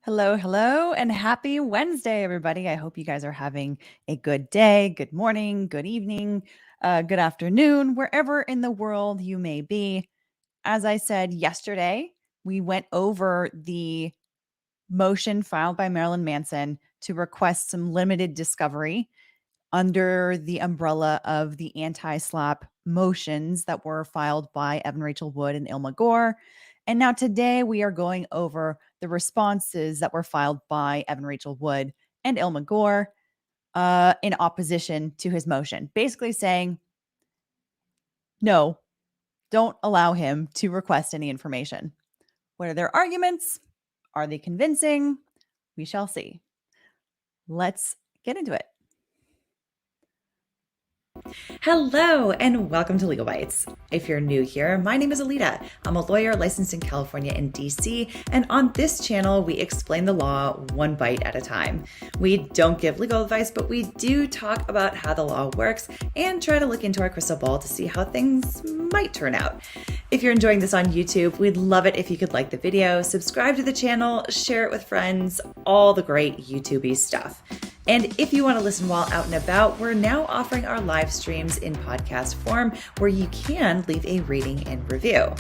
Hello, hello, and happy Wednesday, everybody. I hope you guys are having a good day, good morning, good evening, good afternoon, wherever in the world you may be. As I said yesterday, we went over the motion filed by Marilyn Manson to request some limited discovery under the umbrella of the anti-SLAPP motions that were filed by Evan Rachel Wood and Illma Gore. And now today we are going over the responses that were filed by Evan Rachel Wood and Illma Gore in opposition to his motion, basically saying, no, don't allow him to request any information. What are their arguments? Are they convincing? We shall see. Let's get into it. Hello and welcome to Legalbytes. If you're new here, my name is Alita. I'm a lawyer licensed in California and DC, and on this channel, we explain the law one bite at a time. We don't give legal advice, but we do talk about how the law works and try to look into our crystal ball to see how things might turn out. If you're enjoying this on YouTube, we'd love it if you could like the video, subscribe to the channel, share it with friends, all the great YouTube-y stuff. And if you want to listen while out and about, we're now offering our live streams in podcast form where you can leave a rating and review.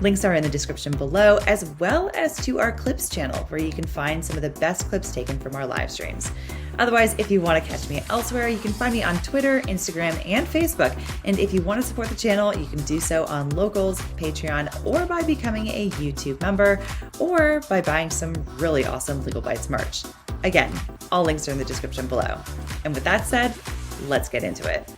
Links are in the description below, as well as to our clips channel where you can find some of the best clips taken from our live streams. Otherwise, if you want to catch me elsewhere, you can find me on Twitter, Instagram, and Facebook. And if you want to support the channel, you can do so on Locals, Patreon, or by becoming a YouTube member, or by buying some really awesome Legalbytes merch. Again, all links are in the description below. And with that said, let's get into it.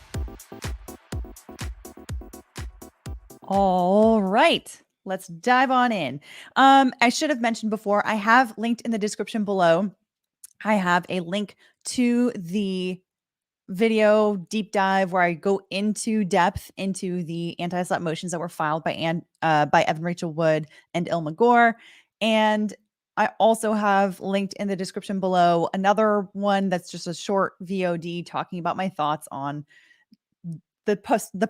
All right, let's dive on in. I should have mentioned before, I have linked in the description below. I have a link to the video deep dive where I go into depth into the anti-SLAPP motions that were filed by Evan Rachel Wood and Illma Gore. And I also have linked in the description below another one that's just a short VOD talking about my thoughts on the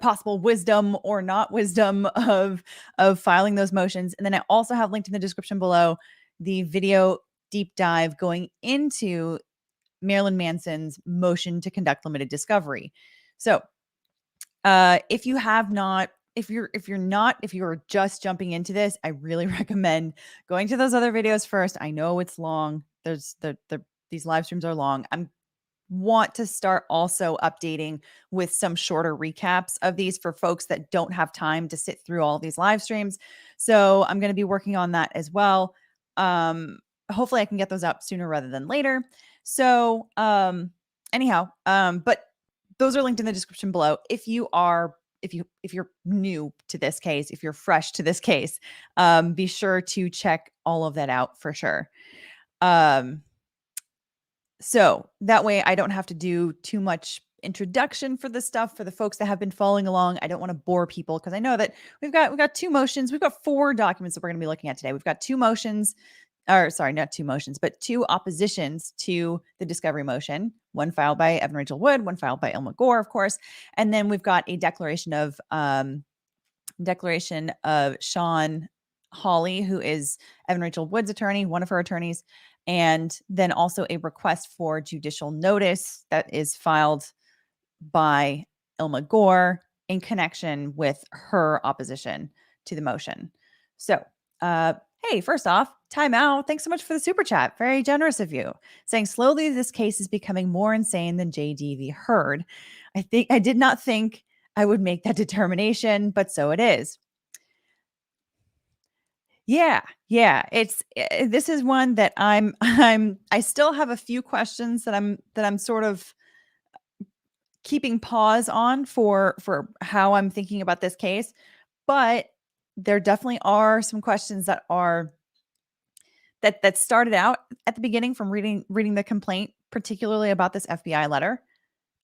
possible wisdom or not wisdom of filing those motions. And then I also have linked in the description below the video deep dive going into Marilyn Manson's motion to conduct limited discovery. So if you have not, if you're just jumping into this, I really recommend going to those other videos first. I know it's long. These live streams are long. I'm want to start also updating with some shorter recaps of these for folks that don't have time to sit through all these live streams. So I'm going to be working on that as well. Hopefully I can get those up sooner rather than later. So anyhow, but those are linked in the description below. If you're new to this case, if you're fresh to this case, be sure to check all of that out for sure. So that way I don't have to do too much introduction for this stuff for the folks that have been following along. I don't want to bore people because I know that we've got two motions. We've got 4 documents that we're going to be looking at today. We've got 2 motions, or sorry, not 2 motions, but 2 oppositions to the discovery motion. One filed by Evan Rachel Wood, one filed by Illma Gore, of course. And then we've got a declaration of Sean Hawley, who is Evan Rachel Wood's attorney, one of her attorneys, and then also a request for judicial notice that is filed by Illma Gore in connection with her opposition to the motion. So, hey, first off, time out. Thanks so much for the super chat. Very generous of you. Saying slowly this case is becoming more insane than JDV heard. I did not think I would make that determination, but so it is. Yeah. This is one that I still have a few questions that I'm sort of keeping pause on for how I'm thinking about this case, but there definitely are some questions that started out at the beginning from reading the complaint, particularly about this FBI letter.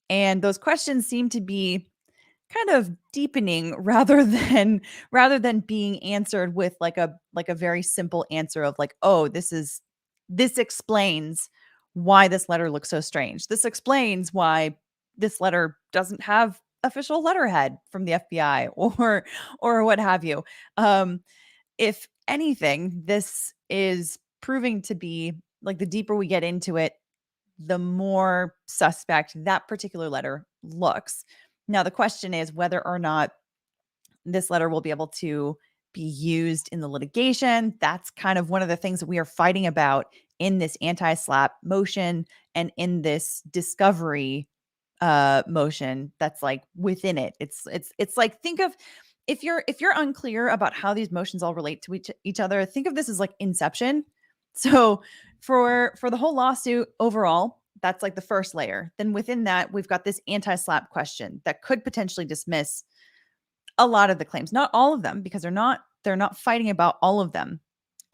And those questions seem to be kind of deepening rather than being answered with like a very simple answer of like, oh, this explains why this letter looks so strange. This explains why this letter doesn't have official letterhead from the FBI or what have you. If anything, this is proving to be like the deeper we get into it, the more suspect that particular letter looks. Now, the question is whether or not this letter will be able to be used in the litigation. That's kind of one of the things that we are fighting about in this anti-SLAPP motion and in this discovery motion that's like within it. It's like, think of, if you're unclear about how these motions all relate to each other, think of this as like Inception. So for the whole lawsuit overall, that's like the first layer. Then within that, we've got this anti-SLAPP question that could potentially dismiss a lot of the claims, not all of them, because they're not fighting about all of them.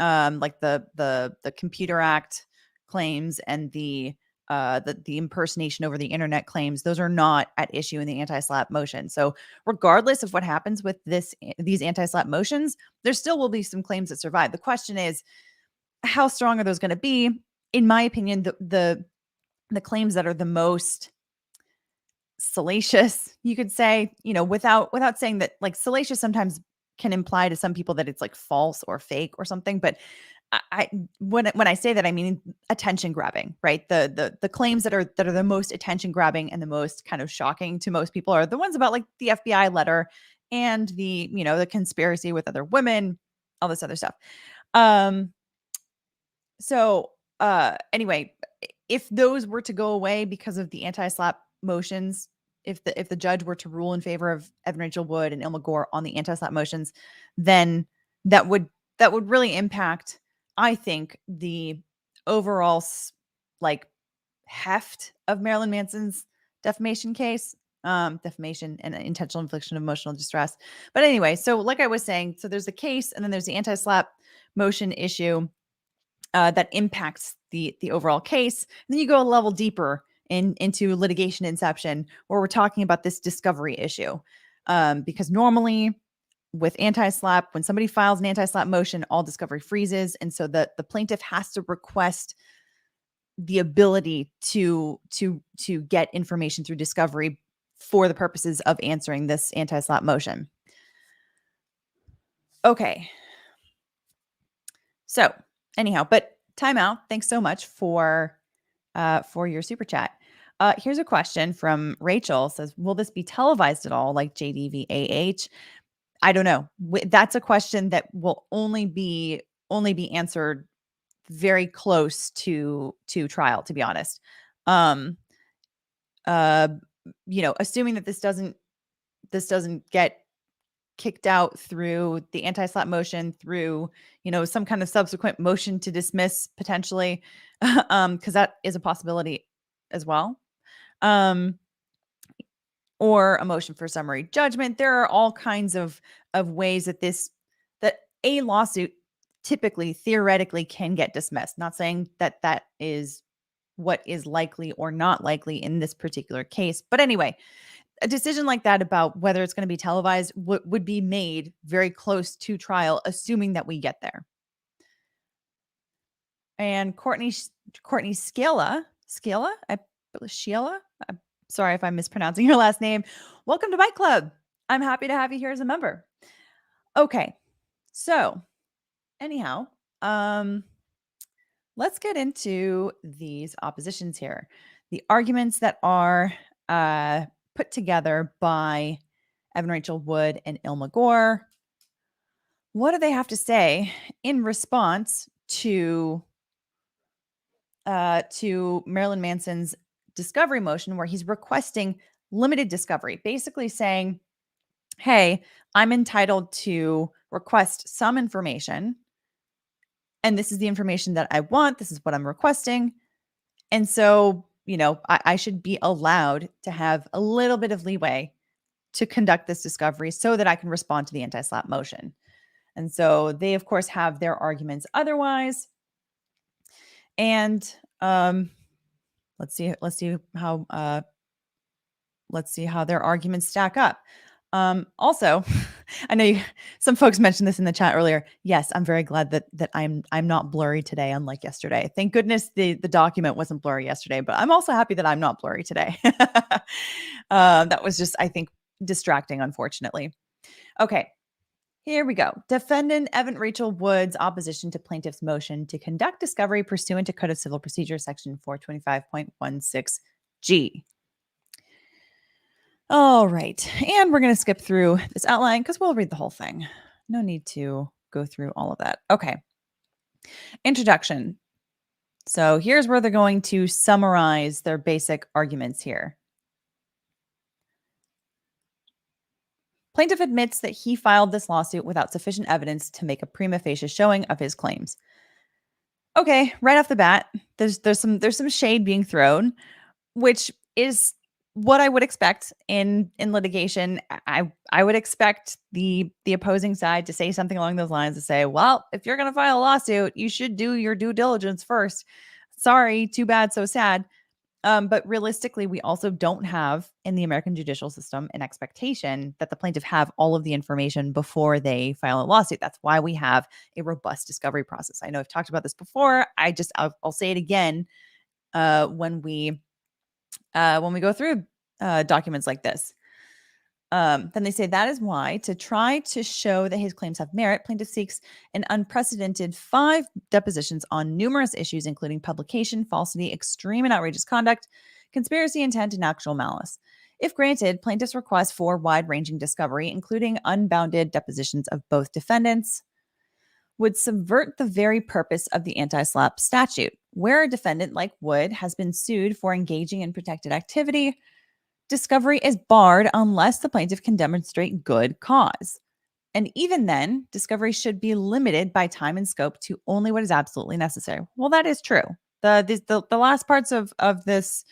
Like the Computer Act claims and the impersonation over the internet claims, those are not at issue in the anti-SLAPP motion. So regardless of what happens with these anti-SLAPP motions, there still will be some claims that survive. The question is, how strong are those going to be? In my opinion, the claims that are the most salacious, you could say, without saying that, like, salacious sometimes can imply to some people that it's like false or fake or something, but when I say that, I mean attention grabbing, right? The claims that are the most attention grabbing and the most kind of shocking to most people are the ones about like the FBI letter and the conspiracy with other women, all this other stuff. So anyway, if those were to go away because of the anti-SLAPP motions, if the judge were to rule in favor of Evan Rachel Wood and Illma Gore on the anti-SLAPP motions, then that would really impact, I think, the overall like heft of Marilyn Manson's defamation case, defamation and intentional infliction of emotional distress. But anyway, so like I was saying, so there's the case and then there's the anti-SLAPP motion issue that impacts the overall case. And then you go a level deeper into litigation inception, where we're talking about this discovery issue. Because normally with anti-SLAPP, when somebody files an anti-SLAPP motion, all discovery freezes. And so the plaintiff has to request the ability to get information through discovery for the purposes of answering this anti-SLAPP motion. Okay. So anyhow, but time out. Thanks so much for your super chat. Here's a question from Rachel. It says, will this be televised at all, like JDVAH? I don't know. That's a question that will only be answered very close to trial, to be honest. Assuming that this doesn't get kicked out through the anti-SLAPP motion, through some kind of subsequent motion to dismiss potentially, because that is a possibility as well, or a motion for summary judgment. There are all kinds of ways that a lawsuit typically theoretically can get dismissed. Not saying that is what is likely or not likely in this particular case, but anyway, a decision like that about whether it's going to be televised would be made very close to trial, assuming that we get there. And Courtney Scala, I'm sorry if I'm mispronouncing your last name. Welcome to Bike Club. I'm happy to have you here as a member. Okay, so anyhow, let's get into these oppositions here. The arguments that are put together by Evan Rachel Wood and Illma Gore. What do they have to say in response to Marilyn Manson's discovery motion, where he's requesting limited discovery, basically saying, hey, I'm entitled to request some information, and this is the information that I want. This is what I'm requesting. And so, I should be allowed to have a little bit of leeway to conduct this discovery so that I can respond to the anti-SLAPP motion. And so they, of course, have their arguments otherwise. And let's see how their arguments stack up. Also, I know some folks mentioned this in the chat earlier. Yes, I'm very glad that I'm not blurry today, unlike yesterday. Thank goodness the document wasn't blurry yesterday, but I'm also happy that I'm not blurry today. That was just, I think, distracting, unfortunately. Okay. Here we go. Defendant Evan Rachel Wood's opposition to plaintiff's motion to conduct discovery pursuant to Code of Civil Procedure, Section 425.16G. All right. And we're going to skip through this outline because we'll read the whole thing. No need to go through all of that. Okay. Introduction. So here's where they're going to summarize their basic arguments here. Plaintiff admits that he filed this lawsuit without sufficient evidence to make a prima facie showing of his claims. Okay, right off the bat, there's some shade being thrown, which is what I would expect in litigation. I would expect the opposing side to say something along those lines, to say, well, if you're going to file a lawsuit, you should do your due diligence first. Sorry, too bad, so sad. But realistically, we also don't have in the American judicial system an expectation that the plaintiff have all of the information before they file a lawsuit. That's why we have a robust discovery process. I know I've talked about this before. I'll say it again when we go through documents like this. Then they say that is why, to try to show that his claims have merit, plaintiff seeks an unprecedented 5 depositions on numerous issues, including publication, falsity, extreme and outrageous conduct, conspiracy, intent, and actual malice. If granted, plaintiffs request for wide-ranging discovery, including unbounded depositions of both defendants, would subvert the very purpose of the anti-SLAPP statute, where a defendant like Wood has been sued for engaging in protected activity. Discovery is barred unless the plaintiff can demonstrate good cause. And even then, discovery should be limited by time and scope to only what is absolutely necessary. Well, that is true. The last parts of this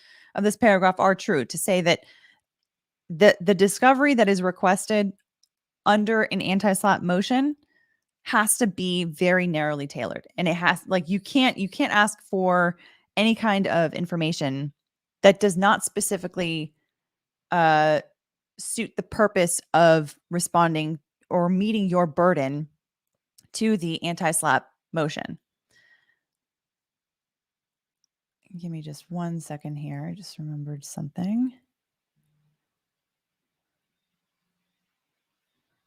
paragraph are true, to say that the discovery that is requested under an anti-SLAPP motion has to be very narrowly tailored. And it has, like, you can't ask for any kind of information that does not specifically suit the purpose of responding or meeting your burden to the anti-SLAPP motion. Give me just 1 second here. I just remembered something.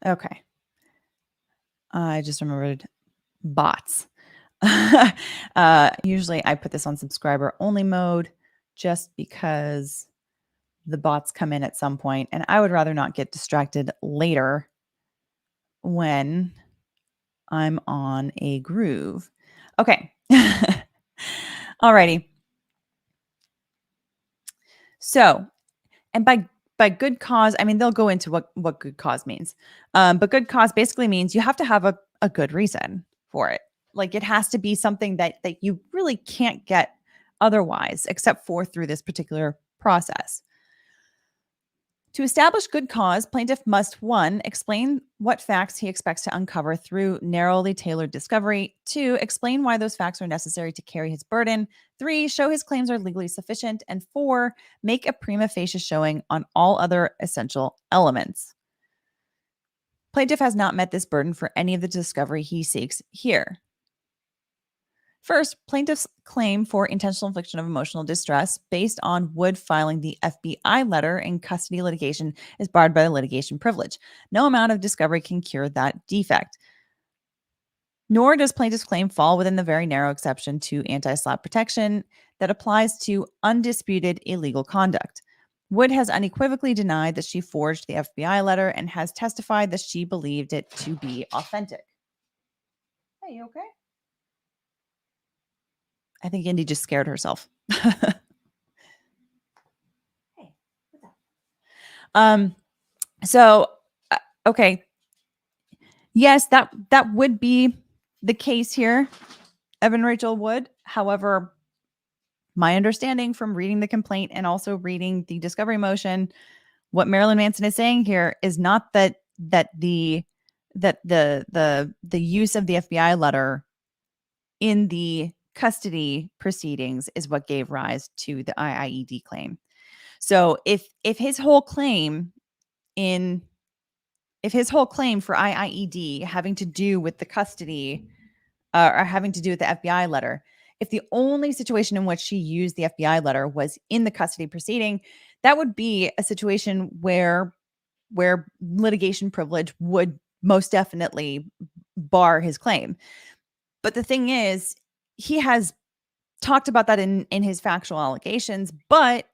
Okay. I just remembered bots. Usually I put this on subscriber only mode just because the bots come in at some point, and I would rather not get distracted later when I'm on a groove. Okay. Alrighty. So, and by good cause, I mean, they'll go into what good cause means. But good cause basically means you have to have a good reason for it. Like, it has to be something that you really can't get otherwise, except for through this particular process. To establish good cause, plaintiff must 1, explain what facts he expects to uncover through narrowly tailored discovery. 2, explain why those facts are necessary to carry his burden. 3, show his claims are legally sufficient. And 4, make a prima facie showing on all other essential elements. Plaintiff has not met this burden for any of the discovery he seeks here. First, plaintiff's claim for intentional infliction of emotional distress based on Wood filing the FBI letter in custody litigation is barred by the litigation privilege. No amount of discovery can cure that defect. Nor does plaintiff's claim fall within the very narrow exception to anti-SLAPP protection that applies to undisputed illegal conduct. Wood has unequivocally denied that she forged the FBI letter and has testified that she believed it to be authentic. Hey, you okay? I think Indy just scared herself. Hey, what's up? Okay. Yes, that would be the case here, Evan Rachel Wood. However, my understanding from reading the complaint and also reading the discovery motion, what Marilyn Manson is saying here is not that the use of the FBI letter in the custody proceedings is what gave rise to the IIED claim. So if his whole claim for IIED having to do with the custody or having to do with the FBI letter, if the only situation in which she used the FBI letter was in the custody proceeding, that would be a situation where litigation privilege would most definitely bar his claim. But the thing is, he has talked about that in his factual allegations, but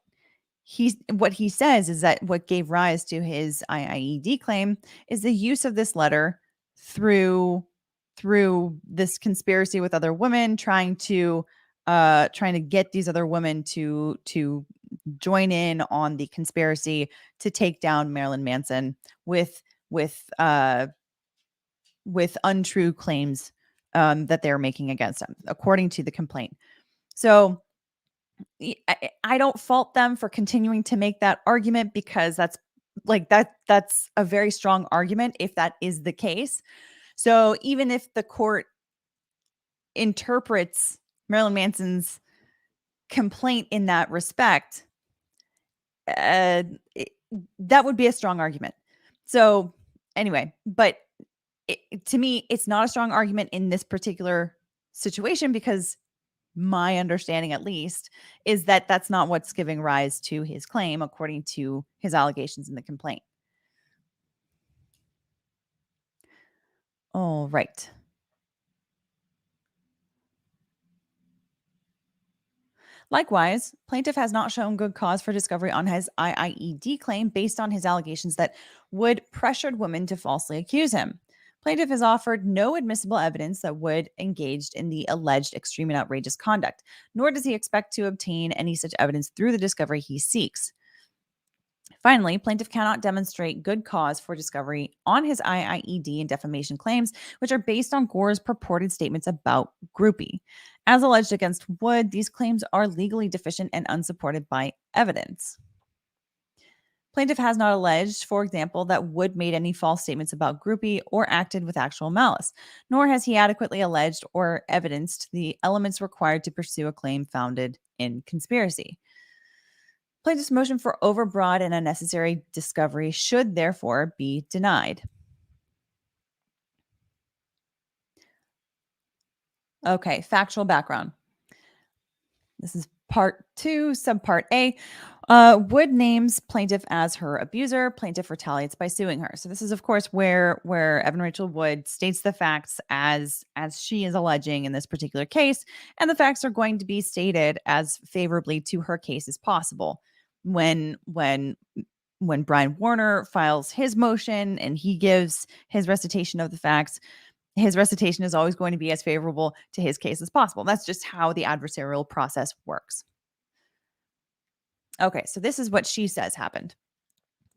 what he says is that what gave rise to his IIED claim is the use of this letter through this conspiracy with other women, trying to get these other women to join in on the conspiracy to take down Marilyn Manson with with uh with untrue claims that they're making against him, according to the complaint. So I don't fault them for continuing to make that argument, because that's a very strong argument if that is the case. So even if the court interprets Marilyn Manson's complaint in that respect, uh, it, that would be a strong argument. So anyway, but to me, it's not a strong argument in this particular situation, because my understanding, at least, is that that's not what's giving rise to his claim, according to his allegations in the complaint. All right. Likewise, plaintiff has not shown good cause for discovery on his IIED claim based on his allegations that Wood pressured women to falsely accuse him. Plaintiff has offered no admissible evidence that Wood engaged in the alleged extreme and outrageous conduct, nor does he expect to obtain any such evidence through the discovery he seeks. Finally, plaintiff cannot demonstrate good cause for discovery on his IIED and defamation claims, which are based on Gore's purported statements about Groupie. As alleged against Wood, these claims are legally deficient and unsupported by evidence. Plaintiff has not alleged, for example, that Wood made any false statements about Groupie or acted with actual malice, nor has he adequately alleged or evidenced the elements required to pursue a claim founded in conspiracy. Plaintiff's motion for overbroad and unnecessary discovery should therefore be denied. Okay, factual background. This is part 2, subpart A. Wood names plaintiff as her abuser. Plaintiff retaliates by suing her. So this is, of course, where Evan Rachel Wood states the facts as she is alleging in this particular case, and the facts are going to be stated as favorably to her case as possible. When Brian Warner files his motion and he gives his recitation of the facts, his recitation is always going to be as favorable to his case as possible. That's just how the adversarial process works. Okay, so this is what she says happened.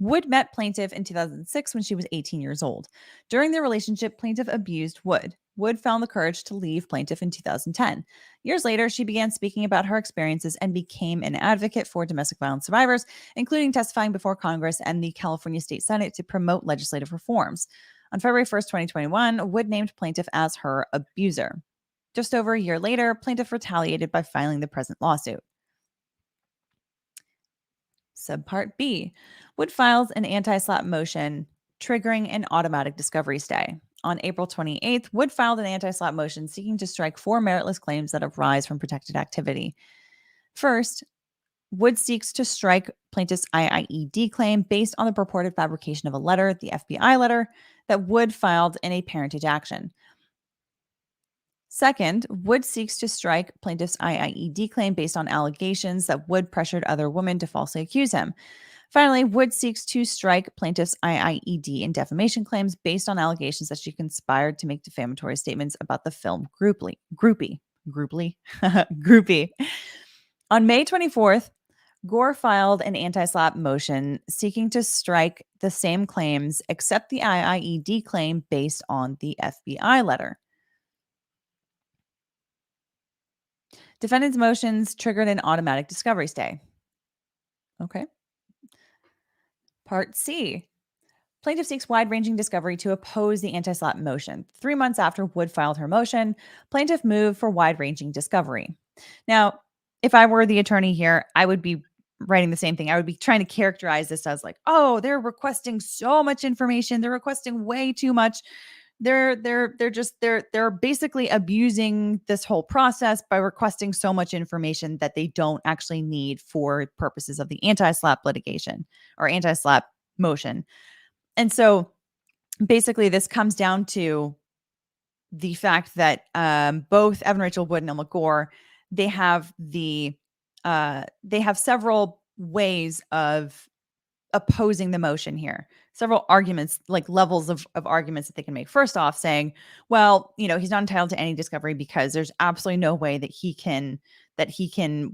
Wood met plaintiff in 2006 when she was 18 years old. During their relationship, plaintiff abused Wood. Wood found the courage to leave plaintiff in 2010. Years later, she began speaking about her experiences and became an advocate for domestic violence survivors, including testifying before Congress and the California State Senate to promote legislative reforms. On February 1st, 2021, Wood named plaintiff as her abuser. Just over a year later, plaintiff retaliated by filing the present lawsuit. Subpart B. Wood files an anti-SLAPP motion triggering an automatic discovery stay. On April 28th, Wood filed an anti-SLAPP motion seeking to strike 4 meritless claims that arise from protected activity. First, Wood seeks to strike plaintiff's IIED claim based on the purported fabrication of a letter, the FBI letter, that Wood filed in a parentage action. Second, Wood seeks to strike plaintiff's IIED claim based on allegations that Wood pressured other women to falsely accuse him. Finally, Wood seeks to strike plaintiff's IIED and defamation claims based on allegations that she conspired to make defamatory statements about the film Groupie. On May 24th, Gore filed an anti-SLAPP motion seeking to strike the same claims except the IIED claim based on the FBI letter. Defendant's motions triggered an automatic discovery stay. Okay. Part C. Plaintiff seeks wide-ranging discovery to oppose the anti-SLAPP motion. 3 months after Wood filed her motion, plaintiff moved for wide-ranging discovery. Now, if I were the attorney here, I would be writing the same thing. I would be trying to characterize this as like, oh, they're requesting so much information. They're requesting way too much. They're basically abusing this whole process by requesting so much information that they don't actually need for purposes of the anti-SLAPP litigation or anti-SLAPP motion. And so basically this comes down to the fact that both Evan Rachel Wood and Illma Gore, they have several ways of opposing the motion here. Several arguments, like levels of arguments that they can make. First off, saying, well, he's not entitled to any discovery because there's absolutely no way that he can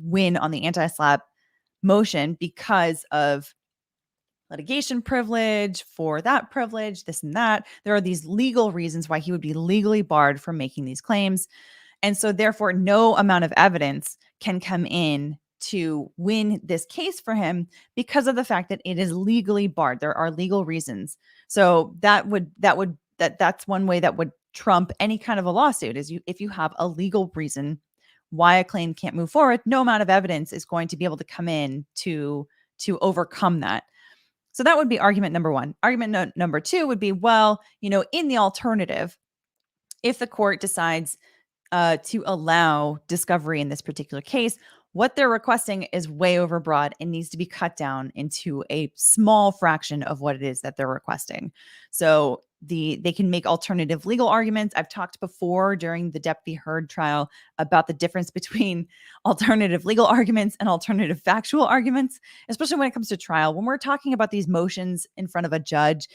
win on the anti-SLAPP motion because of litigation privilege, for that privilege, this and that. There are these legal reasons why he would be legally barred from making these claims. And so therefore, no amount of evidence can come in to win this case for him because of the fact that it is legally barred. There are legal reasons. So that's one way that would trump any kind of a lawsuit is if you have a legal reason why a claim can't move forward, no amount of evidence is going to be able to come in to overcome that. So that would be argument number one. Argument number two would be, well, in the alternative, if the court decides to allow discovery in this particular case, what they're requesting is way overbroad and needs to be cut down into a small fraction of what it is that they're requesting. So they can make alternative legal arguments. I've talked before during the Depp v. Heard trial about the difference between alternative legal arguments and alternative factual arguments, especially when it comes to trial. When we're talking about these motions in front of a judge,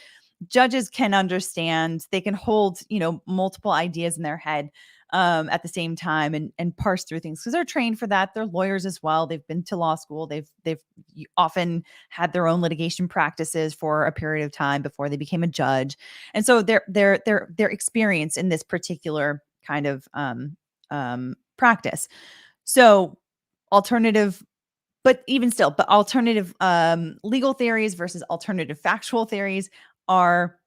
judges can understand, they can hold, multiple ideas in their head at the same time and parse through things because they're trained for that. They're lawyers as well. They've been to law school. They've often had their own litigation practices for a period of time before they became a judge. And so they're experienced in this particular kind of practice. So alternative legal theories versus alternative factual theories are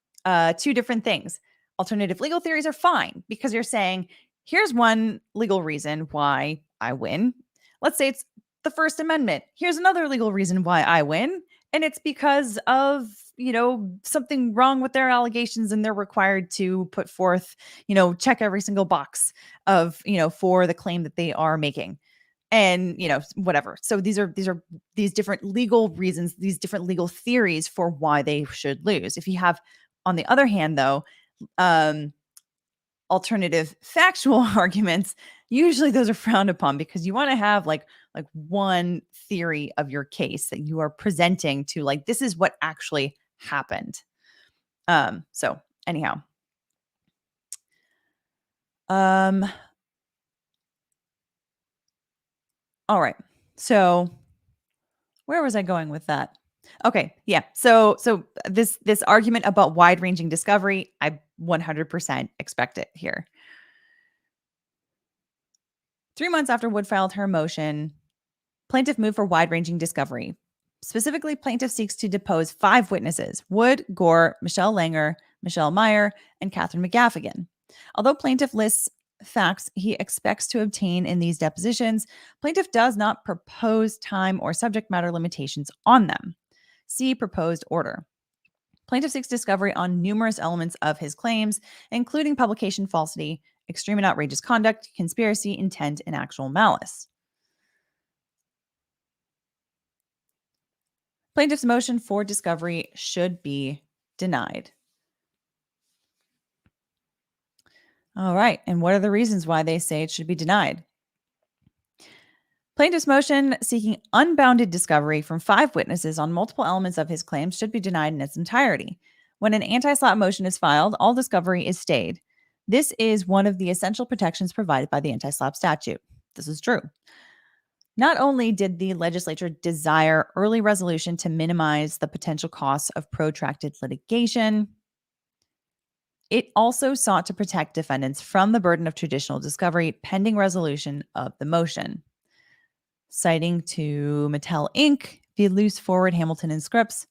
two different things. Alternative legal theories are fine because you're saying, here's one legal reason why I win. Let's say it's the First Amendment. Here's another legal reason why I win. And it's because of, something wrong with their allegations and they're required to put forth, check every single box of, for the claim that they are making. And, whatever. So these different legal reasons, these different legal theories for why they should lose. If you have, on the other hand, though, alternative factual arguments, usually those are frowned upon because you want to have like one theory of your case that you are presenting to, like, this is what actually happened. So anyhow, all right. So where was I going with that? Okay. Yeah. So this argument about wide-ranging discovery, I 100% expect it here. 3 months after Wood filed her motion, plaintiff moved for wide-ranging discovery. Specifically, plaintiff seeks to depose 5 witnesses: Wood, Gore, Michelle Langer, Michelle Meyer, and Catherine McGaffigan. Although plaintiff lists facts he expects to obtain in these depositions, plaintiff does not propose time or subject matter limitations on them. See proposed order. Plaintiff seeks discovery on numerous elements of his claims, including publication falsity, extreme and outrageous conduct, conspiracy, intent, and actual malice. Plaintiff's motion for discovery should be denied. All right. And what are the reasons why they say it should be denied? Plaintiff's motion seeking unbounded discovery from 5 witnesses on multiple elements of his claims should be denied in its entirety. When an anti-SLAPP motion is filed, all discovery is stayed. This is one of the essential protections provided by the anti-SLAPP statute. This is true. Not only did the legislature desire early resolution to minimize the potential costs of protracted litigation, it also sought to protect defendants from the burden of traditional discovery pending resolution of the motion. Citing to Mattel Inc., v. Loose Forward, Hamilton and Scripps,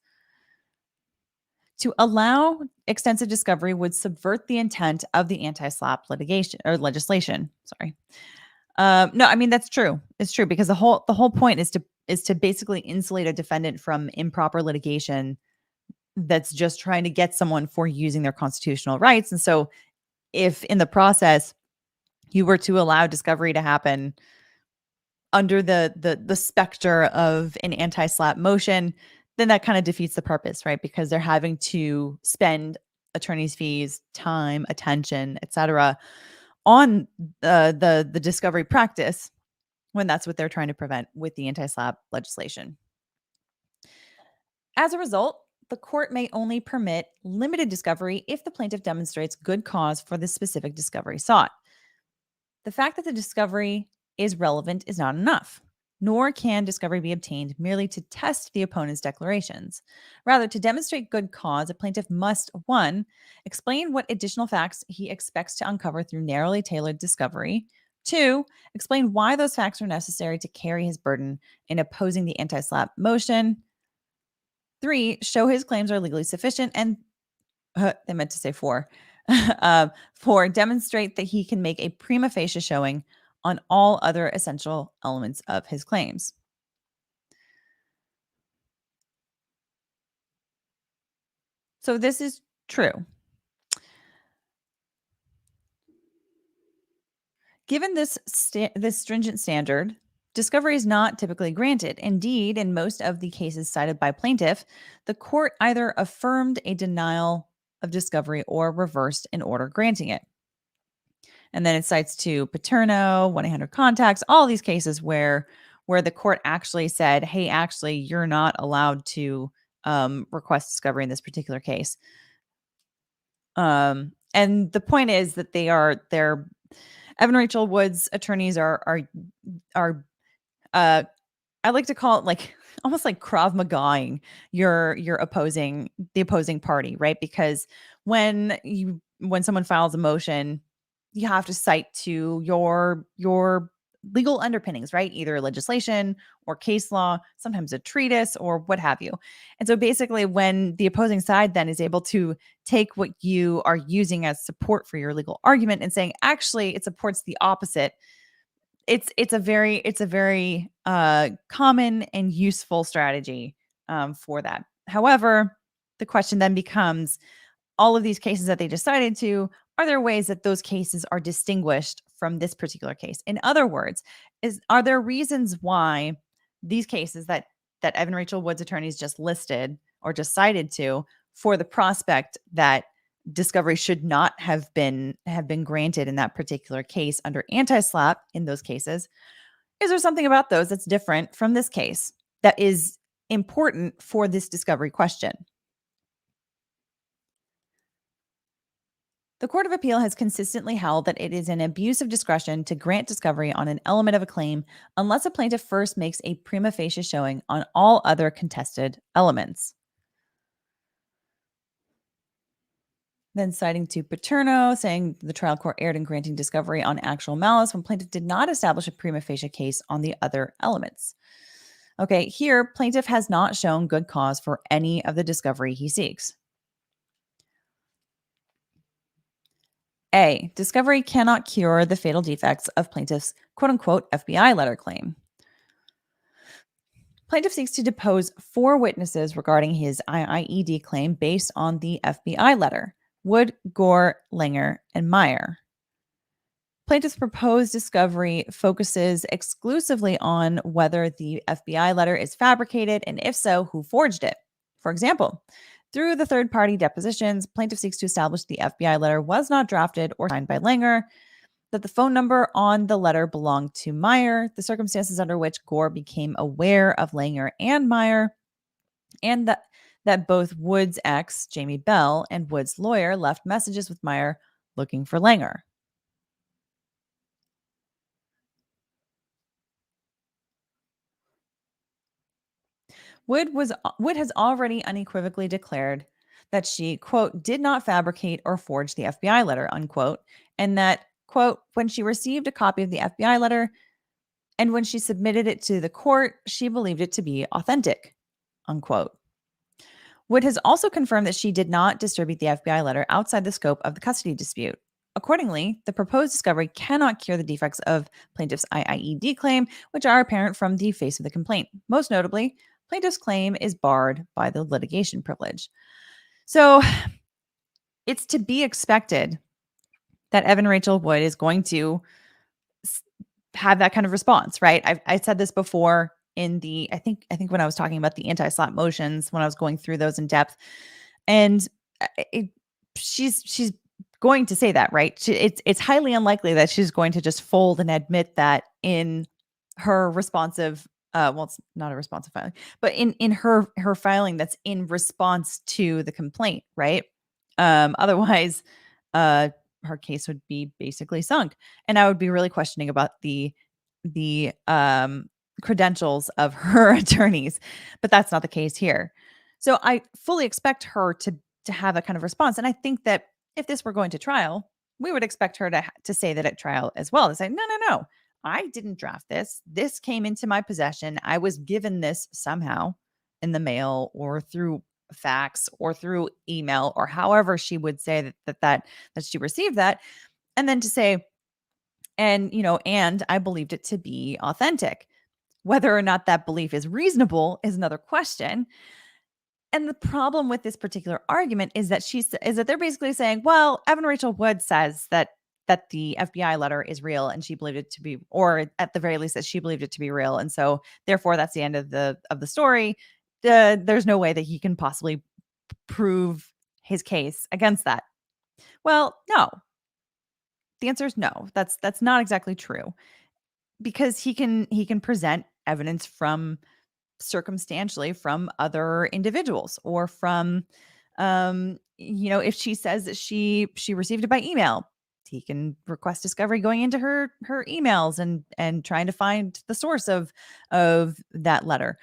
to allow extensive discovery would subvert the intent of the anti-SLAPP legislation. Sorry. No, I mean, that's true. It's true because the whole point is to basically insulate a defendant from improper litigation that's just trying to get someone for using their constitutional rights. And so if in the process you were to allow discovery to happen under the specter of an anti-SLAPP motion, then that kind of defeats the purpose, right? Because they're having to spend attorney's fees, time, attention, etc., on the discovery practice when that's what they're trying to prevent with the anti-SLAPP legislation. As a result, the court may only permit limited discovery if the plaintiff demonstrates good cause for the specific discovery sought. The fact that the discovery is relevant is not enough, nor can discovery be obtained merely to test the opponent's declarations. Rather, to demonstrate good cause, a plaintiff must 1. Explain what additional facts he expects to uncover through narrowly tailored discovery. 2. Explain why those facts are necessary to carry his burden in opposing the anti-SLAPP motion. 3. Show his claims are legally sufficient. And they meant to say 4. 4. Demonstrate that he can make a prima facie showing on all other essential elements of his claims. So this is true. Given this stringent standard, discovery is not typically granted. Indeed, in most of the cases cited by plaintiff, the court either affirmed a denial of discovery or reversed an order granting it. And then it cites to Paterno, 1-800-CONTACTS, all these cases where the court actually said, hey, actually, you're not allowed to request discovery in this particular case. And the point is that they're Evan Rachel Wood's attorneys are I like to call it like almost like Krav Magaing the opposing party, right? Because when someone files a motion, you have to cite to your legal underpinnings, right? Either legislation or case law, sometimes a treatise or what have you. And so basically when the opposing side then is able to take what you are using as support for your legal argument and saying, actually, it supports the opposite, it's a very common and useful strategy for that. However, the question then becomes, all of these cases that they decided to, are there ways that those cases are distinguished from this particular case? In other words, are there reasons why these cases that Evan Rachel Wood's attorneys just listed or just cited to, for the prospect that discovery should not have been granted in that particular case under anti-SLAPP in those cases, is there something about those that's different from this case that is important for this discovery question? The Court of Appeal has consistently held that it is an abuse of discretion to grant discovery on an element of a claim unless a plaintiff first makes a prima facie showing on all other contested elements. Then citing to Paterno, saying the trial court erred in granting discovery on actual malice when plaintiff did not establish a prima facie case on the other elements. Okay, here, plaintiff has not shown good cause for any of the discovery he seeks. A. Discovery cannot cure the fatal defects of plaintiff's quote-unquote FBI letter claim. Plaintiff seeks to depose 4 witnesses regarding his IIED claim based on the FBI letter: Wood, Gore, Langer, and Meyer. Plaintiff's proposed discovery focuses exclusively on whether the FBI letter is fabricated, and if so, who forged it. For example, through the third-party depositions, plaintiff seeks to establish the FBI letter was not drafted or signed by Langer, that the phone number on the letter belonged to Meyer, the circumstances under which Gore became aware of Langer and Meyer, and that both Wood's ex, Jamie Bell, and Wood's lawyer left messages with Meyer looking for Langer. Wood has already unequivocally declared that she, quote, did not fabricate or forge the FBI letter, unquote, and that, quote, when she received a copy of the FBI letter and when she submitted it to the court, she believed it to be authentic, unquote. Wood has also confirmed that she did not distribute the FBI letter outside the scope of the custody dispute. Accordingly, the proposed discovery cannot cure the defects of plaintiff's IIED claim, which are apparent from the face of the complaint. Most notably, plaintiff's claim is barred by the litigation privilege. So it's to be expected that Evan Rachel Wood is going to have that kind of response, right? I said this before in the, I think when I was talking about the anti-SLAPP motions, when I was going through those in depth, and she's going to say that, right? It's highly unlikely that she's going to just fold and admit that in her responsive well, it's not a responsive filing, but in her filing that's in response to the complaint, right? Otherwise, uh her case would be basically sunk. And I would be really questioning about the credentials of her attorneys, but that's not the case here. So I fully expect her to have a kind of response. And I think that if this were going to trial, we would expect her to say that at trial as well, to say, no, no, no, I didn't draft this. This came into my possession. I was given this somehow in the mail or through fax or through email or however she would say that she received that. And then to say, and I believed it to be authentic. Whether or not that belief is reasonable is another question. And the problem with this particular argument is that they're basically saying, well, Evan Rachel Wood says that the FBI letter is real and she believed it to be, or at the very least that she believed it to be real. And so therefore that's the end of the story. There's no way that he can possibly prove his case against that. Well, no. The answer is no. That's not exactly true, because he can present evidence from circumstantially from other individuals or from if she says that she received it by email, he can request discovery going into her emails and trying to find the source of that letter.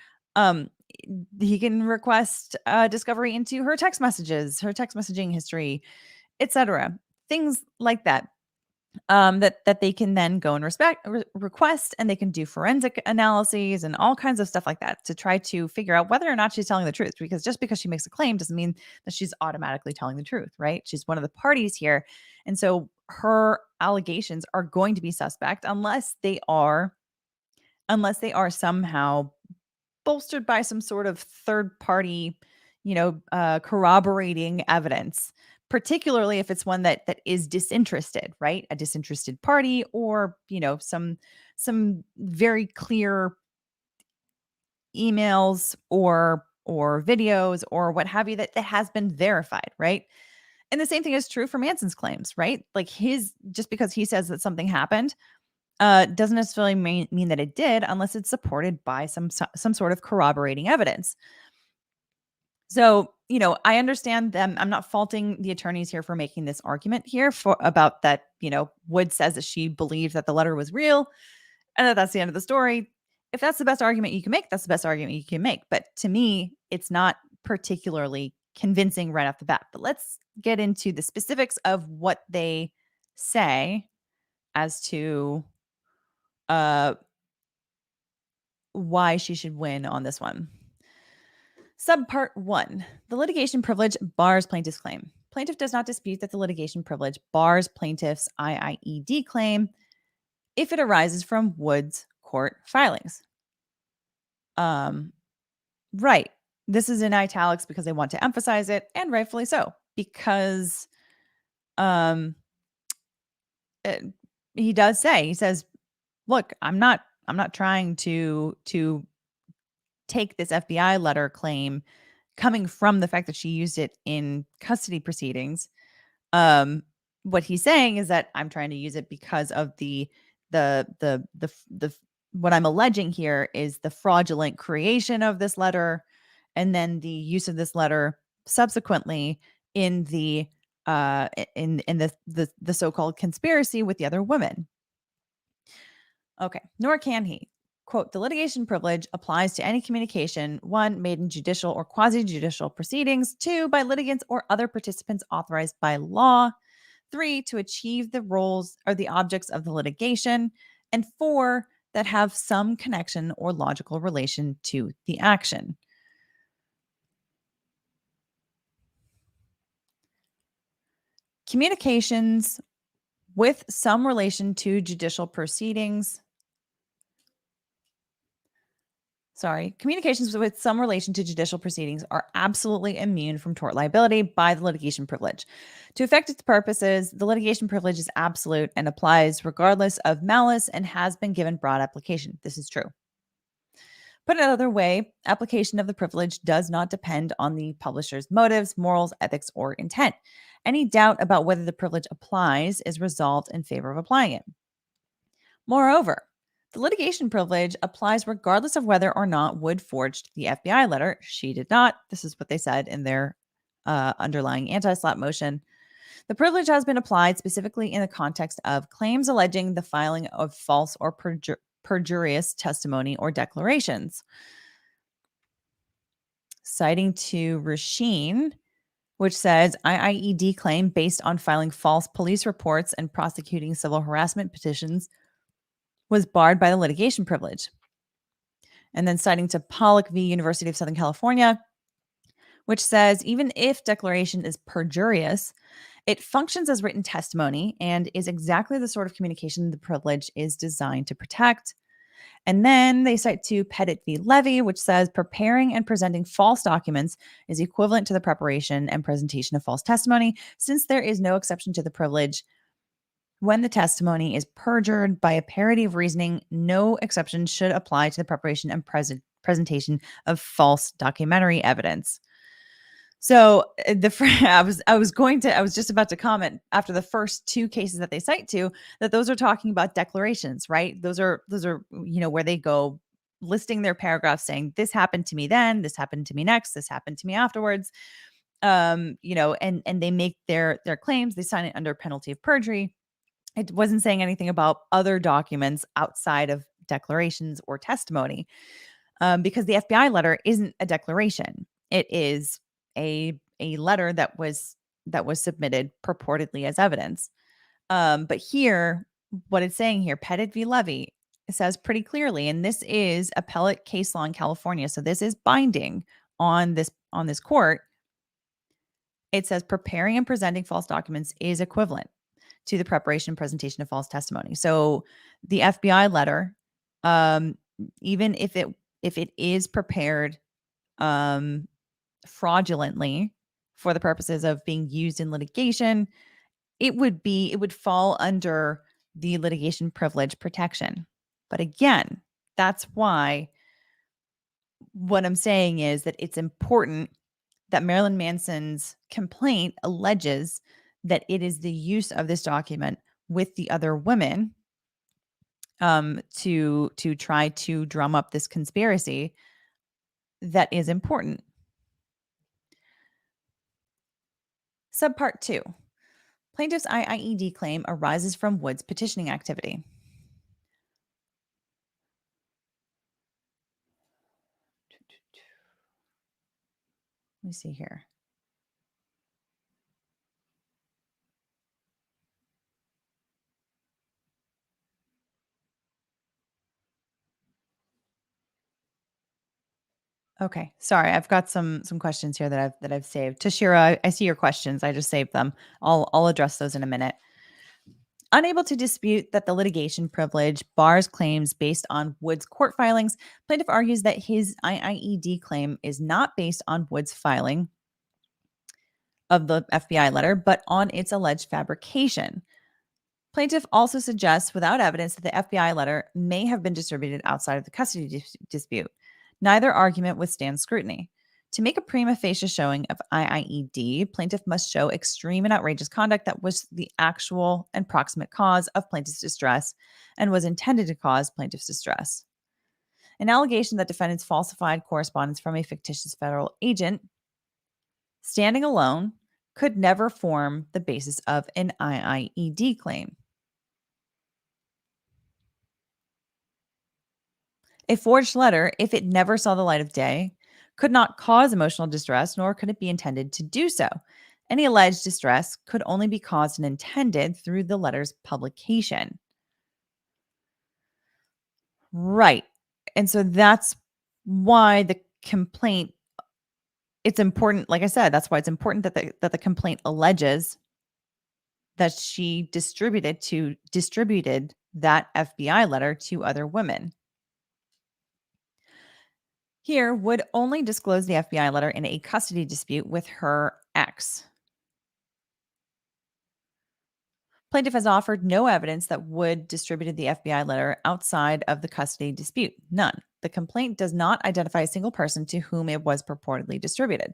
He can request discovery into her text messages, her text messaging history, etc. Things like that. That they can then go and request, and they can do forensic analyses and all kinds of stuff like that to try to figure out whether or not she's telling the truth. Because just because she makes a claim doesn't mean that she's automatically telling the truth, right? She's one of the parties here. And so her allegations are going to be suspect unless they are somehow bolstered by some sort of third party, corroborating evidence, particularly if it's one that is disinterested, right? A disinterested party, or, some very clear emails or videos or what have you that has been verified, right? And the same thing is true for Manson's claims, right? Like just because he says that something happened doesn't necessarily mean that it did, unless it's supported by some sort of corroborating evidence. So, I understand them. I'm not faulting the attorneys here for making this argument here about that, Wood says that she believed that the letter was real and that's the end of the story. If that's the best argument you can make, that's the best argument you can make. But to me, it's not particularly convincing right off the bat. But let's get into the specifics of what they say as to why she should win on this one. Subpart 1. The litigation privilege bars plaintiff's claim. Plaintiff does not dispute that the litigation privilege bars plaintiff's IIED claim if it arises from Wood's court filings. Right. This is in italics because I want to emphasize it, and rightfully so, because he does say, he says, look, I'm not trying to take this FBI letter claim coming from the fact that she used it in custody proceedings. What he's saying is that I'm trying to use it because of the what I'm alleging here is the fraudulent creation of this letter, and then the use of this letter subsequently in the the so-called conspiracy with the other women. Okay, nor can he. Quote, the litigation privilege applies to any communication, 1, made in judicial or quasi-judicial proceedings, 2, by litigants or other participants authorized by law, 3, to achieve the roles or the objects of the litigation, and 4, that have some connection or logical relation to the action. Communications with some relation to judicial proceedings. Communications with some relation to judicial proceedings are absolutely immune from tort liability by the litigation privilege. To effect its purposes, the litigation privilege is absolute and applies regardless of malice and has been given broad application. This is true. Put another way, application of the privilege does not depend on the publisher's motives, morals, ethics, or intent. Any doubt about whether the privilege applies is resolved in favor of applying it. Moreover, the litigation privilege applies regardless of whether or not Wood forged the FBI letter. She did not. This is what they said in their underlying anti-SLAPP motion. The privilege has been applied specifically in the context of claims alleging the filing of false or perjurious testimony or declarations. Citing to Rasheen, which says IIED claim based on filing false police reports and prosecuting civil harassment petitions was barred by the litigation privilege. And then citing to Pollock v. University of Southern California, which says even if declaration is perjurious, it functions as written testimony and is exactly the sort of communication the privilege is designed to protect. And then they cite to Pettit v. Levy, which says preparing and presenting false documents is equivalent to the preparation and presentation of false testimony, since there is no exception to the privilege. When the testimony is perjured by a parity of reasoning, no exception should apply to the preparation and presentation of false documentary evidence. So I was just about to comment after the first two cases that they cite to that those are talking about declarations, right? Those are where they go listing their paragraphs saying this happened to me then, this happened to me next, this happened to me afterwards. And they make their claims, they sign it under penalty of perjury. It wasn't saying anything about other documents outside of declarations or testimony, because the FBI letter isn't a declaration. It is a letter that was submitted purportedly as evidence. But here, what it's saying here, Pettit v. Levy, it says pretty clearly, and this is appellate case law in California, so this is binding on this court. It says preparing and presenting false documents is equivalent to the preparation and presentation of false testimony. So the FBI letter, even if it is prepared fraudulently for the purposes of being used in litigation, it would fall under the litigation privilege protection. But again, that's why what I'm saying is that it's important that Marilyn Manson's complaint alleges that it is the use of this document with the other women to try to drum up this conspiracy that is important. Subpart 2. Plaintiff's IIED claim arises from Wood's petitioning activity. Let me see here. Okay, sorry, I've got some questions here that I've saved. Tashira, I see your questions. I just saved them. I'll address those in a minute. Unable to dispute that the litigation privilege bars claims based on Wood's court filings, plaintiff argues that his IIED claim is not based on Wood's filing of the FBI letter, but on its alleged fabrication. Plaintiff also suggests without evidence that the FBI letter may have been distributed outside of the custody dispute. Neither argument withstands scrutiny. To make a prima facie showing of IIED, plaintiff must show extreme and outrageous conduct that was the actual and proximate cause of plaintiff's distress and was intended to cause plaintiff's distress. An allegation that defendants falsified correspondence from a fictitious federal agent, standing alone, could never form the basis of an IIED claim. A forged letter, if it never saw the light of day, could not cause emotional distress, nor could it be intended to do so. Any alleged distress could only be caused and intended through the letter's publication. Right. And so that's why the complaint, it's important, like I said, that's why it's important that the complaint alleges that she distributed that FBI letter to other women. Here, Wood only disclosed the FBI letter in a custody dispute with her ex. Plaintiff has offered no evidence that Wood distributed the FBI letter outside of the custody dispute. None. The complaint does not identify a single person to whom it was purportedly distributed,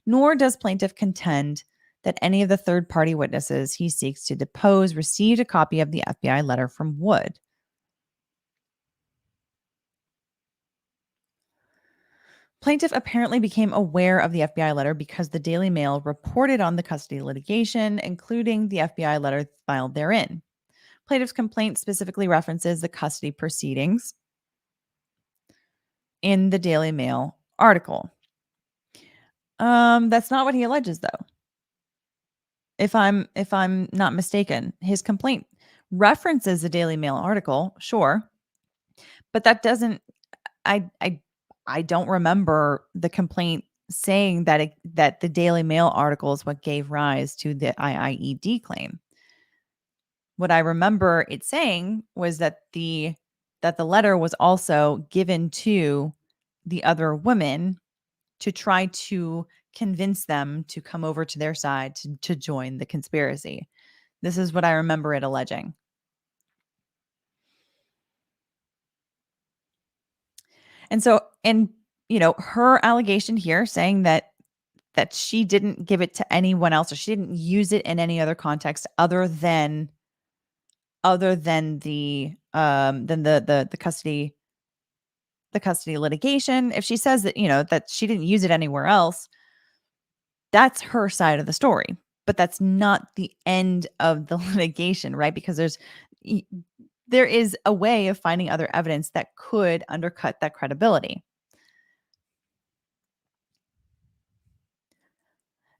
nor does plaintiff contend that any of the third-party witnesses he seeks to depose received a copy of the FBI letter from Wood. Plaintiff apparently became aware of the FBI letter because the Daily Mail reported on the custody litigation, including the FBI letter filed therein. Plaintiff's complaint specifically references the custody proceedings in the Daily Mail article. That's not what he alleges, though. If I'm not mistaken, his complaint references the Daily Mail article, sure, but that doesn't. I don't remember the complaint saying that the Daily Mail article is what gave rise to the IIED claim. What I remember it saying was that the letter was also given to the other women to try to convince them to come over to their side to join the conspiracy. This is what I remember it alleging. And so, her allegation here saying that she didn't give it to anyone else, or she didn't use it in any other context other than the custody litigation. If she says that, that she didn't use it anywhere else, that's her side of the story. But that's not the end of the litigation, right? Because there is a way of finding other evidence that could undercut that credibility.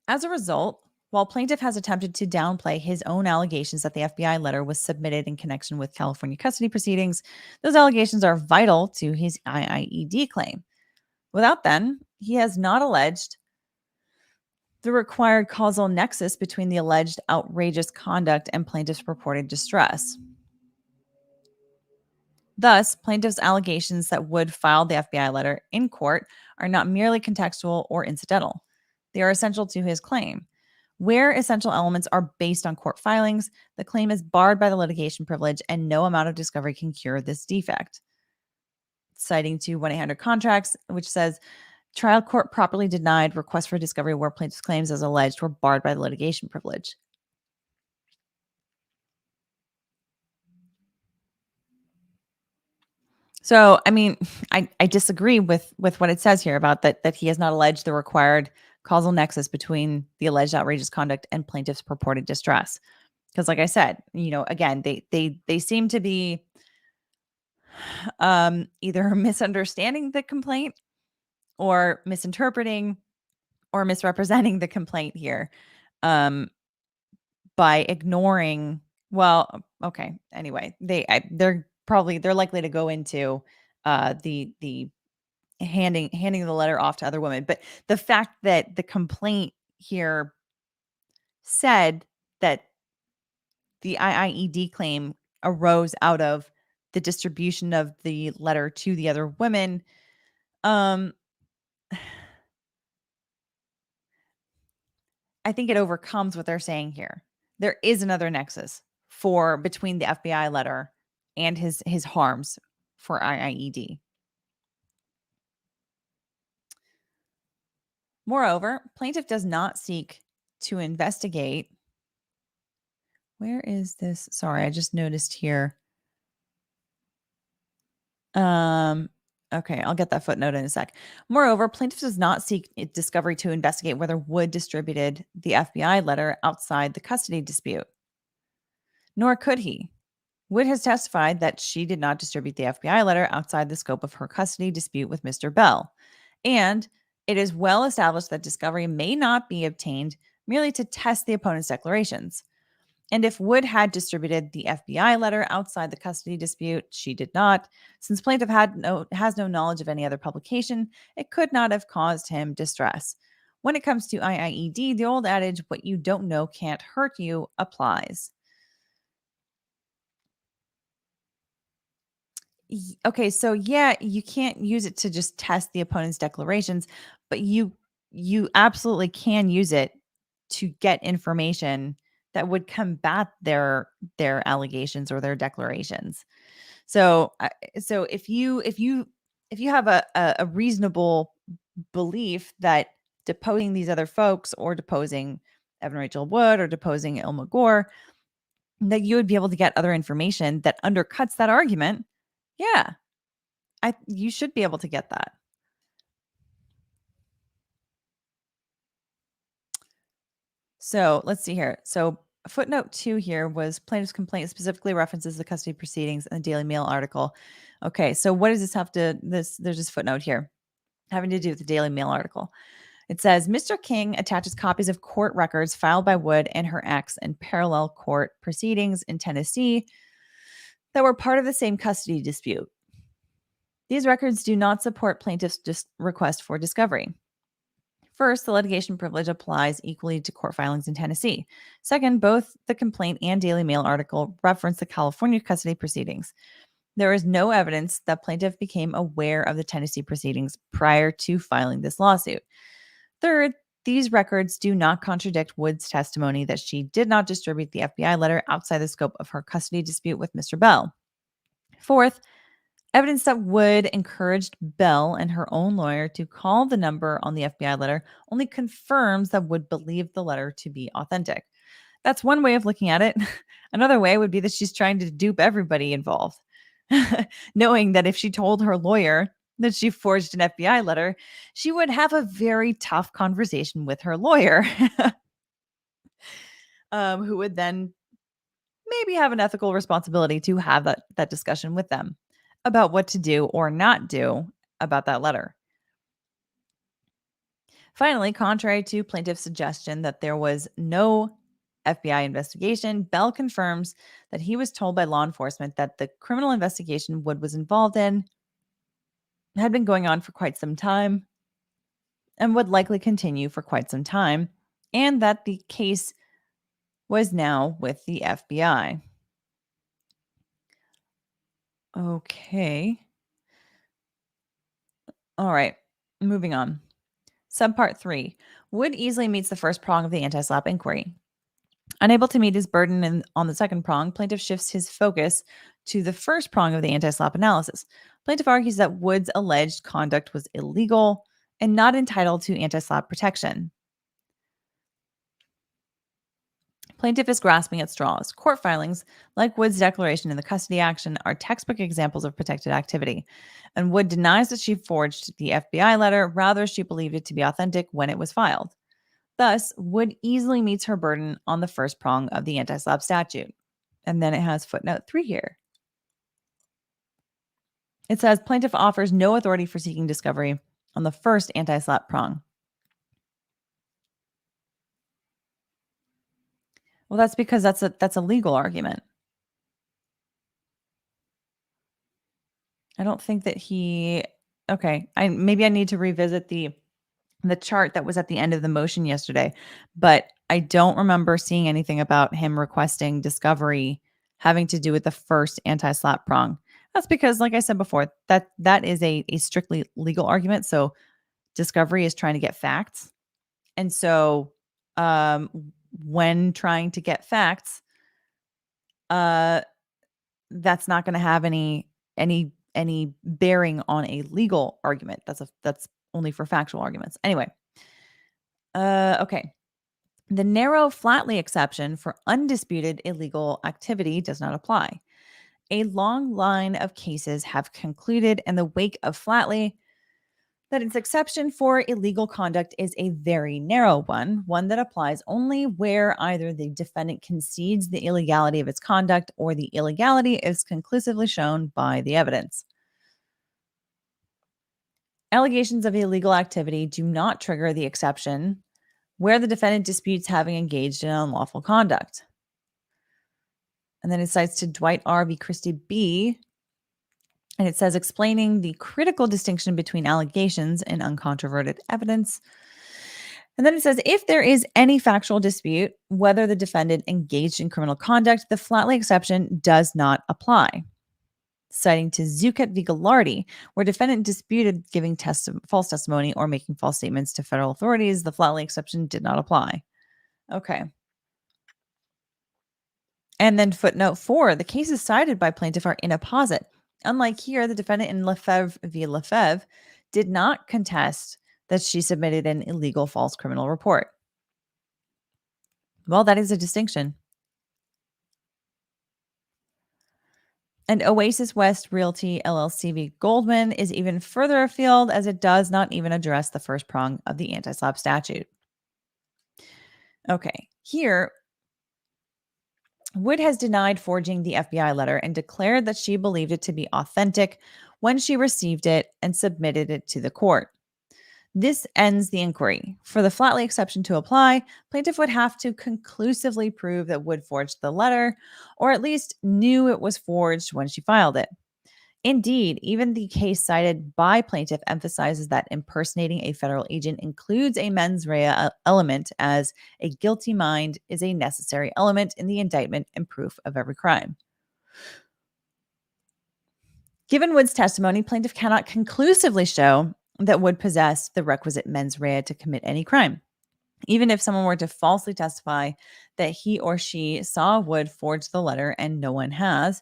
As a result, while plaintiff has attempted to downplay his own allegations that the FBI letter was submitted in connection with California custody proceedings, those allegations are vital to his IIED claim. Without them, he has not alleged the required causal nexus between the alleged outrageous conduct and plaintiff's purported distress. Thus, plaintiff's allegations that Wood filed the FBI letter in court are not merely contextual or incidental. They are essential to his claim. Where essential elements are based on court filings, the claim is barred by the litigation privilege, and no amount of discovery can cure this defect. Citing to 1-800-CONTRACTS, which says, trial court properly denied request for discovery where plaintiff's claims as alleged were barred by the litigation privilege. So, I mean, I disagree with what it says here about that he has not alleged the required causal nexus between the alleged outrageous conduct and plaintiff's purported distress. Because, like I said, again, they seem to be either misunderstanding the complaint or misinterpreting or misrepresenting the complaint here, by ignoring. Well, okay. Anyway, they're likely to go into the handing the letter off to other women. But the fact that the complaint here said that the IIED claim arose out of the distribution of the letter to the other women, I think it overcomes what they're saying here. There is another nexus between the FBI letter and his harms for IIED. Moreover, plaintiff does not seek to investigate. Where is this? Sorry, I just noticed here. Okay, I'll get that footnote in a sec. Moreover, plaintiff does not seek discovery to investigate whether Wood distributed the FBI letter outside the custody dispute. Nor could he. Wood has testified that she did not distribute the FBI letter outside the scope of her custody dispute with Mr. Bell. And it is well established that discovery may not be obtained merely to test the opponent's declarations. And if Wood had distributed the FBI letter outside the custody dispute, she did not. Since plaintiff has no knowledge of any other publication, it could not have caused him distress. When it comes to IIED, the old adage, what you don't know can't hurt you, applies. Okay, so yeah, you can't use it to just test the opponent's declarations, but you absolutely can use it to get information that would combat their allegations or their declarations. So if you have a reasonable belief that deposing these other folks or deposing Evan Rachel Wood or deposing Illma Gore, that you would be able to get other information that undercuts that argument. Yeah, you should be able to get that. So let's see here. So footnote 2 here was plaintiff's complaint specifically references the custody proceedings in the Daily Mail article. Okay, so what does this have to there's this footnote here having to do with the Daily Mail article. It says Mr. King attaches copies of court records filed by Wood and her ex in parallel court proceedings in Tennessee that were part of the same custody dispute. These records do not support plaintiff's request for discovery. First, the litigation privilege applies equally to court filings in Tennessee. Second, both the complaint and Daily Mail article reference the California custody proceedings. There is no evidence that plaintiff became aware of the Tennessee proceedings prior to filing this lawsuit. Third, these records do not contradict Wood's testimony that she did not distribute the FBI letter outside the scope of her custody dispute with Mr. Bell. Fourth, evidence that Wood encouraged Bell and her own lawyer to call the number on the FBI letter only confirms that Wood believed the letter to be authentic. That's one way of looking at it. Another way would be that she's trying to dupe everybody involved, knowing that if she told her lawyer that she forged an FBI letter, she would have a very tough conversation with her lawyer, who would then maybe have an ethical responsibility to have that discussion with them about what to do or not do about that letter. Finally, contrary to plaintiff's suggestion that there was no FBI investigation, Bell confirms that he was told by law enforcement that the criminal investigation Wood was involved in had been going on for quite some time and would likely continue for quite some time, and that the case was now with the FBI. Okay. All right. Moving on. Subpart 3. Wood easily meets the first prong of the anti-SLAPP inquiry. Unable to meet his burden on the second prong, plaintiff shifts his focus to the first prong of the anti-SLAPP analysis. Plaintiff argues that Wood's alleged conduct was illegal and not entitled to anti-SLAPP protection. Plaintiff is grasping at straws. Court filings, like Wood's declaration in the custody action, are textbook examples of protected activity. And Wood denies that she forged the FBI letter. Rather, she believed it to be authentic when it was filed. Thus, Wood easily meets her burden on the first prong of the anti-SLAPP statute. And then it has footnote 3 here. It says plaintiff offers no authority for seeking discovery on the first anti-SLAPP prong. Well, that's because that's a legal argument. I don't think that okay. Maybe I need to revisit the chart that was at the end of the motion yesterday, but I don't remember seeing anything about him requesting discovery having to do with the first anti-SLAPP prong. That's because, like I said before, that is a strictly legal argument. So discovery is trying to get facts. And so when trying to get facts, that's not going to have any bearing on a legal argument. That's only for factual arguments. Anyway. Okay. The narrow Flatley exception for undisputed illegal activity does not apply. A long line of cases have concluded in the wake of Flatley that its exception for illegal conduct is a very narrow one that applies only where either the defendant concedes the illegality of its conduct or the illegality is conclusively shown by the evidence. Allegations of illegal activity do not trigger the exception where the defendant disputes having engaged in unlawful conduct. And then it cites to Dwight R. v. Christie B. And it says, explaining the critical distinction between allegations and uncontroverted evidence. And then it says, if there is any factual dispute, whether the defendant engaged in criminal conduct, the Flatley exception does not apply. Citing to Zucat v. Gallardi, where defendant disputed giving false testimony or making false statements to federal authorities, the Flatley exception did not apply. Okay. And then footnote 4, the cases cited by plaintiff are inapposite. Unlike here, the defendant in Lefebvre v. Lefebvre did not contest that she submitted an illegal false criminal report. Well, that is a distinction. And Oasis West Realty LLC v. Goldman is even further afield, as it does not even address the first prong of the anti-SLAPP statute. Okay, here, Wood has denied forging the FBI letter and declared that she believed it to be authentic when she received it and submitted it to the court. This ends the inquiry. For the Flatley exception to apply, plaintiff would have to conclusively prove that Wood forged the letter, or at least knew it was forged when she filed it. Indeed, even the case cited by plaintiff emphasizes that impersonating a federal agent includes a mens rea element, as a guilty mind is a necessary element in the indictment and proof of every crime. Given Wood's testimony, plaintiff cannot conclusively show that Wood possessed the requisite mens rea to commit any crime. Even if someone were to falsely testify that he or she saw Wood forge the letter and no one has,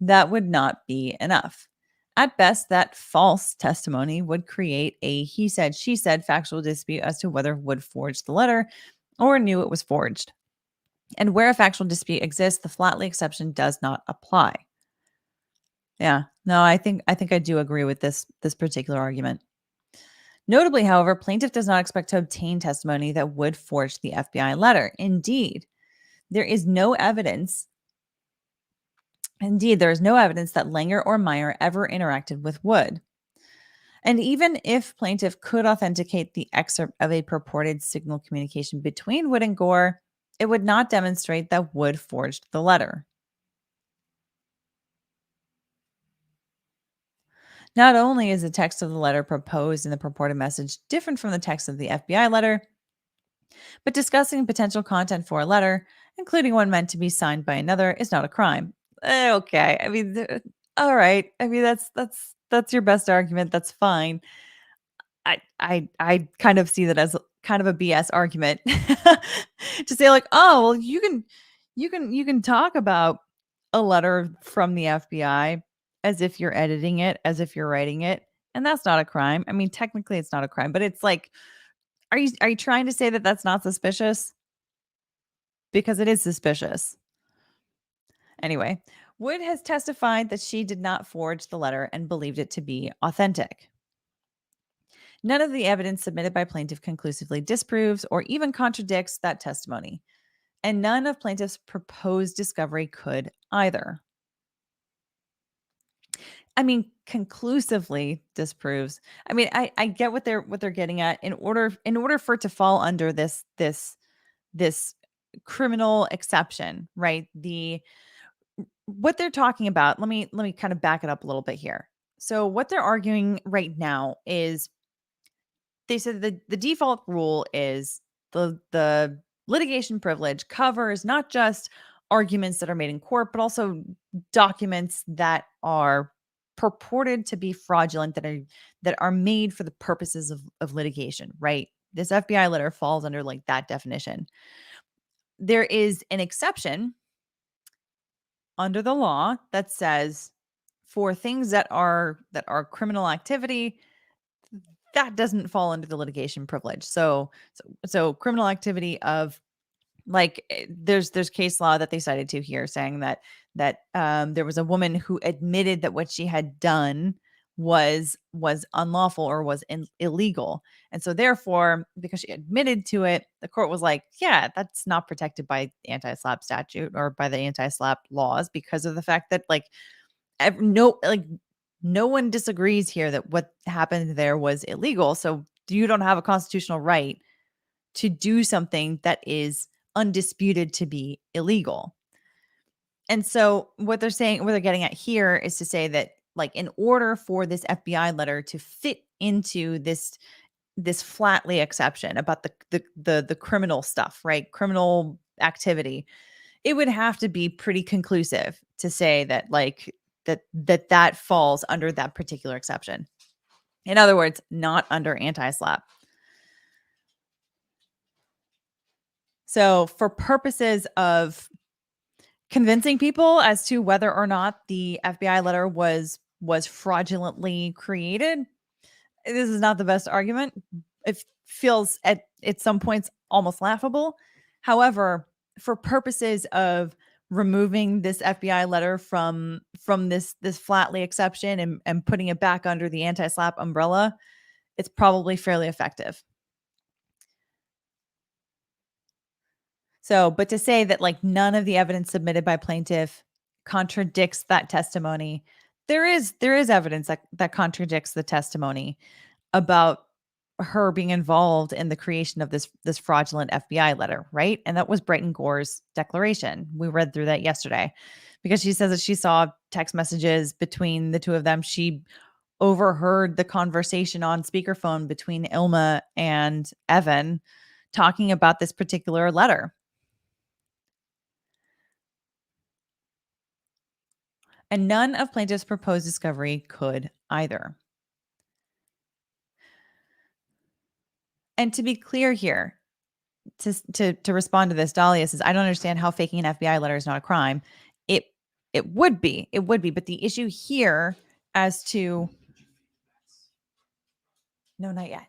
that would not be enough. At best, that false testimony would create a he said, she said factual dispute as to whether Wood forged the letter or knew it was forged. And where a factual dispute exists, the Flatley exception does not apply. Yeah, no, I think I do agree with this particular argument. Notably, however, plaintiff does not expect to obtain testimony that Wood forged the FBI letter. Indeed, there is no evidence. Indeed, there is no evidence that Langer or Meyer ever interacted with Wood. And even if plaintiff could authenticate the excerpt of a purported signal communication between Wood and Gore, it would not demonstrate that Wood forged the letter. Not only is the text of the letter proposed in the purported message different from the text of the FBI letter, but discussing potential content for a letter, including one meant to be signed by another, is not a crime. Okay, I mean, all right. I mean, that's your best argument. That's fine. I kind of see that as kind of a BS argument to say like, oh, well, you can talk about a letter from the FBI as if you're editing it, as if you're writing it, and that's not a crime. I mean, technically, it's not a crime, but it's like, are you trying to say that that's not suspicious? Because it is suspicious. Anyway, Wood has testified that she did not forge the letter and believed it to be authentic. None of the evidence submitted by plaintiff conclusively disproves or even contradicts that testimony, and none of plaintiff's proposed discovery could either. I mean, conclusively disproves. I mean, I get what they're getting at. In order for it to fall under this criminal exception, right? What they're talking about, let me kind of back it up a little bit here. So what they're arguing right now is, they said the default rule is the litigation privilege covers not just arguments that are made in court, but also documents that are purported to be fraudulent, that are made for the purposes of litigation, right? This FBI letter falls under like that definition. There is an exception under the law that says for things that are criminal activity, that doesn't fall under the litigation privilege. So criminal activity of like, there's case law that they cited to here saying that there was a woman who admitted that what she had done was unlawful or was illegal. And so therefore, because she admitted to it, the court was like, yeah, that's not protected by anti-SLAPP statute or by the anti-SLAPP laws, because of the fact that no one disagrees here that what happened there was illegal. So you don't have a constitutional right to do something that is undisputed to be illegal. And so what they're getting at here is to say that, like, in order for this FBI letter to fit into this Flatley exception about the criminal stuff, right? Criminal activity, it would have to be pretty conclusive to say that that falls under that particular exception. In other words, not under anti-SLAPP. So for purposes of convincing people as to whether or not the FBI letter was fraudulently created, this is not the best argument. It feels at some points almost laughable. However, for purposes of removing this FBI letter from this Flatley exception and putting it back under the anti-SLAPP umbrella, it's probably fairly effective. So, but to say that like none of the evidence submitted by plaintiff contradicts that testimony, there is evidence that contradicts the testimony about her being involved in the creation of this fraudulent FBI letter, right? And that was Brighton Gore's declaration. We read through that yesterday because she says that she saw text messages between the two of them. She overheard the conversation on speakerphone between Illma and Evan talking about this particular letter. And none of plaintiff's proposed discovery could either. And to be clear here, to respond to this, Dahlia says, I don't understand how faking an FBI letter is not a crime. It would be, but the issue here as to no, not yet.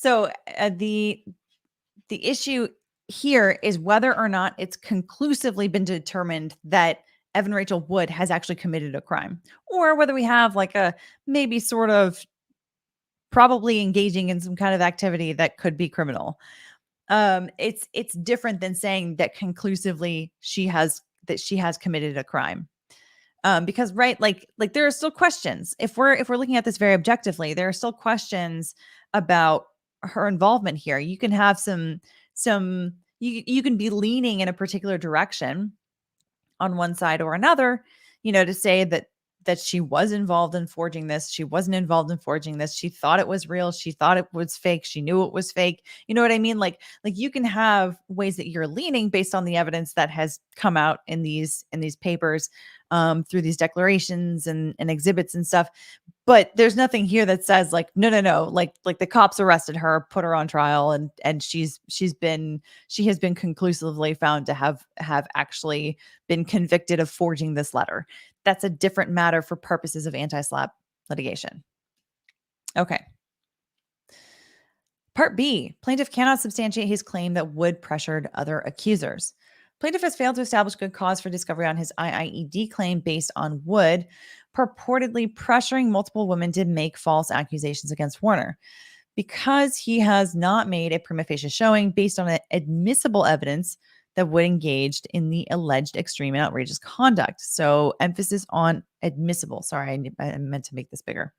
The issue here is whether or not it's conclusively been determined that Evan Rachel Wood has actually committed a crime, or whether we have like a maybe sort of probably engaging in some kind of activity that could be criminal. It's different than saying that conclusively she has committed a crime. Because right, like there are still questions. If we're looking at this very objectively, there are still questions about her involvement here. You can have you can be leaning in a particular direction on one side or another, to say that she was involved in forging this. She wasn't involved in forging this. She thought it was real. She thought it was fake. She knew it was fake. You know what I mean? Like you can have ways that you're leaning based on the evidence that has come out in these papers, through these declarations and exhibits and stuff. But there's nothing here that says like, no, like the cops arrested her, put her on trial, and she has been conclusively found to have actually been convicted of forging this letter. That's a different matter for purposes of anti-SLAPP litigation. Okay. Part B, plaintiff cannot substantiate his claim that Wood pressured other accusers. Plaintiff has failed to establish good cause for discovery on his IIED claim based on Wood purportedly pressuring multiple women to make false accusations against Warner. Because he has not made a prima facie showing based on admissible evidence that Wood engaged in the alleged extreme and outrageous conduct. So emphasis on admissible. Sorry, I meant to make this bigger.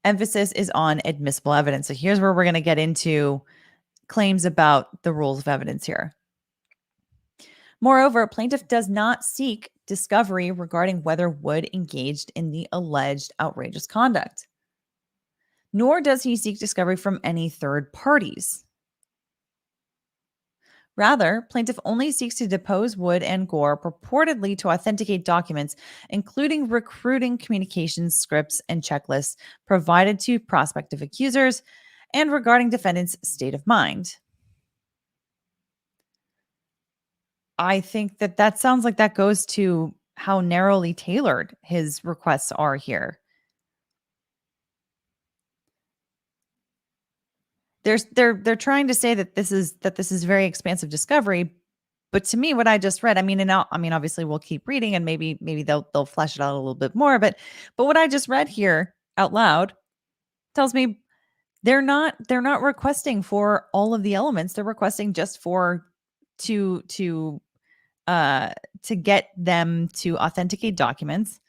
Emphasis is on admissible evidence. So here's where we're going to get into claims about the rules of evidence here. Moreover, plaintiff does not seek discovery regarding whether Wood engaged in the alleged outrageous conduct, nor does he seek discovery from any third parties. Rather, plaintiff only seeks to depose Wood and Gore purportedly to authenticate documents, including recruiting communications scripts and checklists provided to prospective accusers and regarding defendants' state of mind. I think that sounds like that goes to how narrowly tailored his requests are here. They're trying to say that this is very expansive discovery, but to me, what I just read, obviously we'll keep reading and maybe they'll flesh it out a little bit more, but what I just read here out loud tells me they're not requesting for all of the elements. They're requesting just for to get them to authenticate documents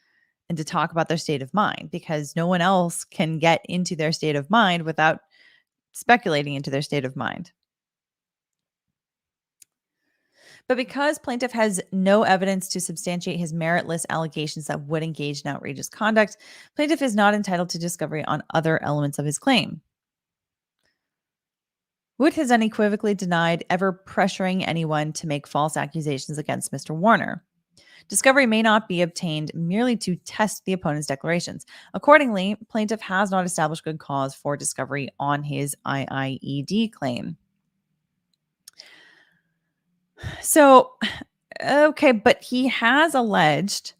and to talk about their state of mind, because no one else can get into their state of mind without speculating into their state of mind. But because plaintiff has no evidence to substantiate his meritless allegations that Wood engage in outrageous conduct, plaintiff is not entitled to discovery on other elements of his claim. Wood has unequivocally denied ever pressuring anyone to make false accusations against Mr. Warner. Discovery may not be obtained merely to test the opponent's declarations. Accordingly, plaintiff has not established good cause for discovery on his IIED claim. So, okay, but he has alleged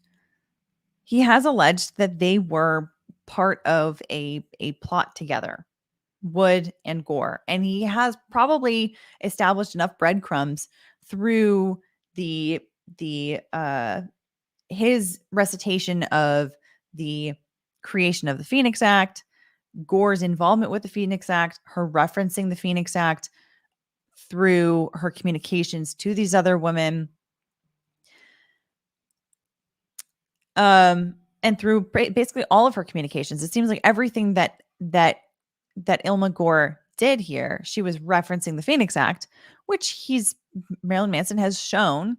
that they were part of a plot together. Wood and Gore. And he has probably established enough breadcrumbs through the his recitation of the creation of the Phoenix Act, Gore's involvement with the Phoenix Act, her referencing the Phoenix Act through her communications to these other women, and through basically all of her communications. It seems like everything that Illma Gore did here, she was referencing the Phoenix Act, which Marilyn Manson has shown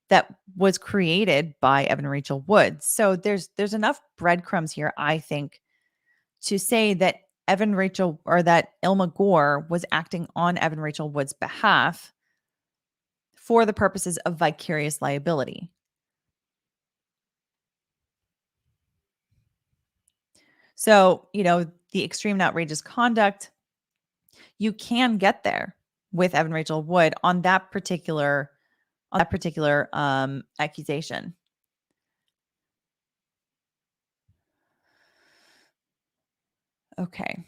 that was created by Evan Rachel Wood. So there's enough breadcrumbs here, I think, to say that that Illma Gore was acting on Evan Rachel Wood's behalf for the purposes of vicarious liability. So, the extreme and outrageous conduct, you can get there with Evan Rachel Wood on that particular accusation. Okay.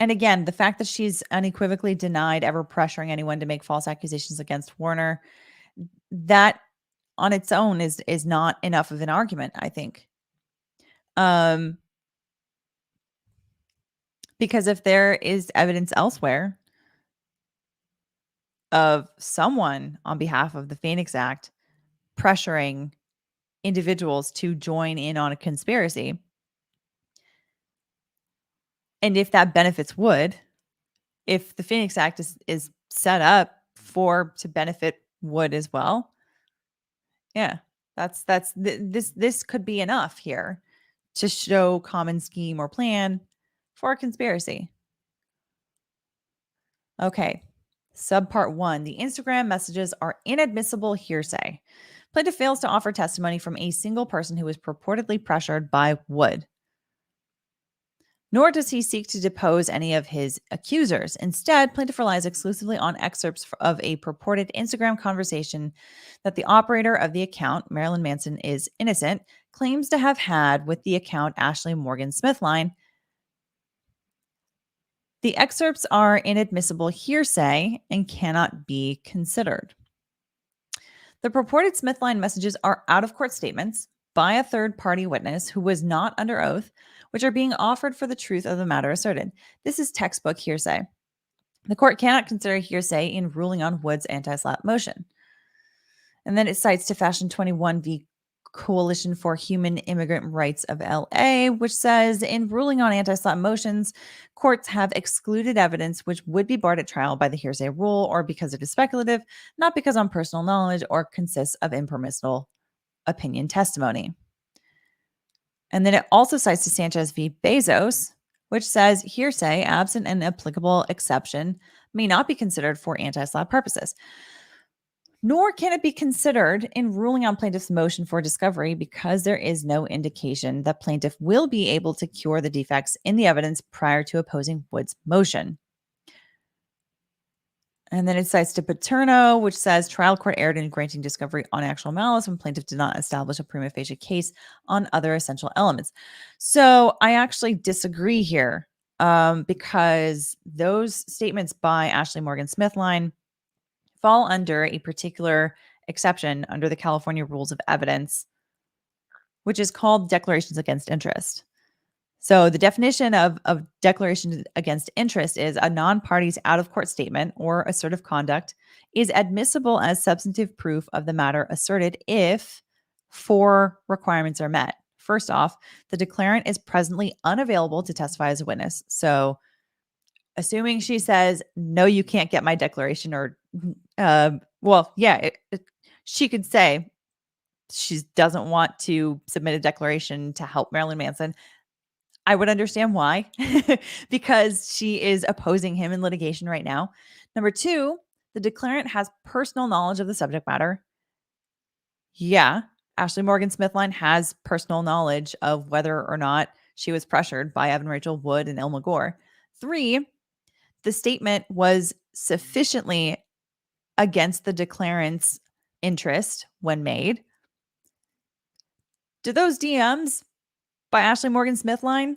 And again, the fact that she's unequivocally denied ever pressuring anyone to make false accusations against Warner, that on its own is not enough of an argument, I think. Because if there is evidence elsewhere of someone on behalf of the Phoenix Act pressuring individuals to join in on a conspiracy, and if that benefits Wood, if the Phoenix Act is set up to benefit Wood as well, yeah, this could be enough here to show common scheme or plan for a conspiracy. Okay. Subpart 1. The Instagram messages are inadmissible hearsay. Plaintiff fails to offer testimony from a single person who was purportedly pressured by Wood. Nor does he seek to depose any of his accusers. Instead, plaintiff relies exclusively on excerpts of a purported Instagram conversation that the operator of the account, Marilyn Manson is innocent, claims to have had with the account Ashley Morgan Smithline. The excerpts are inadmissible hearsay and cannot be considered. The purported Smithline messages are out-of-court statements by a third-party witness who was not under oath, which are being offered for the truth of the matter asserted. This is textbook hearsay. The court cannot consider hearsay in ruling on Wood's anti-SLAPP motion. And then it cites to Fashion 21 v. Coalition for Human Immigrant Rights of LA, which says in ruling on anti-SLAPP motions, courts have excluded evidence which would be barred at trial by the hearsay rule or because it is speculative, not because on personal knowledge or consists of impermissible opinion testimony. And then it also cites to Sanchez v. Bezos, which says hearsay, absent an applicable exception, may not be considered for anti-SLAPP purposes. Nor can it be considered in ruling on plaintiff's motion for discovery because there is no indication that plaintiff will be able to cure the defects in the evidence prior to opposing Wood's motion. And then it cites to Paterno, which says trial court erred in granting discovery on actual malice when plaintiff did not establish a prima facie case on other essential elements. So I actually disagree here because those statements by Ashley Morgan Smithline fall under a particular exception under the California Rules of Evidence, which is called declarations against interest. So the definition of declaration against interest is a non-party's out-of-court statement or assertive conduct is admissible as substantive proof of the matter asserted if 4 requirements are met. First off, the declarant is presently unavailable to testify as a witness. So assuming she says, no, you can't get my declaration, or, she could say she doesn't want to submit a declaration to help Marilyn Manson. I would understand why, because she is opposing him in litigation right now. Number 2, the declarant has personal knowledge of the subject matter. Yeah, Ashley Morgan Smithline has personal knowledge of whether or not she was pressured by Evan Rachel Wood and Illma Gore. 3, the statement was sufficiently against the declarant's interest when made. Do those DMs by Ashley Morgan Smithline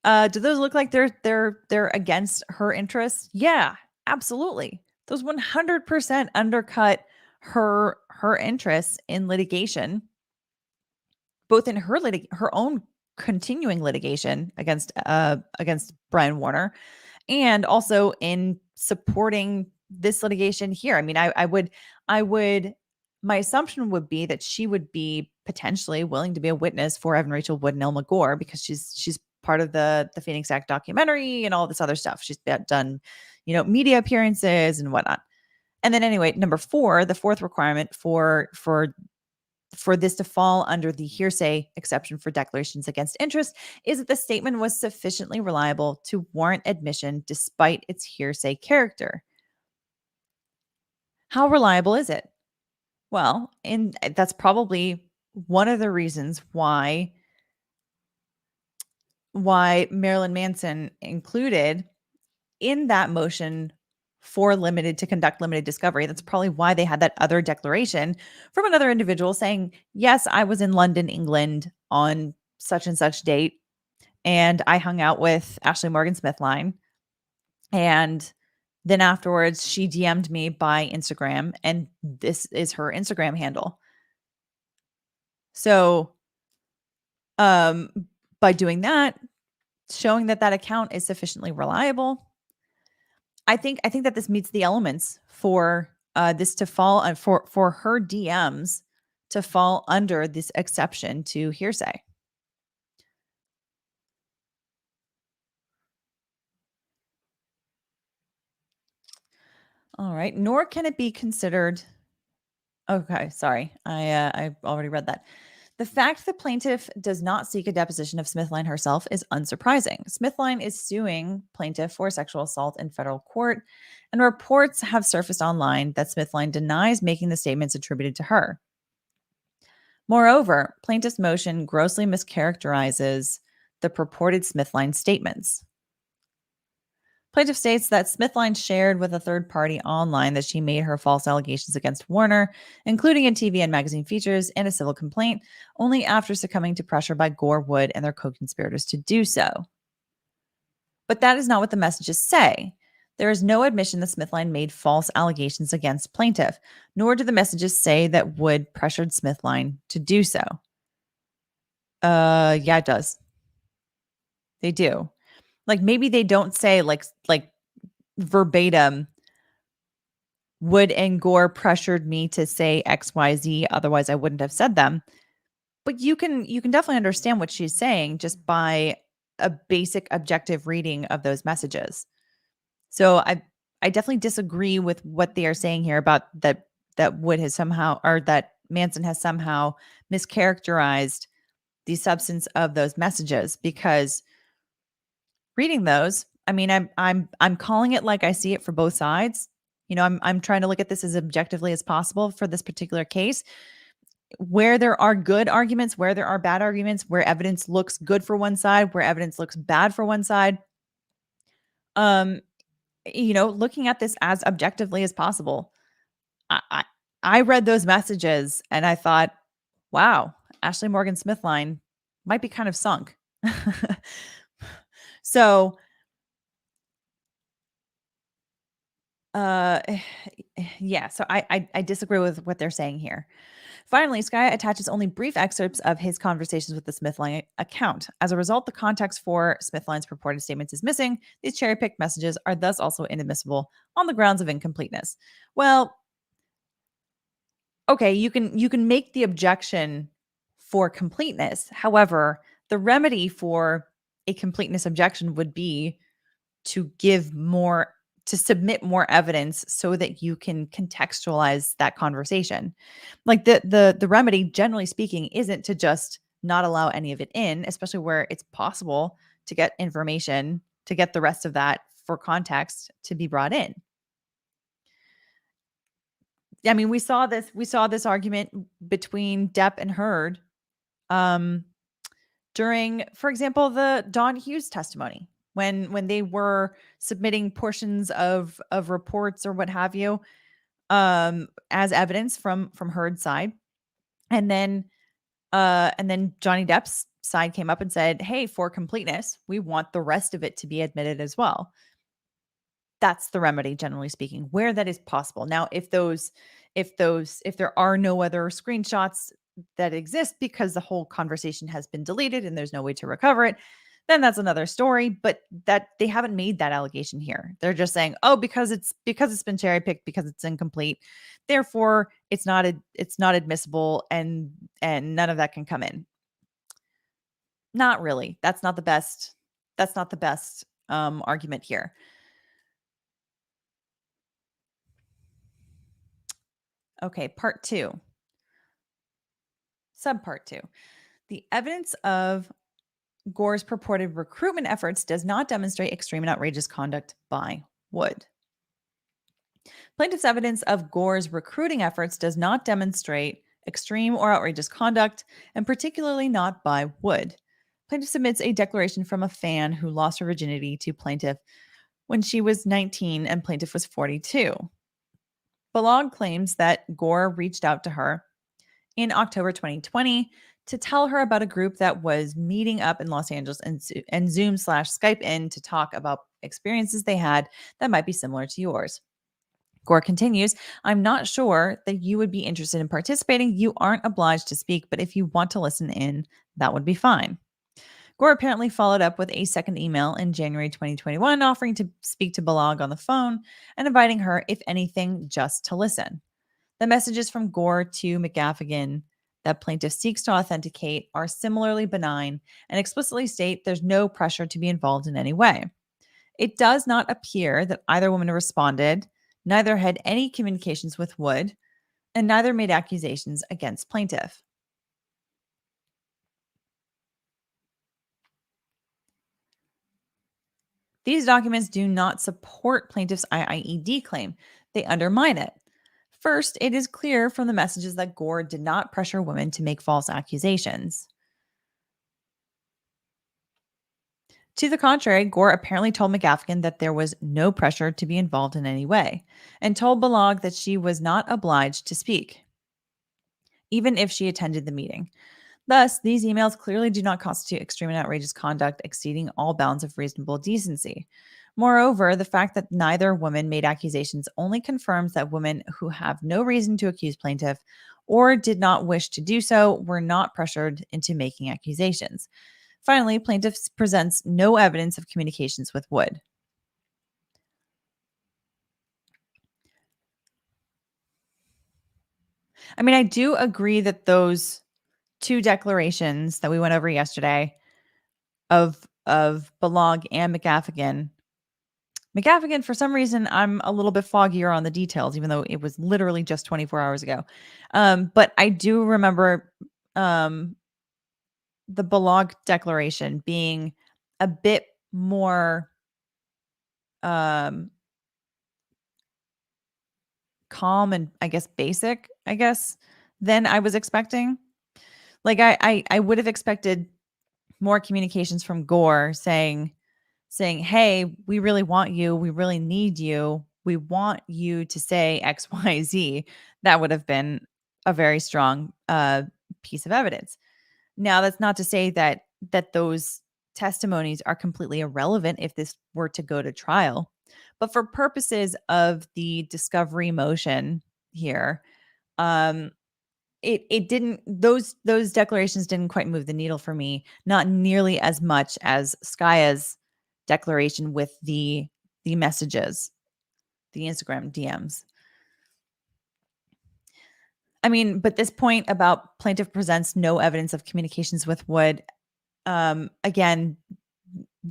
Do those look like they're against her interests? Yeah, absolutely. Those 100% undercut her interests in litigation, both in her own continuing litigation against Brian Warner, and also in supporting this litigation here. I mean, I would, my assumption would be that she would be potentially willing to be a witness for Evan Rachel Wood and Illma Gore, because she's part of the Phoenix Act documentary and all this other stuff. She's done, media appearances and whatnot. And then anyway, number 4, the fourth requirement for this to fall under the hearsay exception for declarations against interest is that the statement was sufficiently reliable to warrant admission despite its hearsay character. How reliable is it? Well, and that's probably one of the reasons why Marilyn Manson included in that motion for to conduct limited discovery. That's probably why they had that other declaration from another individual saying, yes, I was in London, England on such and such date, and I hung out with Ashley Morgan Smithline. And then afterwards, she DM'd me by Instagram, and this is her Instagram handle. So, by doing that, showing that account is sufficiently reliable, I think that this meets the elements for this to fall for her DMs to fall under this exception to hearsay. All right. Nor can it be considered. Okay, sorry. I already read that. The fact the plaintiff does not seek a deposition of Smithline herself is unsurprising. Smithline is suing plaintiff for sexual assault in federal court, and reports have surfaced online that Smithline denies making the statements attributed to her. Moreover, plaintiff's motion grossly mischaracterizes the purported Smithline statements. Plaintiff states that Smithline shared with a third party online that she made her false allegations against Warner, including in TV and magazine features and a civil complaint, only after succumbing to pressure by Gore, Wood, and their co-conspirators to do so. But that is not what the messages say. There is no admission that Smithline made false allegations against plaintiff, nor do the messages say that Wood pressured Smithline to do so. Yeah, it does. They do. Like, maybe they don't say like verbatim, Wood and Gore pressured me to say XYZ, otherwise I wouldn't have said them. But you can definitely understand what she's saying just by a basic objective reading of those messages. So I definitely disagree with what they are saying here about that Wood has somehow, or that Manson has somehow mischaracterized the substance of those messages, because reading those, I mean, I'm calling it like I see it for both sides. I'm trying to look at this as objectively as possible for this particular case, where there are good arguments, where there are bad arguments, where evidence looks good for one side, where evidence looks bad for one side. Looking at this as objectively as possible. I read those messages and I thought, wow, Ashley Morgan Smithline might be kind of sunk. So, yeah, so I disagree with what they're saying here. Finally, Sky attaches only brief excerpts of his conversations with the Smithline account. As a result, the context for Smithline's purported statements is missing. These cherry-picked messages are thus also inadmissible on the grounds of incompleteness. Well, okay, you can make the objection for completeness. However, the remedy for a completeness objection would be to submit more evidence so that you can contextualize that conversation. Like the remedy, generally speaking, isn't to just not allow any of it in, especially where it's possible to get information, to get the rest of that for context to be brought in. I mean, we saw this argument between Depp and Heard during, for example, the Don Hughes testimony, when they were submitting portions of reports or what have you, as evidence from Heard's side. And then Johnny Depp's side came up and said, hey, for completeness, we want the rest of it to be admitted as well. That's the remedy, generally speaking, where that is possible. Now, if there are no other screenshots that exist because the whole conversation has been deleted and there's no way to recover it, then that's another story. But that they haven't made that allegation here. They're just saying, oh, because it's been cherry picked, because it's incomplete, therefore it's not admissible, and none of that can come in. Not really. That's not the best. That's not the best argument here. Okay, part 2. Subpart 2. The evidence of Gore's purported recruitment efforts does not demonstrate extreme and outrageous conduct by Wood. Plaintiff's evidence of Gore's recruiting efforts does not demonstrate extreme or outrageous conduct, and particularly not by Wood. Plaintiff submits a declaration from a fan who lost her virginity to plaintiff when she was 19 and plaintiff was 42. Balog claims that Gore reached out to her in October 2020 to tell her about a group that was meeting up in Los Angeles and Zoom/Skype in to talk about experiences they had that might be similar to yours. Gore continues, I'm not sure that you would be interested in participating. You aren't obliged to speak, but if you want to listen in, that would be fine. Gore apparently followed up with a second email in January 2021 offering to speak to Balog on the phone and inviting her, if anything, just to listen. The messages from Gore to McGaffigan that plaintiff seeks to authenticate are similarly benign and explicitly state there's no pressure to be involved in any way. It does not appear that either woman responded, neither had any communications with Wood, and neither made accusations against plaintiff. These documents do not support plaintiff's IIED claim. They undermine it. First, it is clear from the messages that Gore did not pressure women to make false accusations. To the contrary, Gore apparently told McGaffigan that there was no pressure to be involved in any way, and told Balog that she was not obliged to speak, even if she attended the meeting. Thus, these emails clearly do not constitute extreme and outrageous conduct exceeding all bounds of reasonable decency. Moreover, the fact that neither woman made accusations only confirms that women who have no reason to accuse plaintiff or did not wish to do so were not pressured into making accusations. Finally, plaintiff presents no evidence of communications with Wood. I mean, I do agree that those 2 declarations that we went over yesterday of Balog and McGaffigan, for some reason, I'm a little bit foggier on the details, even though it was literally just 24 hours ago. But I do remember the Balog declaration being a bit more calm and, I guess, basic, than I was expecting. Like I would have expected more communications from Gore saying, hey, we really want you. We really need you. We want you to say X, Y, Z. That would have been a very strong piece of evidence. Now, that's not to say that those testimonies are completely irrelevant if this were to go to trial. But for purposes of the discovery motion here, it didn't, those declarations didn't quite move the needle for me, not nearly as much as Skaya's declaration with the messages, the Instagram DMs. I mean, but this point about plaintiff presents no evidence of communications with Wood, again,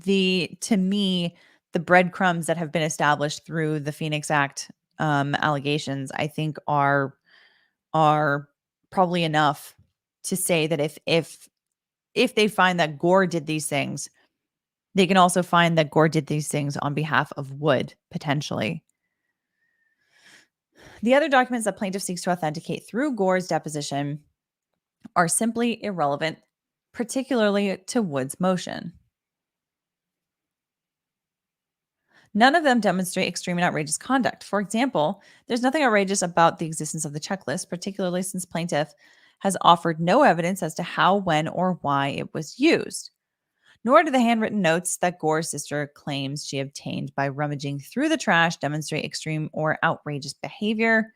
to me, the breadcrumbs that have been established through the Phoenix Act allegations, I think are probably enough to say that if they find that Gore did these things, they can also find that Gore did these things on behalf of Wood, potentially. The other documents that plaintiff seeks to authenticate through Gore's deposition are simply irrelevant, particularly to Wood's motion. None of them demonstrate extreme and outrageous conduct. For example, there's nothing outrageous about the existence of the checklist, particularly since plaintiff has offered no evidence as to how, when, or why it was used. Nor do the handwritten notes that Gore's sister claims she obtained by rummaging through the trash demonstrate extreme or outrageous behavior.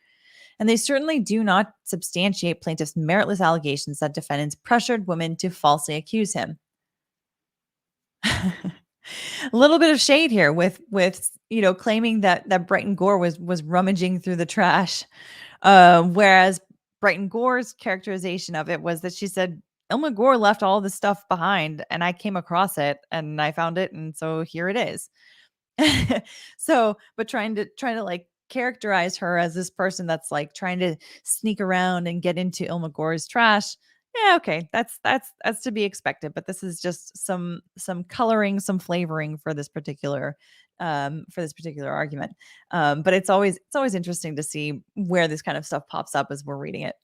And they certainly do not substantiate plaintiff's meritless allegations that defendants pressured women to falsely accuse him. A little bit of shade here with claiming that Brighton Gore was rummaging through the trash, whereas Brighton Gore's characterization of it was that she said Illma Gore left all this stuff behind, and I came across it and I found it, and so here it is. So, but trying to like characterize her as this person that's like trying to sneak around and get into Illma Gore's trash. Yeah, okay, that's to be expected. But this is just some coloring, some flavoring for this particular argument. But it's always interesting to see where this kind of stuff pops up as we're reading it.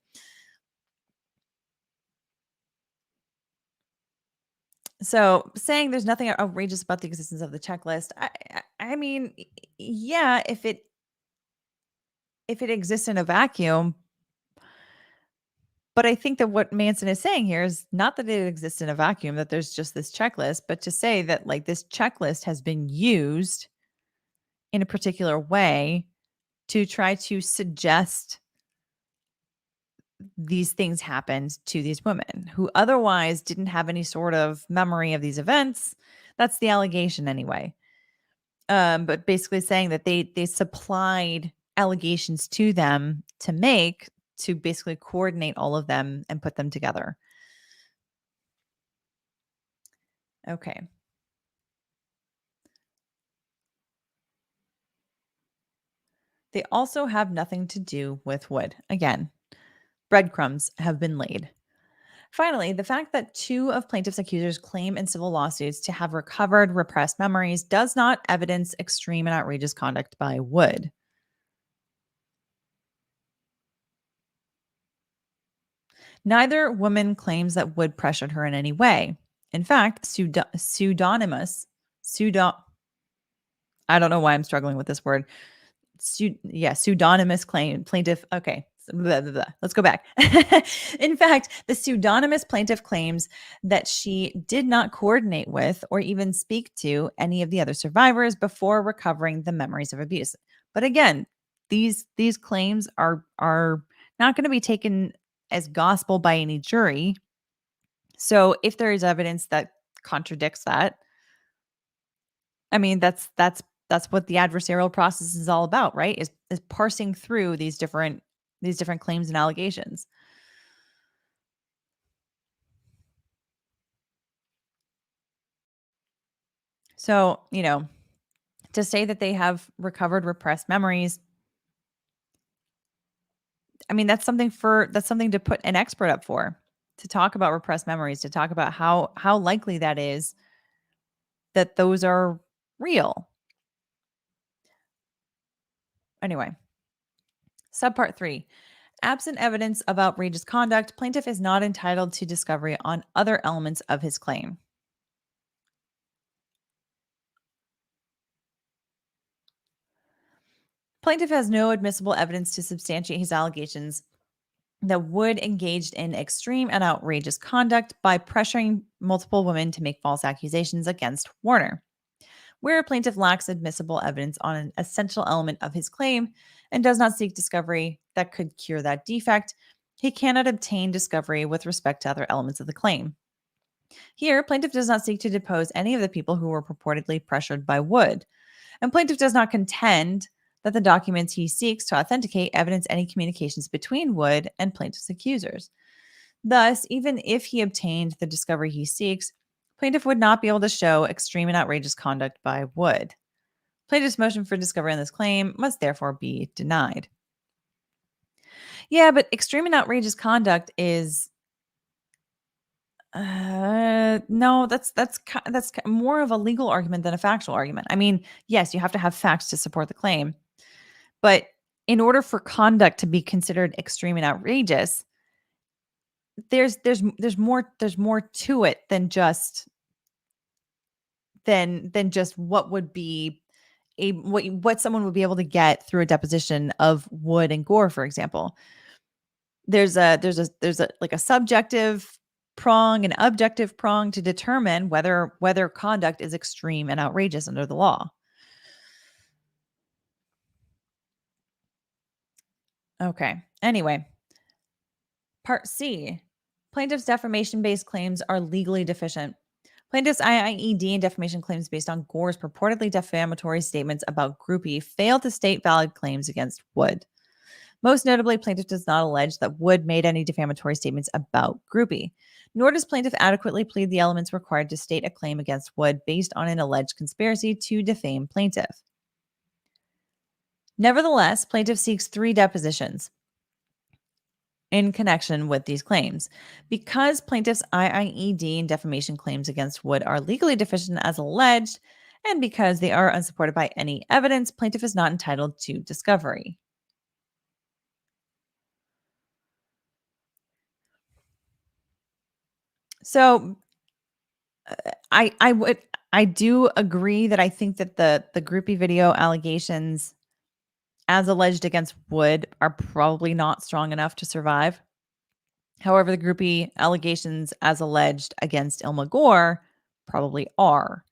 So saying there's nothing outrageous about the existence of the checklist, I mean, yeah, if it exists in a vacuum, but I think that what Manson is saying here is not that it exists in a vacuum, that there's just this checklist, but to say that like this checklist has been used in a particular way to try to suggest these things happened to these women who otherwise didn't have any sort of memory of these events. That's the allegation anyway. But basically saying that they supplied allegations to them to basically coordinate all of them and put them together. Okay. They also have nothing to do with Wood. Again, breadcrumbs have been laid. Finally, the fact that two of plaintiffs' accusers claim in civil lawsuits to have recovered repressed memories does not evidence extreme and outrageous conduct by Wood. Neither woman claims that Wood pressured her in any way. In fact, pseudonymous, pseudo, I don't know why I'm struggling with this word. Pseudonymous claim plaintiff. Okay. Blah, blah, blah. Let's go back. In fact, the pseudonymous plaintiff claims that she did not coordinate with or even speak to any of the other survivors before recovering the memories of abuse. But again, these claims are not going to be taken as gospel by any jury. So if there is evidence that contradicts that, I mean, that's what the adversarial process is all about, right? Is parsing through these different claims and allegations. So, to say that they have recovered repressed memories, I mean, that's something to put an expert up for, to talk about repressed memories, to talk about how likely that is that those are real. Anyway, subpart 3. Absent evidence of outrageous conduct, plaintiff is not entitled to discovery on other elements of his claim. Plaintiff has no admissible evidence to substantiate his allegations that Wood engaged in extreme and outrageous conduct by pressuring multiple women to make false accusations against Warner. Where a plaintiff lacks admissible evidence on an essential element of his claim and does not seek discovery that could cure that defect, he cannot obtain discovery with respect to other elements of the claim. Here, plaintiff does not seek to depose any of the people who were purportedly pressured by Wood, and plaintiff does not contend that the documents he seeks to authenticate evidence any communications between Wood and plaintiff's accusers. Thus, even if he obtained the discovery he seeks, plaintiff would not be able to show extreme and outrageous conduct by Wood. Plaintiff's motion for discovery on this claim must therefore be denied. Yeah, but extreme and outrageous conduct is no, that's more of a legal argument than a factual argument. I mean, yes, you have to have facts to support the claim, but in order for conduct to be considered extreme and outrageous, there's more to it than just what would be what someone would be able to get through a deposition of Wood and Gore, for example. there's a like a subjective prong and objective prong to determine whether conduct is extreme and outrageous under the law. Okay. Anyway, Part C. Plaintiff's defamation-based claims are legally deficient. Plaintiff's IIED and defamation claims based on Gore's purportedly defamatory statements about Groupie fail to state valid claims against Wood. Most notably, plaintiff does not allege that Wood made any defamatory statements about Groupie, nor does plaintiff adequately plead the elements required to state a claim against Wood based on an alleged conspiracy to defame plaintiff. Nevertheless, plaintiff seeks 3 depositions in connection with these claims. Because plaintiff's IIED and defamation claims against Wood are legally deficient as alleged, and because they are unsupported by any evidence, plaintiff is not entitled to discovery. So I do agree that I think that the Groupie video allegations as alleged against Wood are probably not strong enough to survive. However, the Groupie allegations as alleged against Illma Gore probably are.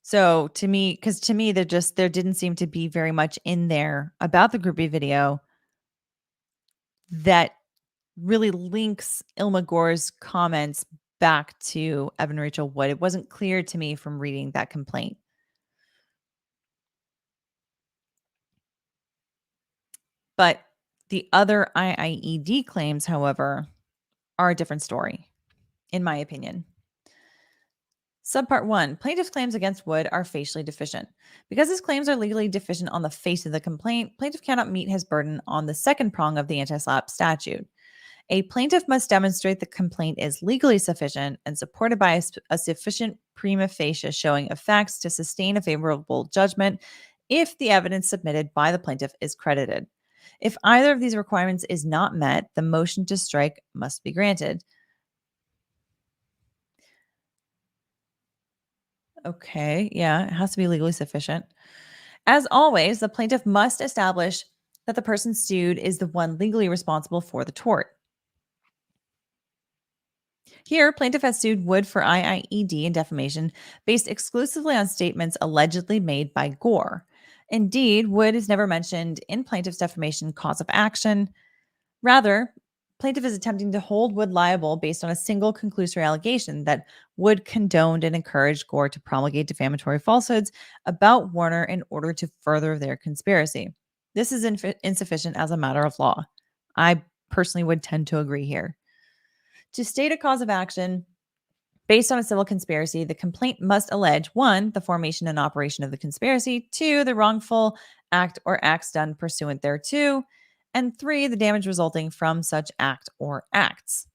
So to me, there didn't seem to be very much in there about the Groupie video that really links Illma Gore's comments back to Evan Rachel Wood. It wasn't clear to me from reading that complaint. But the other IIED claims, however, are a different story, in my opinion. Subpart 1, plaintiff's claims against Wood are facially deficient. Because his claims are legally deficient on the face of the complaint, plaintiff cannot meet his burden on the second prong of the anti-SLAPP statute. A plaintiff must demonstrate the complaint is legally sufficient and supported by a sufficient prima facie showing of facts to sustain a favorable judgment if the evidence submitted by the plaintiff is credited. If either of these requirements is not met, the motion to strike must be granted. Okay, yeah, it has to be legally sufficient. As always, the plaintiff must establish that the person sued is the one legally responsible for the tort. Here, plaintiff has sued Wood for IIED and defamation based exclusively on statements allegedly made by Gore. Indeed, Wood is never mentioned in plaintiff's defamation cause of action. Rather, plaintiff is attempting to hold Wood liable based on a single conclusory allegation that Wood condoned and encouraged Gore to promulgate defamatory falsehoods about Warner in order to further their conspiracy. This is insufficient as a matter of law. I personally would tend to agree here. To state a cause of action based on a civil conspiracy, the complaint must allege 1, the formation and operation of the conspiracy, 2, the wrongful act or acts done pursuant thereto, and 3, the damage resulting from such act or acts.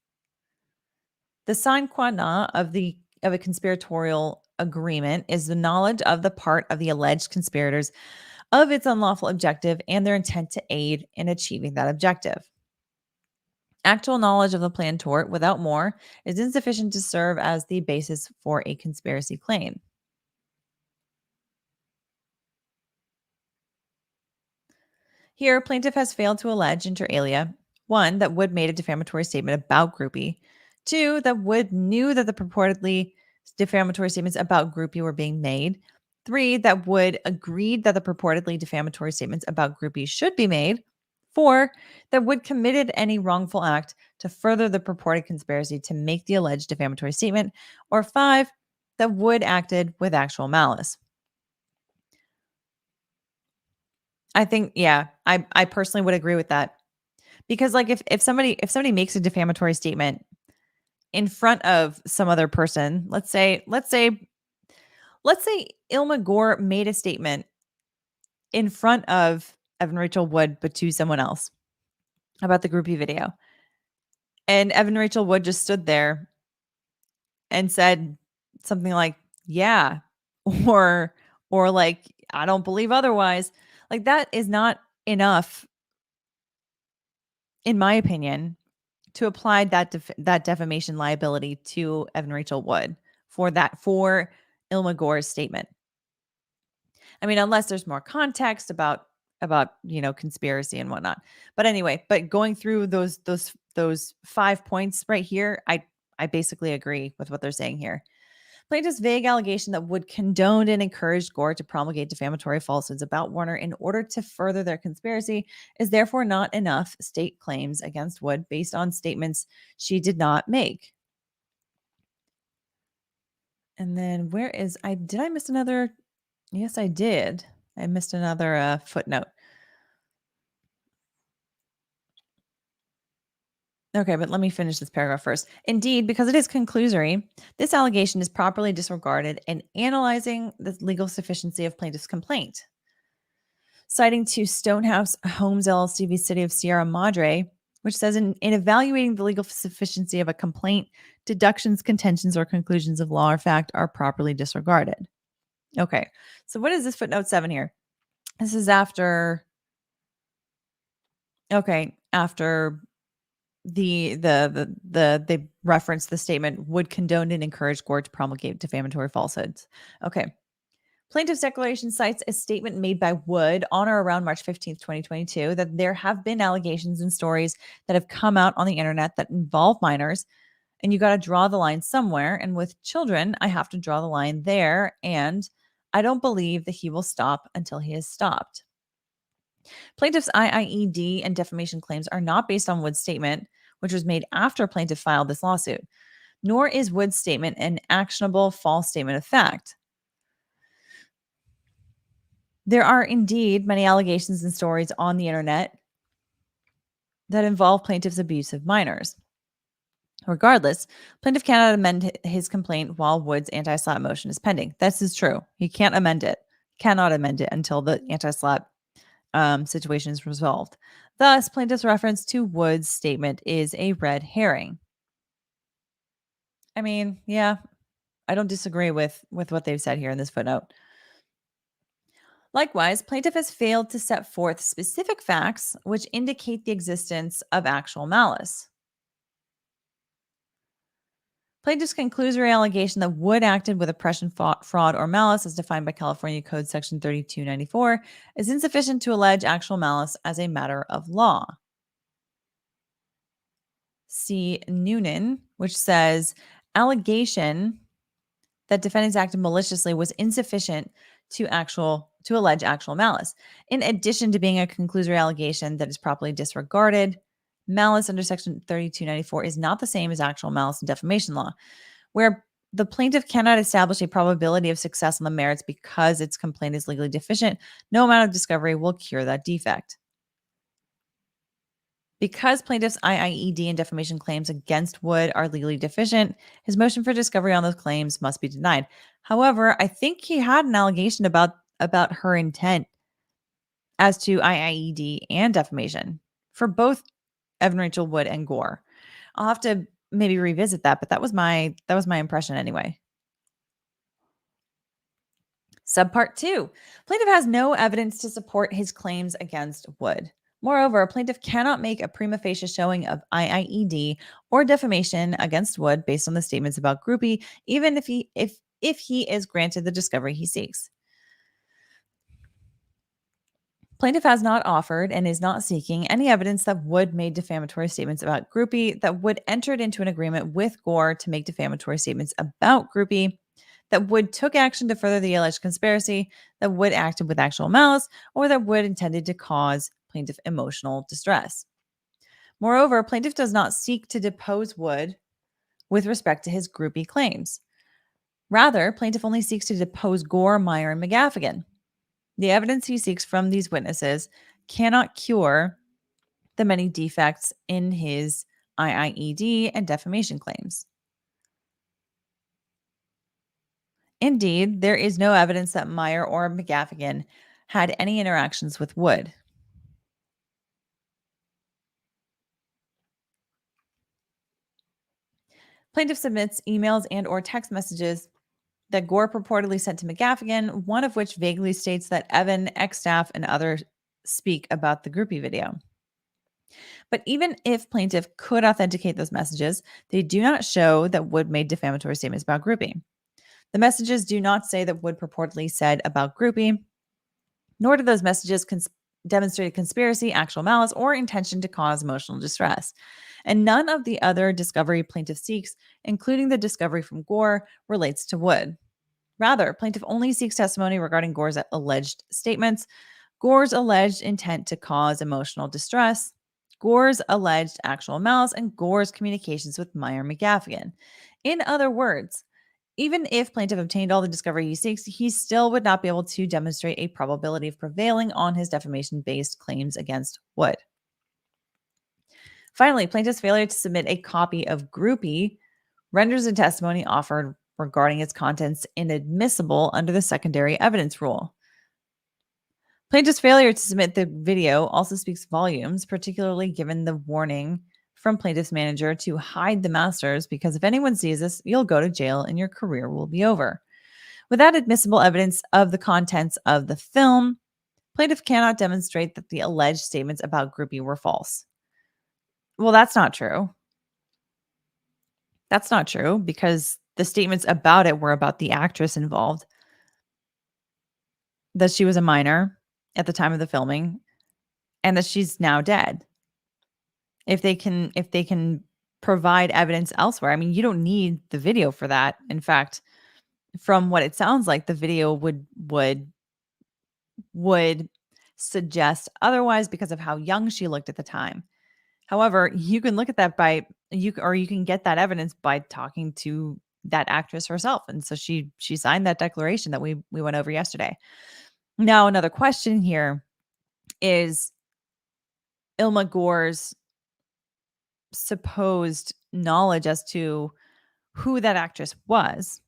The sine qua non of a conspiratorial agreement is the knowledge of the part of the alleged conspirators of its unlawful objective and their intent to aid in achieving that objective. Actual knowledge of the planned tort without more is insufficient to serve as the basis for a conspiracy claim. Here, plaintiff has failed to allege inter alia, 1, that Wood made a defamatory statement about Groupie, 2, that Wood knew that the purportedly defamatory statements about Groupie were being made, 3, that Wood agreed that the purportedly defamatory statements about Groupie should be made, 4, that Wood committed any wrongful act to further the purported conspiracy to make the alleged defamatory statement, or 5, that Wood acted with actual malice. I think, yeah, I personally would agree with that. Because like if somebody makes a defamatory statement in front of some other person, let's say Illma Gore made a statement in front of Evan Rachel Wood, but to someone else about the Groupie video. And Evan Rachel Wood just stood there and said something like, yeah, or like, I don't believe otherwise. Like that is not enough, in my opinion, to apply that defamation liability to Evan Rachel Wood for Illma Gore's statement. I mean, unless there's more context about about, conspiracy and whatnot. But anyway, but going through those 5 points right here, I basically agree with what they're saying here. Plaintiff's vague allegation that Wood condoned and encouraged Gore to promulgate defamatory falsehoods about Warner in order to further their conspiracy is therefore not enough state claims against Wood based on statements she did not make. And then did I miss another? Yes, I did. I missed another footnote. Okay, but let me finish this paragraph first. Indeed, because it is conclusory, this allegation is properly disregarded in analyzing the legal sufficiency of plaintiff's complaint. Citing to Stonehouse Homes LLC v. City of Sierra Madre, which says in evaluating the legal sufficiency of a complaint, deductions, contentions, or conclusions of law or fact are properly disregarded. Okay, so what is this footnote 7 here? This is after they reference the statement Wood condoned and encouraged Gore to promulgate defamatory falsehoods. Okay. Plaintiff's declaration cites a statement made by Wood on or around March 15th, 2022, that there have been allegations and stories that have come out on the internet that involve minors, and you got to draw the line somewhere. And with children, I have to draw the line there, and I don't believe that he will stop until he has stopped. Plaintiff's IIED and defamation claims are not based on Wood's statement, which was made after plaintiff filed this lawsuit, nor is Wood's statement an actionable false statement of fact. There are indeed many allegations and stories on the internet that involve plaintiff's abuse of minors. Regardless, plaintiff cannot amend his complaint while Wood's anti-SLAPP motion is pending. This is true. He cannot amend it until the anti-SLAPP situation is resolved. Thus, plaintiff's reference to Wood's statement is a red herring. I mean, yeah, I don't disagree with what they've said here in this footnote. Likewise, plaintiff has failed to set forth specific facts which indicate the existence of actual malice. Plaintiff's conclusory allegation that Wood acted with oppression, fraud, or malice as defined by California Code Section 3294 is insufficient to allege actual malice as a matter of law. See Noonan, which says allegation that defendants acted maliciously was insufficient to allege actual malice. In addition to being a conclusory allegation that is properly disregarded, malice under Section 3294 is not the same as actual malice in defamation law, where the plaintiff cannot establish a probability of success on the merits because its complaint is legally deficient. No amount of discovery will cure that defect. Because plaintiff's IIED and defamation claims against Wood are legally deficient, his motion for discovery on those claims must be denied. However, I think he had an allegation about her intent as to IIED and defamation for both Evan Rachel Wood and Gore. I'll have to maybe revisit that, but that was my impression anyway. Subpart 2. Plaintiff has no evidence to support his claims against Wood. Moreover, a plaintiff cannot make a prima facie showing of IIED or defamation against Wood based on the statements about Groupie, even if he is granted the discovery he seeks. Plaintiff has not offered and is not seeking any evidence that Wood made defamatory statements about Groupie, that Wood entered into an agreement with Gore to make defamatory statements about Groupie, that Wood took action to further the alleged conspiracy, that Wood acted with actual malice, or that Wood intended to cause plaintiff emotional distress. Moreover, plaintiff does not seek to depose Wood with respect to his Groupie claims. Rather, plaintiff only seeks to depose Gore, Meyer, and McGaffigan. The evidence he seeks from these witnesses cannot cure the many defects in his IIED and defamation claims. Indeed, there is no evidence that Meyer or McGaffigan had any interactions with Wood. Plaintiff submits emails and or text messages that Gore purportedly sent to McGaffigan, one of which vaguely states that Evan, ex-staff, and others speak about the Groupie video. But even if plaintiff could authenticate those messages, they do not show that Wood made defamatory statements about Groupie. The messages do not say that Wood purportedly said about Groupie, nor do those messages demonstrated conspiracy, actual malice, or intention to cause emotional distress. And none of the other discovery plaintiff seeks, including the discovery from Gore, relates to Wood. Rather, plaintiff only seeks testimony regarding Gore's alleged statements, Gore's alleged intent to cause emotional distress, Gore's alleged actual malice, and Gore's communications with Meyer McGaffigan. In other words, even if plaintiff obtained all the discovery he seeks, he still would not be able to demonstrate a probability of prevailing on his defamation-based claims against Wood. Finally, plaintiff's failure to submit a copy of Groupie renders the testimony offered regarding its contents inadmissible under the secondary evidence rule. Plaintiff's failure to submit the video also speaks volumes, particularly given the warning from plaintiff's manager to hide the masters, because if anyone sees this, you'll go to jail and your career will be over. Without admissible evidence of the contents of the film, plaintiff cannot demonstrate that the alleged statements about Groupie were false. Well, that's not true. That's not true, because the statements about it were about the actress involved, that she was a minor at the time of the filming, and that she's now dead. If they can provide evidence elsewhere, I mean, you don't need the video for that. In fact, from what it sounds like, the video would suggest otherwise because of how young she looked at the time. However, you can look at that you can get that evidence by talking to that actress herself. And so she signed that declaration that we went over yesterday. Now, another question here is Illma Gore's supposed knowledge as to who that actress was.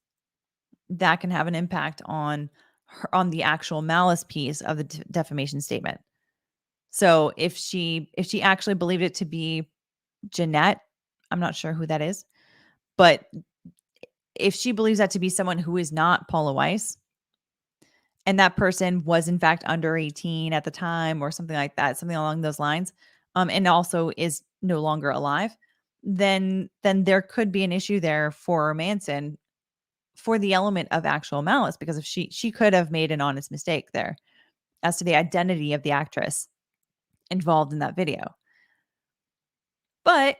That can have an impact on the actual malice piece of the defamation statement. So if she actually believed it to be Jeanette, I'm not sure who that is, but if she believes that to be someone who is not Paula Weiss, and that person was in fact under 18 at the time or something like that, something along those lines, and also is no longer alive, then there could be an issue there for Manson for the element of actual malice, because if she could have made an honest mistake there as to the identity of the actress involved in that video. But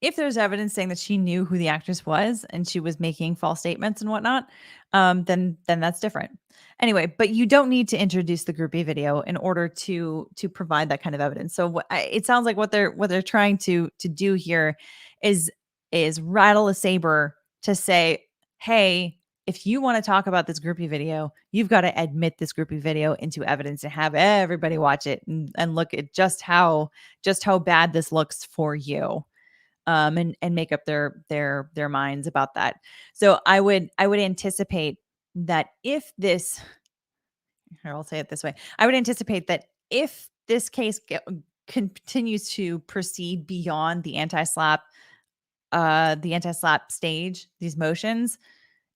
if there's evidence saying that she knew who the actress was and she was making false statements and whatnot, then that's different. Anyway, but you don't need to introduce the Groupie video in order to provide that kind of evidence. So it sounds like what they're trying to do here is rattle a saber to say, hey, if you want to talk about this Groupie video, you've got to admit this Groupie video into evidence and have everybody watch it and look at just how bad this looks for you. And make up their minds about that. So I would anticipate that if this, here, I'll say it this way, I would anticipate that if this case continues to proceed beyond the anti-SLAPP stage, these motions,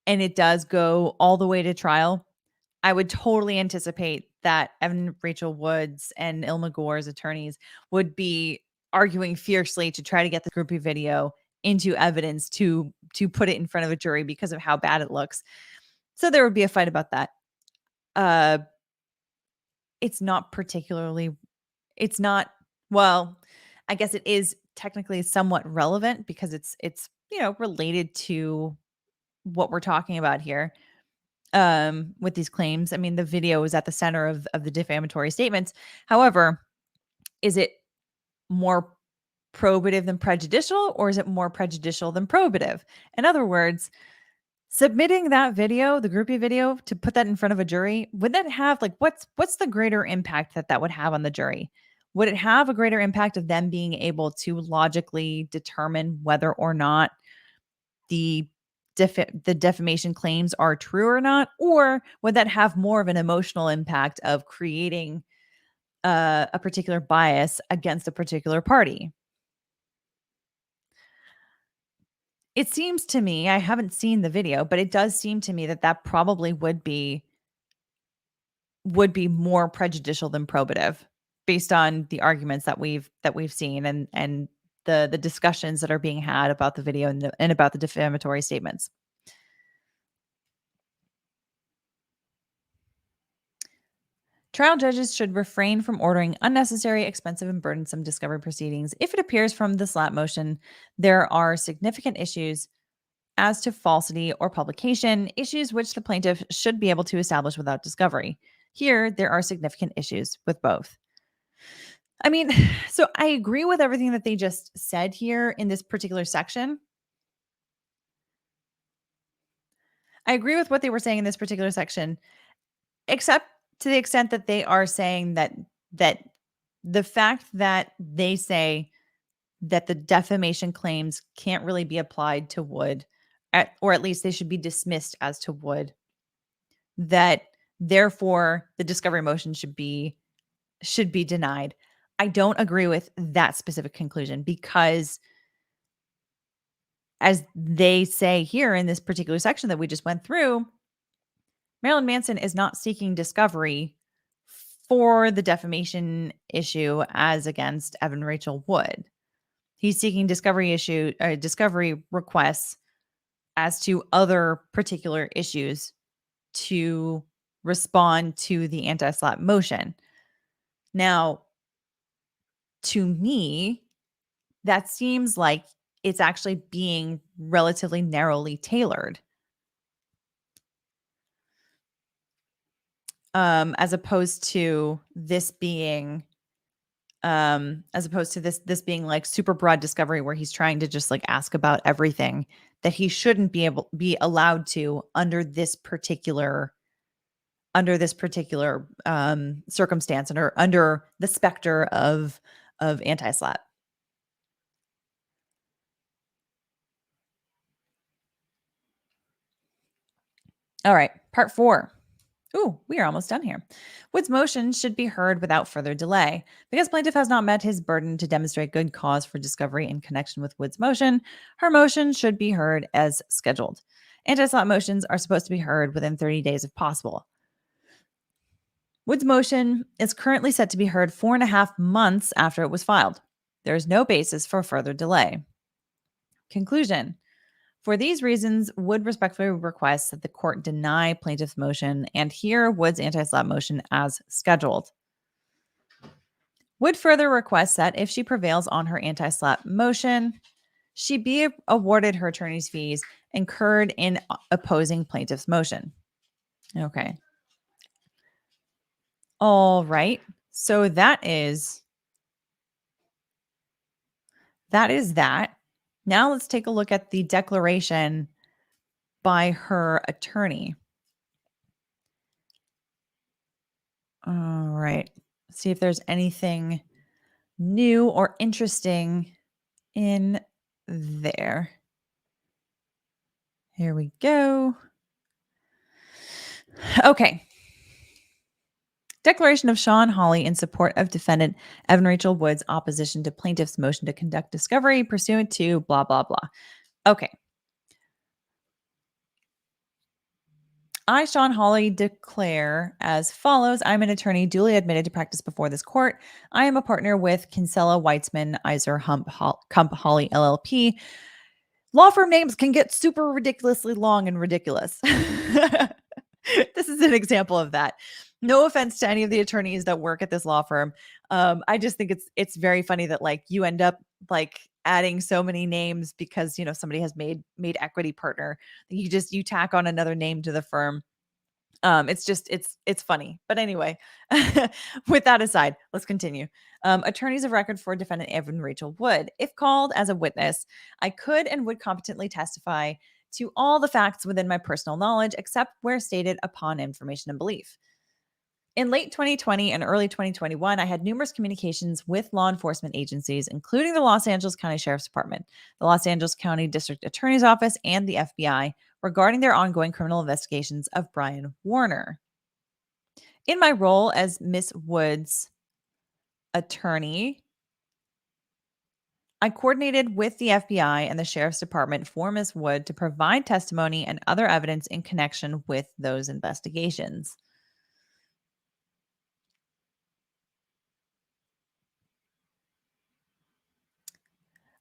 and it does go all the way to trial, I would totally anticipate that Evan Rachel Wood's and Illma Gore's attorneys would be arguing fiercely to try to get the Groupie video into evidence to put it in front of a jury because of how bad it looks. So there would be a fight about that. It's not, well, I guess it is technically somewhat relevant because it's related to what we're talking about here. With these claims, I mean, the video is at the center of the defamatory statements. However, is it more probative than prejudicial, or is it more prejudicial than probative? In other words, submitting that video, the Groupie video, to put that in front of a jury, would that have what's the greater impact that would have on the jury? Would it have a greater impact of them being able to logically determine whether or not the defamation claims are true or not? Or would that have more of an emotional impact of creating a particular bias against a particular party? It seems to me, I haven't seen the video, but it does seem to me that probably would be more prejudicial than probative based on the arguments that we've seen and the discussions that are being had about the video and about the defamatory statements. Trial judges should refrain from ordering unnecessary, expensive, and burdensome discovery proceedings if it appears from the SLAPP motion there are significant issues as to falsity or publication, issues which the plaintiff should be able to establish without discovery. Here, there are significant issues with both. I mean, so I agree with everything that they just said here in this particular section. I agree with what they were saying in this particular section, except to the extent that they are saying that the fact that they say that the defamation claims can't really be applied to Wood, or at least they should be dismissed as to Wood, that therefore the discovery motion should be denied. I don't agree with that specific conclusion because, as they say here in this particular section that we just went through, Marilyn Manson is not seeking discovery for the defamation issue as against Evan Rachel Wood. He's seeking discovery requests as to other particular issues to respond to the anti-SLAPP motion. Now, to me, that seems like it's actually being relatively narrowly tailored. As opposed to this being this being like super broad discovery where he's trying to just like ask about everything that he shouldn't be allowed to under this particular circumstance and under the specter of anti-SLAPP. All right, part 4. Ooh, we are almost done here. Wood's motion should be heard without further delay. Because plaintiff has not met his burden to demonstrate good cause for discovery in connection with Wood's motion, her motion should be heard as scheduled. Anti-SLAPP motions are supposed to be heard within 30 days if possible. Wood's motion is currently set to be heard 4.5 months after it was filed. There is no basis for further delay. Conclusion. For these reasons, Wood respectfully requests that the court deny plaintiff's motion and hear Wood's anti-SLAPP motion as scheduled. Wood further requests that if she prevails on her anti-SLAPP motion, she be awarded her attorney's fees incurred in opposing plaintiff's motion. Okay. All right. So that is that. Now let's take a look at the declaration by her attorney. All right. See if there's anything new or interesting in there. Here we go. Okay. Declaration of Sean Hawley in support of defendant Evan Rachel Wood's opposition to plaintiff's motion to conduct discovery pursuant to blah, blah, blah. Okay. I, Sean Hawley, declare as follows. I'm an attorney duly admitted to practice before this court. I am a partner with Kinsella, Weitzman, Iser, Kump, Hawley, LLP. Law firm names can get super ridiculously long and ridiculous. This is an example of that. No offense to any of the attorneys that work at this law firm. I just think it's very funny that like you end up like adding so many names because somebody has made equity partner. You tack on another name to the firm. It's funny. But anyway, with that aside, let's continue. Attorneys of record for defendant Evan Rachel Wood. If called as a witness, I could and would competently testify to all the facts within my personal knowledge, except where stated upon information and belief. In late 2020 and early 2021, I had numerous communications with law enforcement agencies, including the Los Angeles County Sheriff's Department, the Los Angeles County District Attorney's Office, and the FBI regarding their ongoing criminal investigations of Brian Warner. In my role as Miss Wood's attorney, I coordinated with the FBI and the Sheriff's Department for Ms. Wood to provide testimony and other evidence in connection with those investigations.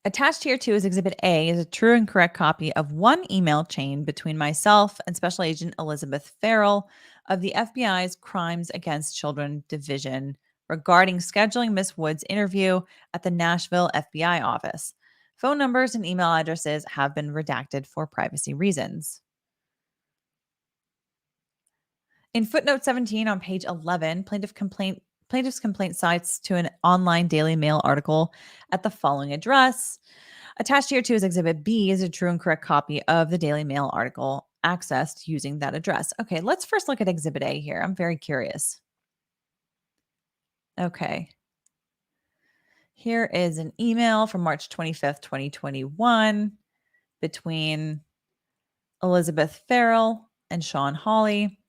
Attached here too is Exhibit A is a true and correct copy of one email chain between myself and Special Agent Elizabeth Farrell of the FBI's Crimes Against Children Division regarding scheduling Miss Wood's interview at the Nashville FBI office. Phone numbers and email addresses have been redacted for privacy reasons. In footnote 17 on page 11, plaintiff's complaint cites to an online Daily Mail article at the following address. Attached here to is Exhibit B is a true and correct copy of the Daily Mail article accessed using that address. Okay, let's first look at Exhibit A here. I'm very curious. Okay. Here is an email from March 25th, 2021 between Elizabeth Farrell and Sean Hawley.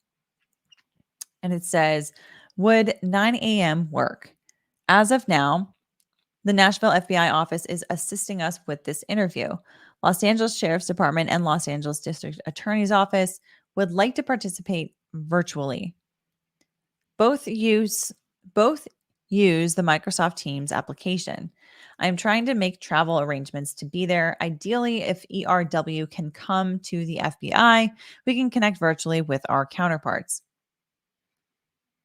And it says, Would 9 a.m. work? As of now, the Nashville FBI office is assisting us with this interview. Los Angeles Sheriff's Department and Los Angeles District Attorney's Office would like to participate virtually. Both use the Microsoft Teams application. I am trying to make travel arrangements to be there. Ideally, if ERW can come to the FBI, we can connect virtually with our counterparts.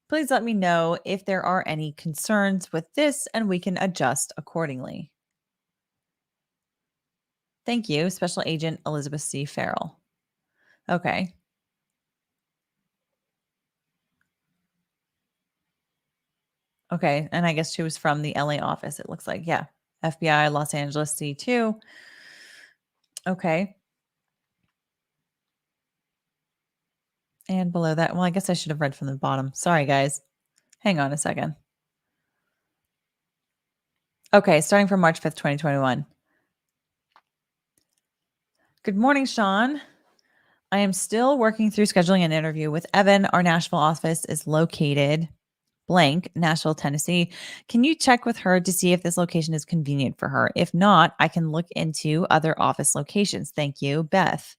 Please let me know if there are any concerns with this and we can adjust accordingly. Thank you, Special Agent Elizabeth C. Farrell. Okay. Okay, and I guess she was from the LA office, it looks like. Yeah. FBI, Los Angeles, C2. Okay. And below that, well, I guess I should have read from the bottom. Sorry, guys. Hang on a second. Okay, starting from March 5th, 2021. Good morning, Sean. I am still working through scheduling an interview with Evan. Our Nashville office is located blank, Nashville, Tennessee. Can you check with her to see if this location is convenient for her? If not, I can look into other office locations. Thank you, Beth.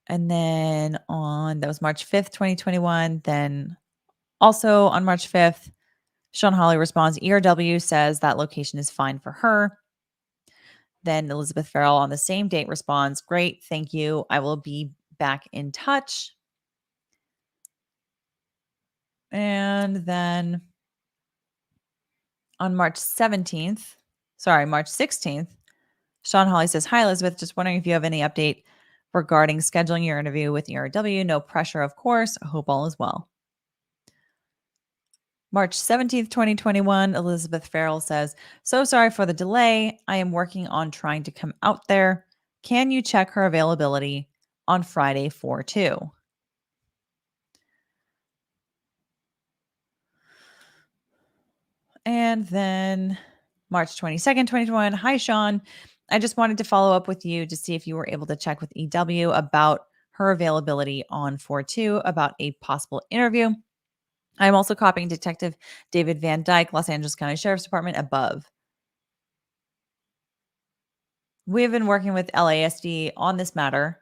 And then that was March 5th, 2021. Then also on March 5th, Sean Hawley responds, ERW says that location is fine for her. Then Elizabeth Farrell on the same date responds, great, thank you. I will be back in touch. And then on March 16th, Sean Hawley says, hi, Elizabeth, just wondering if you have any update regarding scheduling your interview with ERW. No pressure, of course. I hope all is well. March 17th, 2021, Elizabeth Farrell says, so sorry for the delay. I am working on trying to come out there. Can you check her availability on Friday 4/2? And then March 22nd, 2021, hi, Sean. I just wanted to follow up with you to see if you were able to check with EW about her availability on 4/2 about a possible interview. I'm also copying Detective David Van Dyke, Los Angeles County Sheriff's Department above. We have been working with LASD on this matter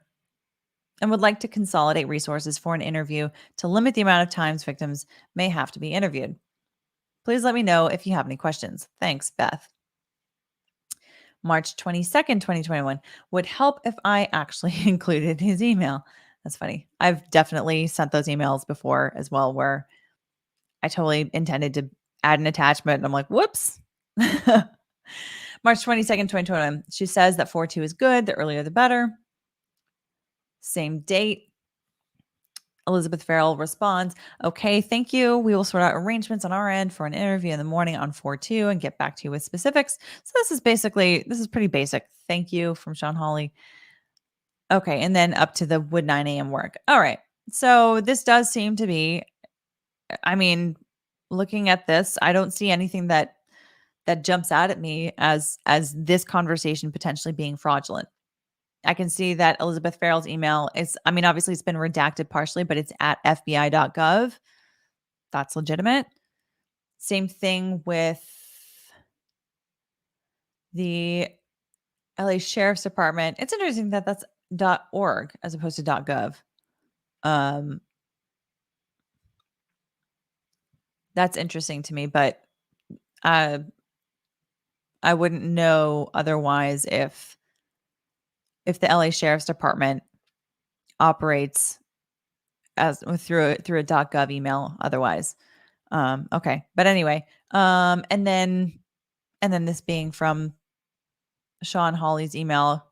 and would like to consolidate resources for an interview to limit the amount of times victims may have to be interviewed. Please let me know if you have any questions. Thanks, Beth. March 22nd, 2021. Would help if I actually included his email. That's funny. I've definitely sent those emails before as well, where I totally intended to add an attachment and I'm like, whoops. March 22nd, 2021. She says that 4/2 is good. The earlier, the better. Same date. Elizabeth Farrell responds, okay, thank you. We will sort out arrangements on our end for an interview in the morning on 4/2 and get back to you with specifics. So this is pretty basic. Thank you from Sean Hawley. Okay. And then up to the would 9 a.m. work. All right. So this does seem to be, I mean, looking at this, I don't see anything that jumps out at me as this conversation potentially being fraudulent. I can see that Elizabeth Farrell's email is, I mean, obviously it's been redacted partially, but it's at fbi.gov. That's legitimate. Same thing with the LA Sheriff's Department. It's interesting that that's .org as opposed to .gov. That's interesting to me, but I wouldn't know otherwise if the LA Sheriff's Department operates as through a .gov email otherwise. Okay. But anyway, and then this being from Sean Hawley's email.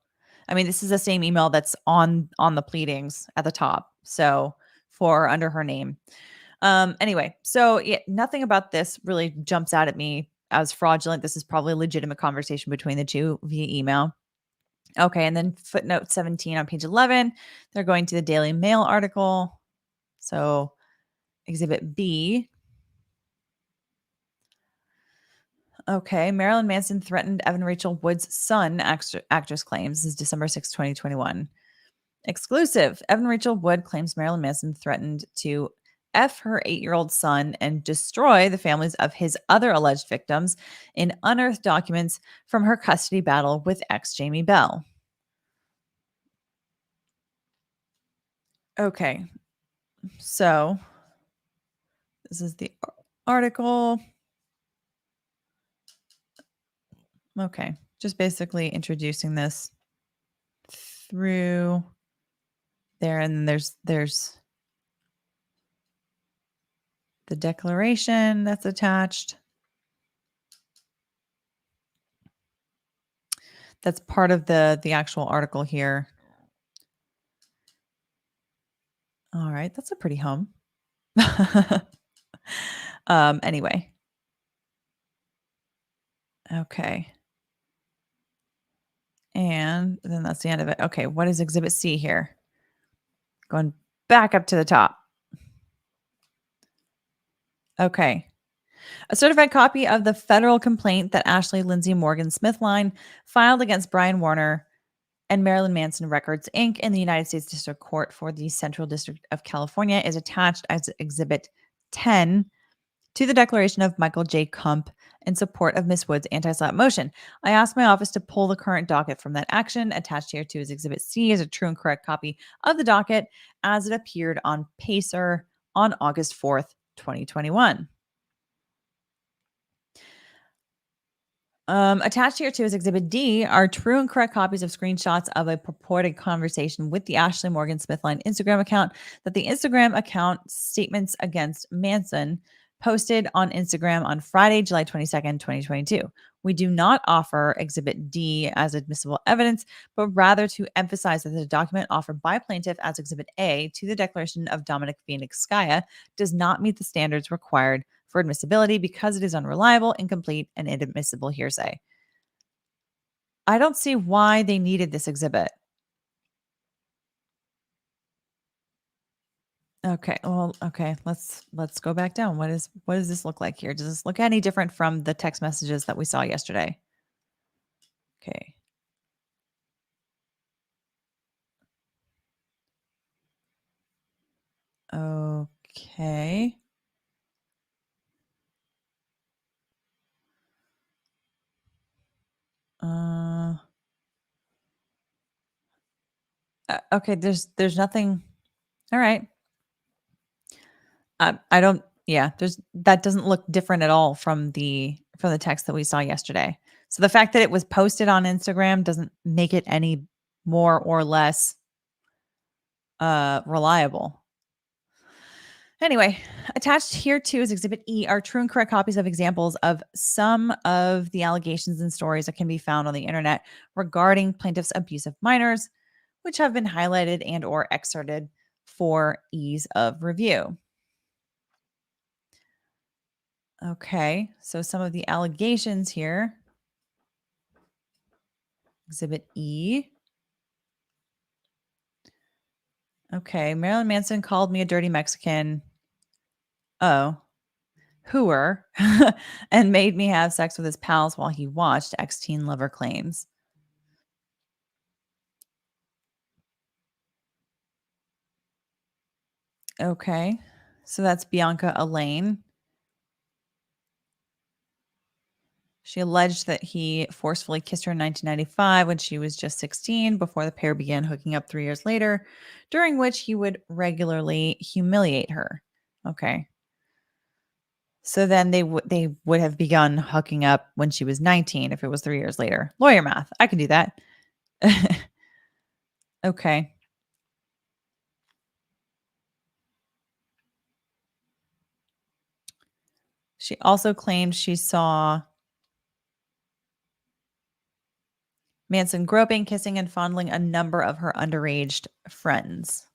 I mean, this is the same email that's on the pleadings at the top. So for under her name. Anyway, so yeah, nothing about this really jumps out at me as fraudulent. This is probably a legitimate conversation between the two via email. Okay, and then footnote 17 on page 11, they're going to the Daily Mail article. So exhibit B. Okay, Marilyn Manson threatened Evan Rachel Wood's son, actress claims. This is December 6, 2021. Exclusive. Evan Rachel Wood claims Marilyn Manson threatened to F her 8-year-old son and destroy the families of his other alleged victims in unearthed documents from her custody battle with ex Jamie Bell. Okay, so this is the article. Okay, just basically introducing this through there, and there's the declaration that's attached. That's part of the actual article here. All right, that's a pretty home. Anyway. Okay. And then that's the end of it. Okay, what is exhibit C here? Going back up to the top. Okay. A certified copy of the federal complaint that Ashley Morgan Smithline filed against Brian Warner and Marilyn Manson Records, Inc. in the United States District Court for the Central District of California is attached as Exhibit 10 to the declaration of Michael J. Kump in support of Ms. Wood's anti-SLAPP motion. I asked my office to pull the current docket from that action. Attached here to is Exhibit C is a true and correct copy of the docket as it appeared on Pacer on August 4th, 2021. Attached here too is Exhibit D are true and correct copies of screenshots of a purported conversation with the Ashley Morgan Smithline Instagram account that the Instagram account statements against Manson posted on Instagram on Friday, July 22nd, 2022. We do not offer Exhibit D as admissible evidence, but rather to emphasize that the document offered by plaintiff as Exhibit A to the declaration of Dominic Phoenix Skaya does not meet the standards required for admissibility because it is unreliable, incomplete, and inadmissible hearsay. I don't see why they needed this exhibit. Okay, well, okay, let's go back down. What does this look like here? Does this look any different from the text messages that we saw yesterday? Okay. Okay. Okay, there's nothing. All right. I don't. Yeah, that doesn't look different at all from the text that we saw yesterday. So the fact that it was posted on Instagram doesn't make it any more or less reliable. Anyway, attached here too is Exhibit E are true and correct copies of examples of some of the allegations and stories that can be found on the internet regarding plaintiffs' abuse of minors, which have been highlighted and or excerpted for ease of review. Okay, so some of the allegations here. Exhibit E. Okay, Marilyn Manson called me a dirty Mexican. Oh, hooer, and made me have sex with his pals while he watched, ex-teen lover claims. Okay, so that's Bianca Elaine. She alleged that he forcefully kissed her in 1995 when she was just 16 before the pair began hooking up 3 years later, during which he would regularly humiliate her. Okay. So then they would have begun hooking up when she was 19 if it was 3 years later. Lawyer math. I can do that. Okay. She also claimed she saw Manson groping, kissing, and fondling a number of her underage friends.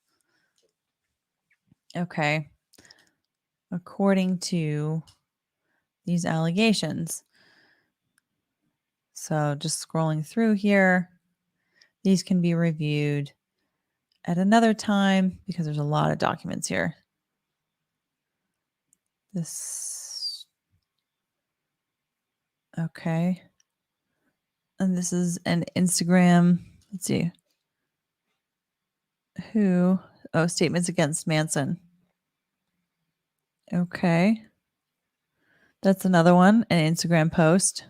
Okay. According to these allegations. So just scrolling through here, these can be reviewed at another time because there's a lot of documents here. This, okay. And this is an Instagram. Let's see. Who? Oh, statements against Manson. Okay. That's another one, an Instagram post.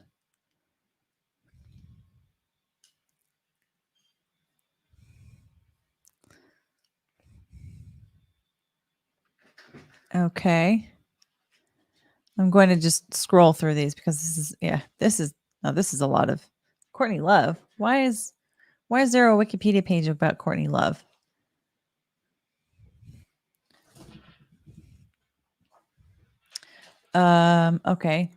Okay. I'm going to just scroll through these because this is a lot of Courtney Love. Why is there a Wikipedia page about Courtney Love? Okay.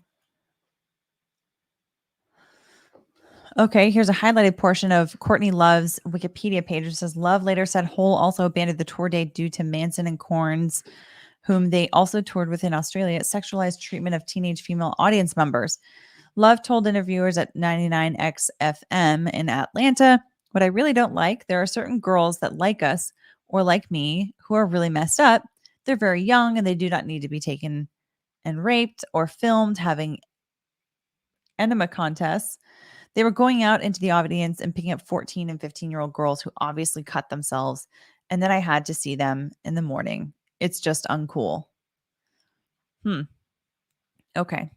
Okay, here's a highlighted portion of Courtney Love's Wikipedia page. It says Love later said Hole also abandoned the tour date due to Manson and Corns, whom they also toured with in Australia, sexualized treatment of teenage female audience members. Love told interviewers at 99XFM in Atlanta, "What I really don't like, there are certain girls that like us or like me who are really messed up. They're very young and they do not need to be taken and raped or filmed having enema contests. They were going out into the audience and picking up 14 and 15-year-old girls who obviously cut themselves. And then I had to see them in the morning. It's just uncool." Okay.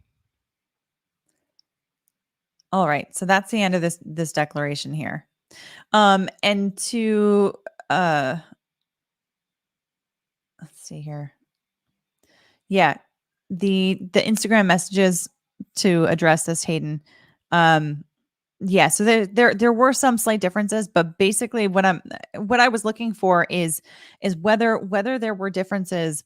All right. So that's the end of this declaration here. And to let's see here. Yeah. The Instagram messages to address this, Hayden. Yeah, so there were some slight differences, but basically what I was looking for is whether there were differences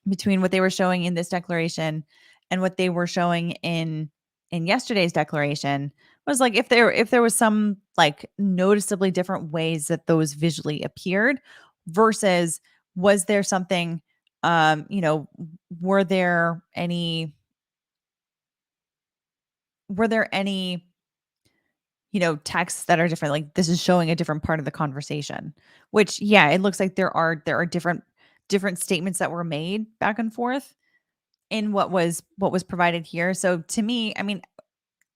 between what they were showing in this declaration and what they were showing in yesterday's declaration. Was like if there was some like noticeably different ways that those visually appeared versus was there something you know were there any texts that are different, like this is showing a different part of the conversation, which yeah, it looks like there are different statements that were made back and forth in what was provided here. So to me, I mean,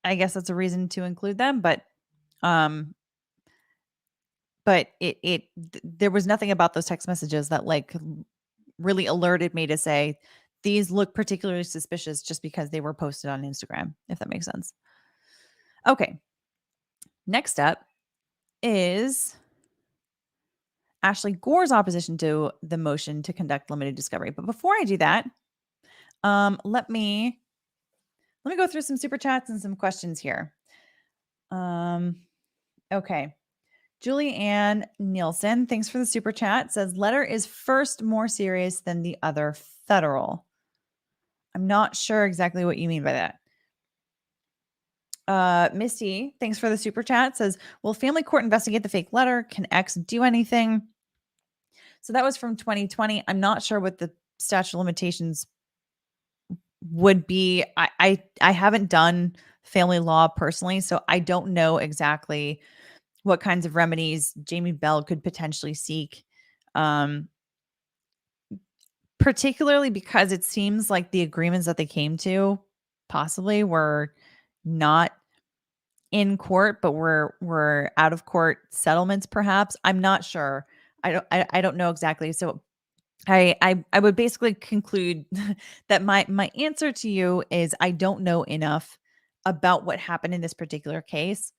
I guess that's a reason to include them, um but there was nothing about those text messages that like really alerted me to say these look particularly suspicious just because they were posted on Instagram, if that makes sense. Okay. Next up is Ashley Gore's opposition to the motion to conduct limited discovery. But before I do that, let me go through some super chats and some questions here. Okay. Julie Ann Nielsen, thanks for the super chat, says letter is first more serious than the other federal. I'm not sure exactly what you mean by that. Misty, thanks for the super chat, says, will family court investigate the fake letter? Can X do anything? So that was from 2020. I'm not sure what the statute of limitations would be. I haven't done family law personally, so I don't know exactly what kinds of remedies Jamie Bell could potentially seek. Particularly because it seems like the agreements that they came to possibly were not in court, but were out of court settlements, perhaps. I'm not sure. I don't know exactly. So I would basically conclude that my answer to you is I don't know enough about what happened in this particular case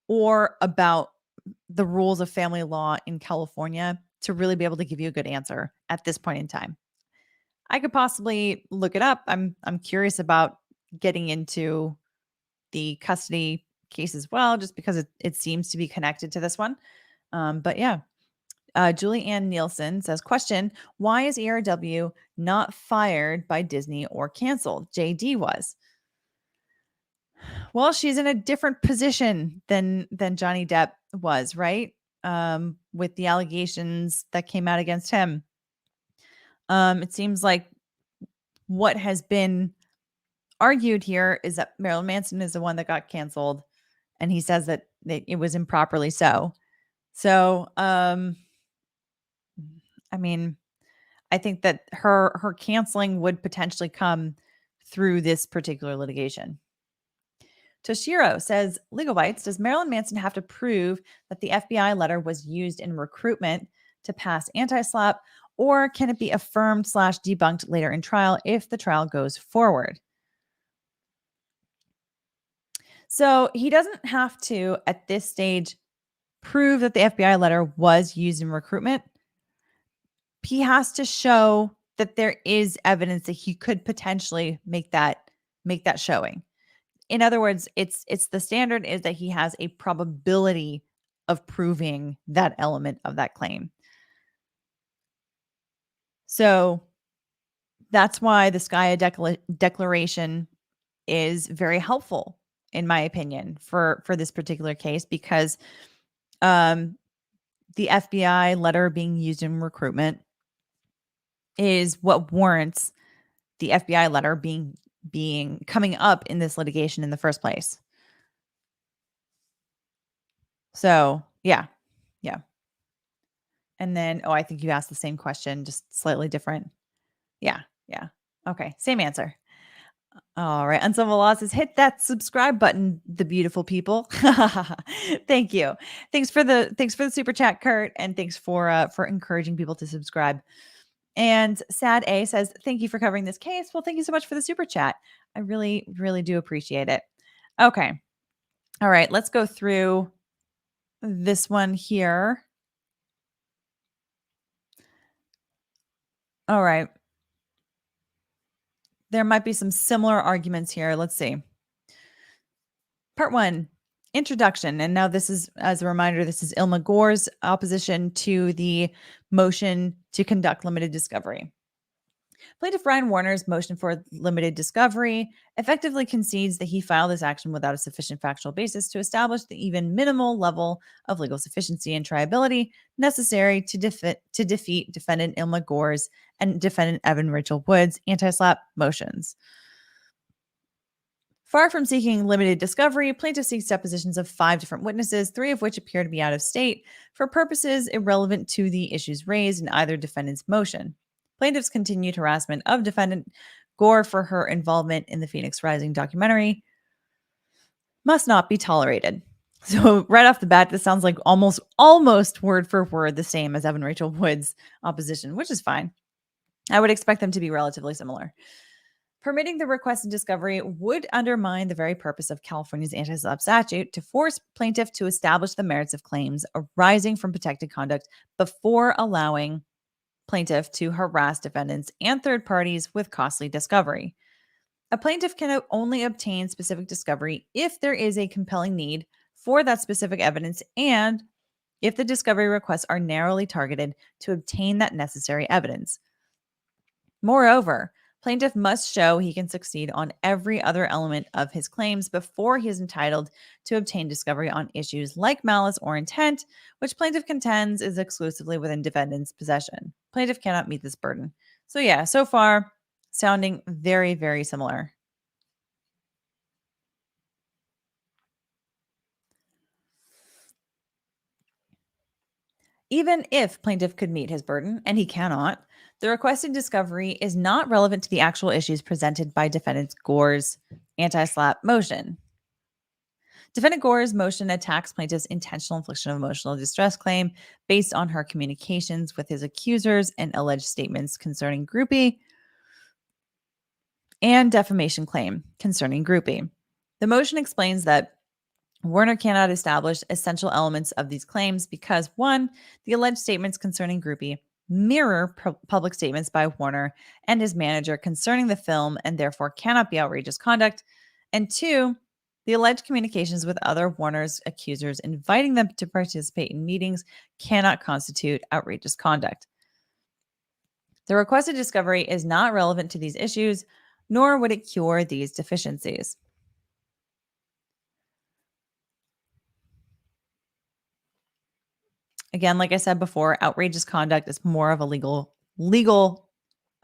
or about the rules of family law in California to really be able to give you a good answer at this point in time. I could possibly look it up. I'm curious about getting into the custody case as well, just because it seems to be connected to this one. But yeah, Julie Ann Nielsen says, question, why is ERW not fired by Disney or canceled? JD was. Well, she's in a different position than Johnny Depp was, right? With the allegations that came out against him. It seems like what has been argued here is that Marilyn Manson is the one that got canceled, and he says that it was improperly so. So, I mean, I think that her canceling would potentially come through this particular litigation. Toshiro says, Legalbytes, does Marilyn Manson have to prove that the FBI letter was used in recruitment to pass anti-SLAPP, or can it be affirmed / debunked later in trial if the trial goes forward? So he doesn't have to, at this stage, prove that the FBI letter was used in recruitment. He has to show that there is evidence that he could potentially make that showing. In other words, it's the standard is that he has a probability of proving that element of that claim. So that's why the Skya declaration is very helpful, in my opinion, for this particular case, because the FBI letter being used in recruitment is what warrants the FBI letter being coming up in this litigation in the first place. So yeah. And then, I think you asked the same question, just slightly different. Yeah. Okay, same answer. All right. Uncivil Law says, hit that subscribe button, the beautiful people. Thank you. Thanks for the super chat, Kurt, and thanks for encouraging people to subscribe. And Sad A says, thank you for covering this case. Well, thank you so much for the super chat. I really, really do appreciate it. Okay. All right. Let's go through this one here. All right. There might be some similar arguments here. Let's see. Part 1, introduction. And now this is, as a reminder, this is Illma Gore's opposition to the motion to conduct limited discovery. Plaintiff Ryan Warner's motion for limited discovery effectively concedes that he filed this action without a sufficient factual basis to establish the even minimal level of legal sufficiency and triability necessary to defeat defendant Illma Gore's and defendant Evan Rachel Wood's anti-SLAPP motions. Far from seeking limited discovery, plaintiff seeks depositions of 5 different witnesses, 3 of which appear to be out of state for purposes irrelevant to the issues raised in either defendant's motion. Plaintiff's continued harassment of defendant Gore for her involvement in the Phoenix Rising documentary must not be tolerated. So right off the bat, this sounds like almost word for word the same as Evan Rachel Wood's opposition, which is fine. I would expect them to be relatively similar. Permitting the requested discovery would undermine the very purpose of California's anti-SLAPP statute to force plaintiff to establish the merits of claims arising from protected conduct before allowing plaintiff to harass defendants and third parties with costly discovery. A plaintiff can only obtain specific discovery if there is a compelling need for that specific evidence and if the discovery requests are narrowly targeted to obtain that necessary evidence. Moreover, plaintiff must show he can succeed on every other element of his claims before he is entitled to obtain discovery on issues like malice or intent, which plaintiff contends is exclusively within defendant's possession. Plaintiff cannot meet this burden. So yeah, so far, sounding very, very similar. Even if plaintiff could meet his burden, and he cannot, the requested discovery is not relevant to the actual issues presented by defendant Gore's anti-SLAPP motion. Defendant Gore's motion attacks plaintiff's intentional infliction of emotional distress claim based on her communications with his accusers and alleged statements concerning Groupie and defamation claim concerning Groupie. The motion explains that Warner cannot establish essential elements of these claims because, 1, the alleged statements concerning Groupie mirror public statements by Warner and his manager concerning the film and therefore cannot be outrageous conduct, and 2, The alleged communications with other Warner's accusers inviting them to participate in meetings cannot constitute outrageous conduct. The requested discovery is not relevant to these issues, nor would it cure these deficiencies. Again, like I said before, outrageous conduct is more of a legal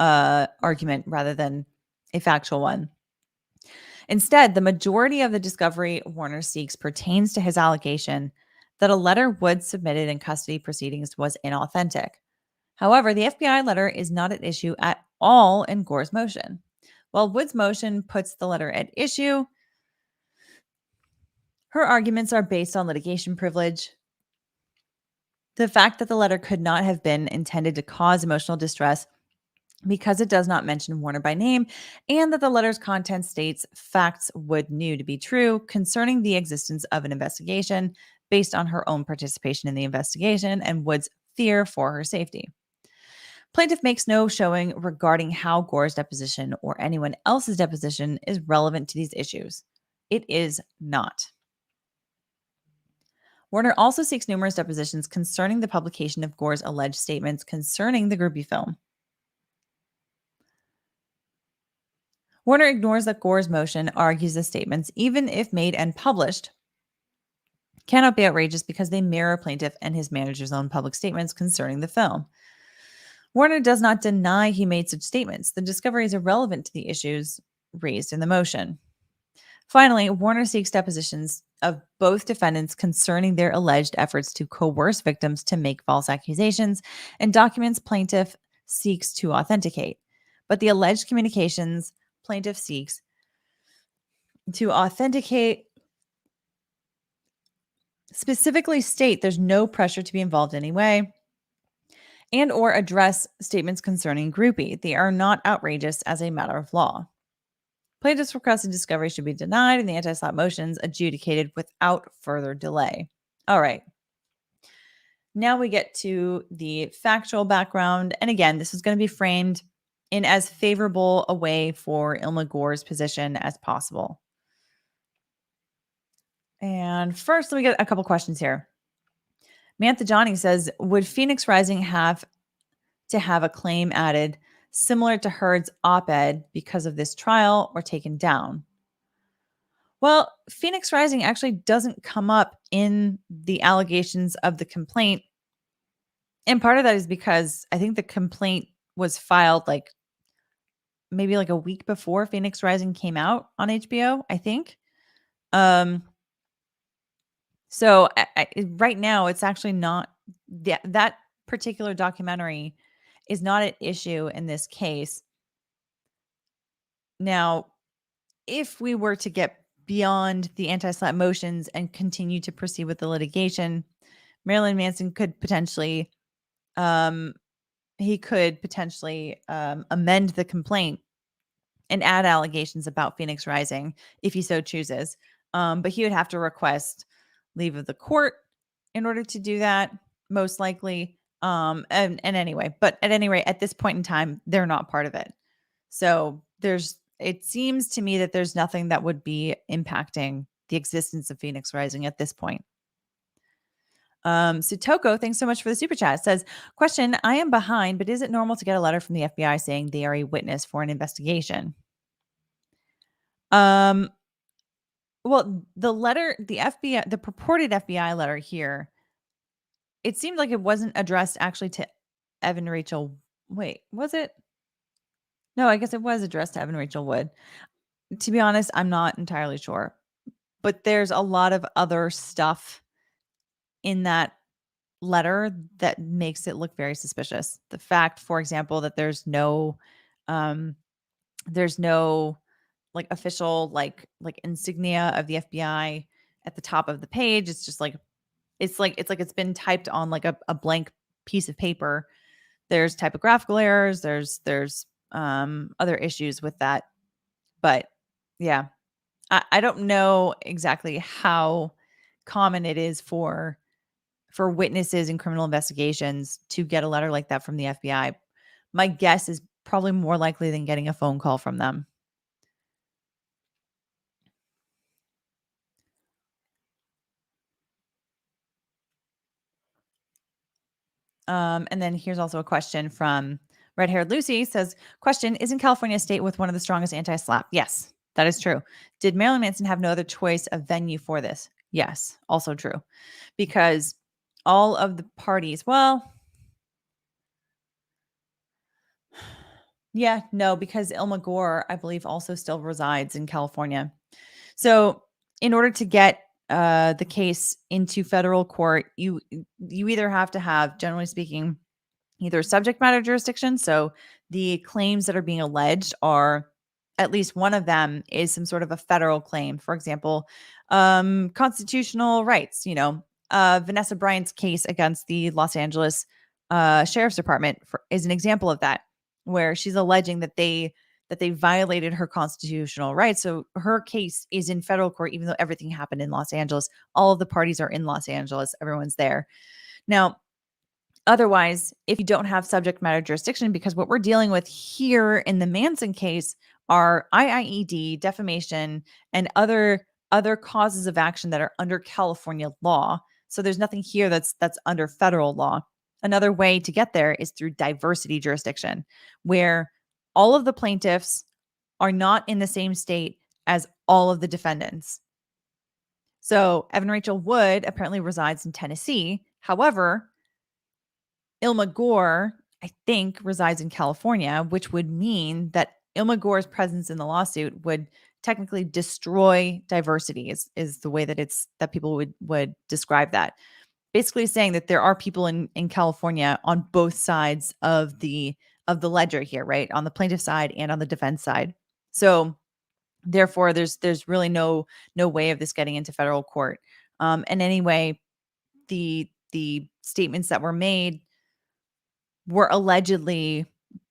argument rather than a factual one. Instead, the majority of the discovery Warner seeks pertains to his allegation that a letter Wood submitted in custody proceedings was inauthentic. However, the FBI letter is not at issue at all in Gore's motion. While Wood's motion puts the letter at issue, her arguments are based on litigation privilege. The fact that the letter could not have been intended to cause emotional distress because it does not mention Warner by name, and that the letter's content states facts Wood knew to be true concerning the existence of an investigation based on her own participation in the investigation and Wood's fear for her safety. Plaintiff makes no showing regarding how Gore's deposition or anyone else's deposition is relevant to these issues. It is not. Warner also seeks numerous depositions concerning the publication of Gore's alleged statements concerning the groupie film. Warner ignores that Gore's motion argues the statements, even if made and published, cannot be outrageous because they mirror plaintiff and his manager's own public statements concerning the film. Warner does not deny he made such statements. The discovery is irrelevant to the issues raised in the motion. Finally, Warner seeks depositions of both defendants concerning their alleged efforts to coerce victims to make false accusations and documents plaintiff seeks to authenticate. But the alleged communications plaintiff seeks to authenticate specifically state there's no pressure to be involved anyway and or address statements concerning groupie. They are not outrageous as a matter of law. Plaintiff's requested discovery should be denied and the anti-SLAPP motions adjudicated without further delay. All right. Now we get to the factual background. And again, this is going to be framed in as favorable a way for Illma Gore's position as possible. And first, let me get a couple questions here. Mantha Johnny says, would Phoenix Rising have to have a claim added similar to Heard's op-ed because of this trial or taken down? Well, Phoenix Rising actually doesn't come up in the allegations of the complaint. And part of that is because I think the complaint was filed maybe a week before Phoenix Rising came out on HBO, I think. So right now, it's actually not that particular documentary is not at issue in this case. Now, if we were to get beyond the anti-SLAPP motions and continue to proceed with the litigation, Marilyn Manson could potentially, amend the complaint and add allegations about Phoenix Rising if he so chooses. But he would have to request leave of the court in order to do that, most likely. And anyway, but at any rate, at this point in time, they're not part of it. So it seems to me that there's nothing that would be impacting the existence of Phoenix Rising at this point. So Toko, thanks so much for the super chat. Says, question, I am behind, but is it normal to get a letter from the FBI saying they are a witness for an investigation? Well, the letter, the FBI, the purported FBI letter here, it seemed like it wasn't addressed actually to Evan Rachel. Wait, was it? No, I guess it was addressed to Evan Rachel Wood. To be honest, I'm not entirely sure. But there's a lot of other stuff in that letter that makes it look very suspicious. The fact, for example, that there's no official insignia of the FBI at the top of the page. It's just it's been typed on a blank piece of paper. There's typographical errors. There's other issues with that. But yeah, I don't know exactly how common it is for witnesses in criminal investigations to get a letter like that from the FBI. My guess is probably more likely than getting a phone call from them. And then here's also a question from Red Haired Lucy says, question, isn't California a state with one of the strongest anti-SLAPP? Yes, that is true. Did Marilyn Manson have no other choice of venue for this? Yes, also true. Because all of the parties, well, yeah, no, because Illma Gore, I believe, also still resides in California. So in order to get the case into federal court, you either have to have, generally speaking, either subject matter jurisdiction. So the claims that are being alleged are, at least one of them is some sort of a federal claim. For example, constitutional rights. Vanessa Bryant's case against the Los Angeles Sheriff's Department is an example of that, where she's alleging that they violated her constitutional rights. So her case is in federal court, even though everything happened in Los Angeles. All of the parties are in Los Angeles. Everyone's there. Now, otherwise, if you don't have subject matter jurisdiction, because what we're dealing with here in the Manson case are IIED, defamation, and other causes of action that are under California law. So there's nothing here that's under federal law. Another way to get there is through diversity jurisdiction, where all of the plaintiffs are not in the same state as all of the defendants. So Evan Rachel Wood apparently resides in Tennessee. However, Illma Gore, I think, resides in California, which would mean that Illma Gore's presence in the lawsuit would technically destroy diversity, is the way that people would describe that. Basically saying that there are people in California on both sides of the ledger here, right? On the plaintiff side and on the defense side. So therefore, there's really no way of this getting into federal court. And anyway, the statements that were made were allegedly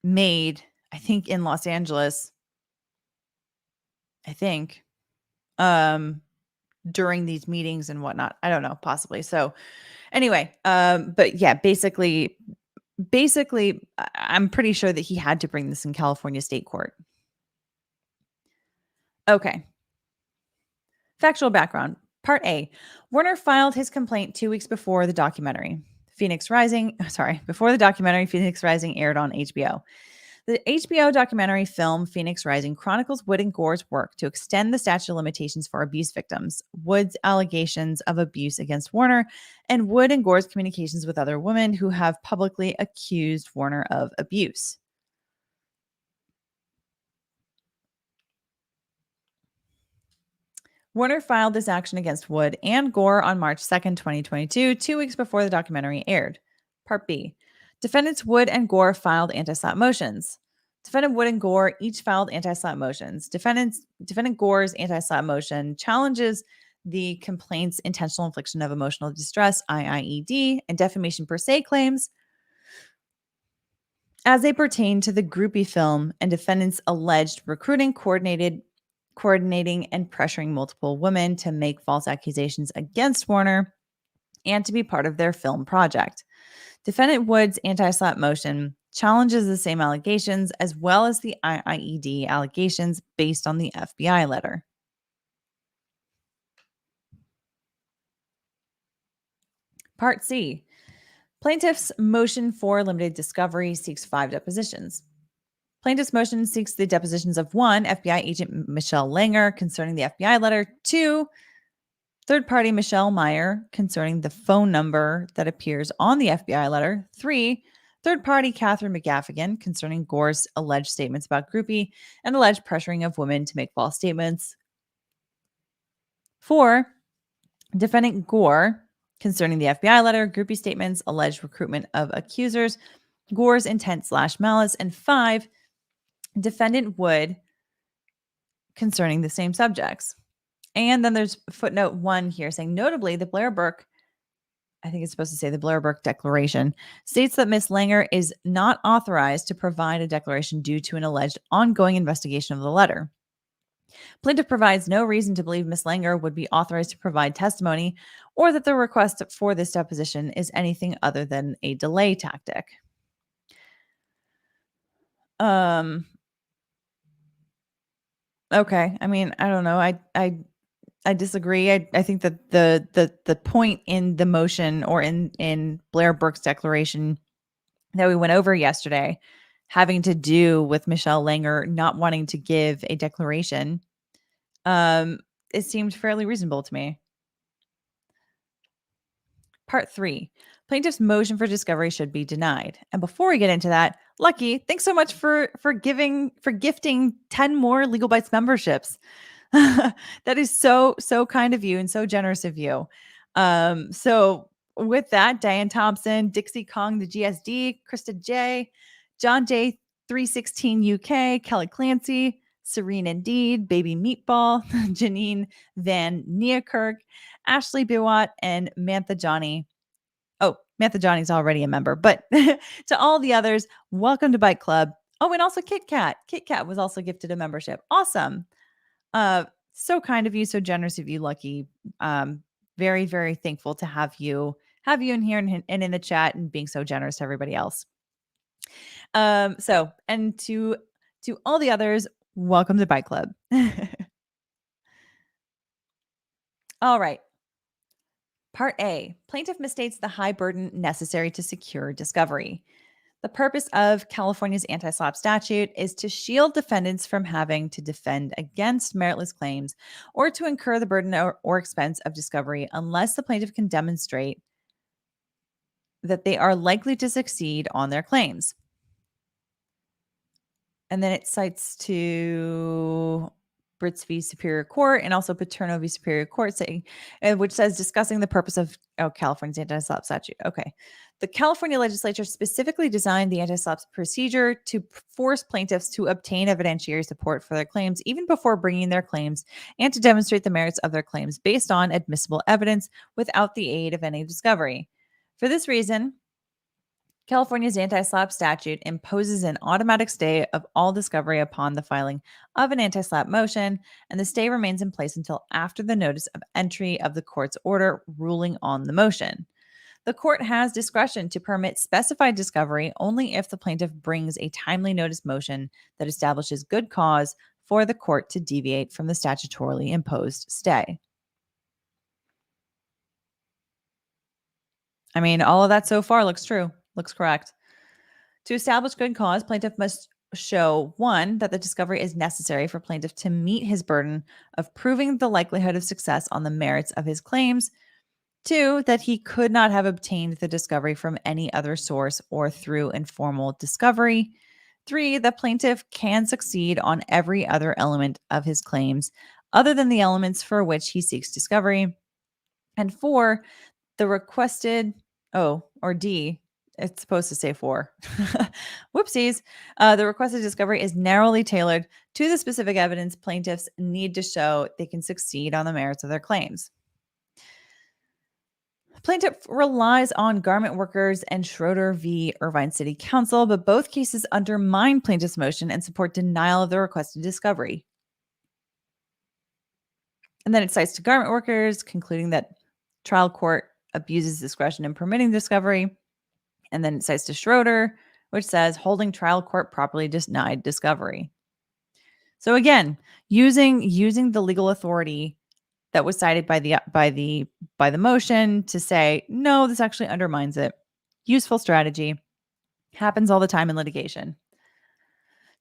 made, I think, in Los Angeles, I think, during these meetings and whatnot. I don't know, possibly. So anyway, but yeah, basically, I'm pretty sure that he had to bring this in California state court. Okay. Factual background. Part A. Warner filed his complaint 2 weeks before the documentary Phoenix Rising aired on HBO. The HBO documentary film Phoenix Rising chronicles Wood and Gore's work to extend the statute of limitations for abuse victims, Wood's allegations of abuse against Warner, and Wood and Gore's communications with other women who have publicly accused Warner of abuse. Warner filed this action against Wood and Gore on March 2nd, 2022, 2 weeks before the documentary aired. Part B. Defendants Wood and Gore filed anti-SLAPP motions. Defendant Wood and Gore each filed anti-SLAPP motions. Defendant Gore's anti-SLAPP motion challenges the complaint's intentional infliction of emotional distress, IIED, and defamation per se claims as they pertain to the groupie film and defendants' alleged recruiting, coordinating, and pressuring multiple women to make false accusations against Warner and to be part of their film project. Defendant Wood's anti-SLAPP motion challenges the same allegations as well as the IIED allegations based on the FBI letter. Part C. Plaintiff's motion for limited discovery seeks 5 depositions. Plaintiff's motion seeks the depositions of 1, FBI agent Michelle Langer concerning the FBI letter, 2, third-party Michelle Meyer concerning the phone number that appears on the FBI letter, 3, third-party Catherine McGaffigan concerning Gore's alleged statements about groupie and alleged pressuring of women to make false statements, 4, defendant Gore concerning the FBI letter, groupie statements, alleged recruitment of accusers, Gore's intent/malice, and 5, defendant Wood concerning the same subjects. And then there's footnote 1 here saying, notably, the Blair Burke, I think it's supposed to say the Blair Burke Declaration, states that Ms. Langer is not authorized to provide a declaration due to an alleged ongoing investigation of the letter. Plaintiff provides no reason to believe Ms. Langer would be authorized to provide testimony or that the request for this deposition is anything other than a delay tactic. Okay. I mean, I don't know. I disagree. I think that the point in the motion or in Blair Burke's declaration that we went over yesterday, having to do with Michelle Langer not wanting to give a declaration, it seemed fairly reasonable to me. Part 3. Plaintiff's motion for discovery should be denied. And before we get into that, Lucky, thanks so much for gifting 10 more Legalbytes memberships. That is so kind of you and so generous of you. So with that, Diane Thompson, Dixie Kong, the GSD, Krista J, John J 316 UK, Kelly Clancy, Serene Indeed, Baby Meatball, Janine Van Neekirk, Ashley Biwat, and Mantha Johnny. Oh, Mantha Johnny's already a member, but to all the others, welcome to Bike Club. Oh, and also Kit Kat. Kit Kat was also gifted a membership. Awesome. So kind of you, so generous of you, Lucky. Very, very thankful to have you in here and in the chat and being so generous to everybody else. So and to all the others, welcome to Bike Club. All right. Part A, plaintiff misstates the high burden necessary to secure discovery. The purpose of California's anti-SLAPP statute is to shield defendants from having to defend against meritless claims or to incur the burden or expense of discovery unless the plaintiff can demonstrate that they are likely to succeed on their claims. And then it cites to Brits v. Superior Court and also Paterno v. Superior Court, saying, which says discussing the purpose of California's anti-SLAPP statute. Okay. The California legislature specifically designed the anti-SLAPP procedure to force plaintiffs to obtain evidentiary support for their claims even before bringing their claims and to demonstrate the merits of their claims based on admissible evidence without the aid of any discovery. For this reason, California's anti-SLAPP statute imposes an automatic stay of all discovery upon the filing of an anti-SLAPP motion, and the stay remains in place until after the notice of entry of the court's order ruling on the motion. The court has discretion to permit specified discovery only if the plaintiff brings a timely notice motion that establishes good cause for the court to deviate from the statutorily imposed stay. I mean, all of that so far looks true, looks correct. To establish good cause, plaintiff must show, 1, that the discovery is necessary for plaintiff to meet his burden of proving the likelihood of success on the merits of his claims, 2, that he could not have obtained the discovery from any other source or through informal discovery, 3, the plaintiff can succeed on every other element of his claims other than the elements for which he seeks discovery, and 4, the requested, or D, it's supposed to say 4. Whoopsies. The requested discovery is narrowly tailored to the specific evidence plaintiffs need to show they can succeed on the merits of their claims. Plaintiff relies on Garment Workers and Schroeder v. Irvine City Council, but both cases undermine plaintiff's motion and support denial of the requested discovery. And then it cites to Garment Workers, concluding that trial court abuses discretion in permitting discovery. And then it cites to Schroeder, which says holding trial court properly denied discovery. So again, using the legal authority that was cited by the motion to say, no, this actually undermines it. Useful strategy. Happens all the time in litigation.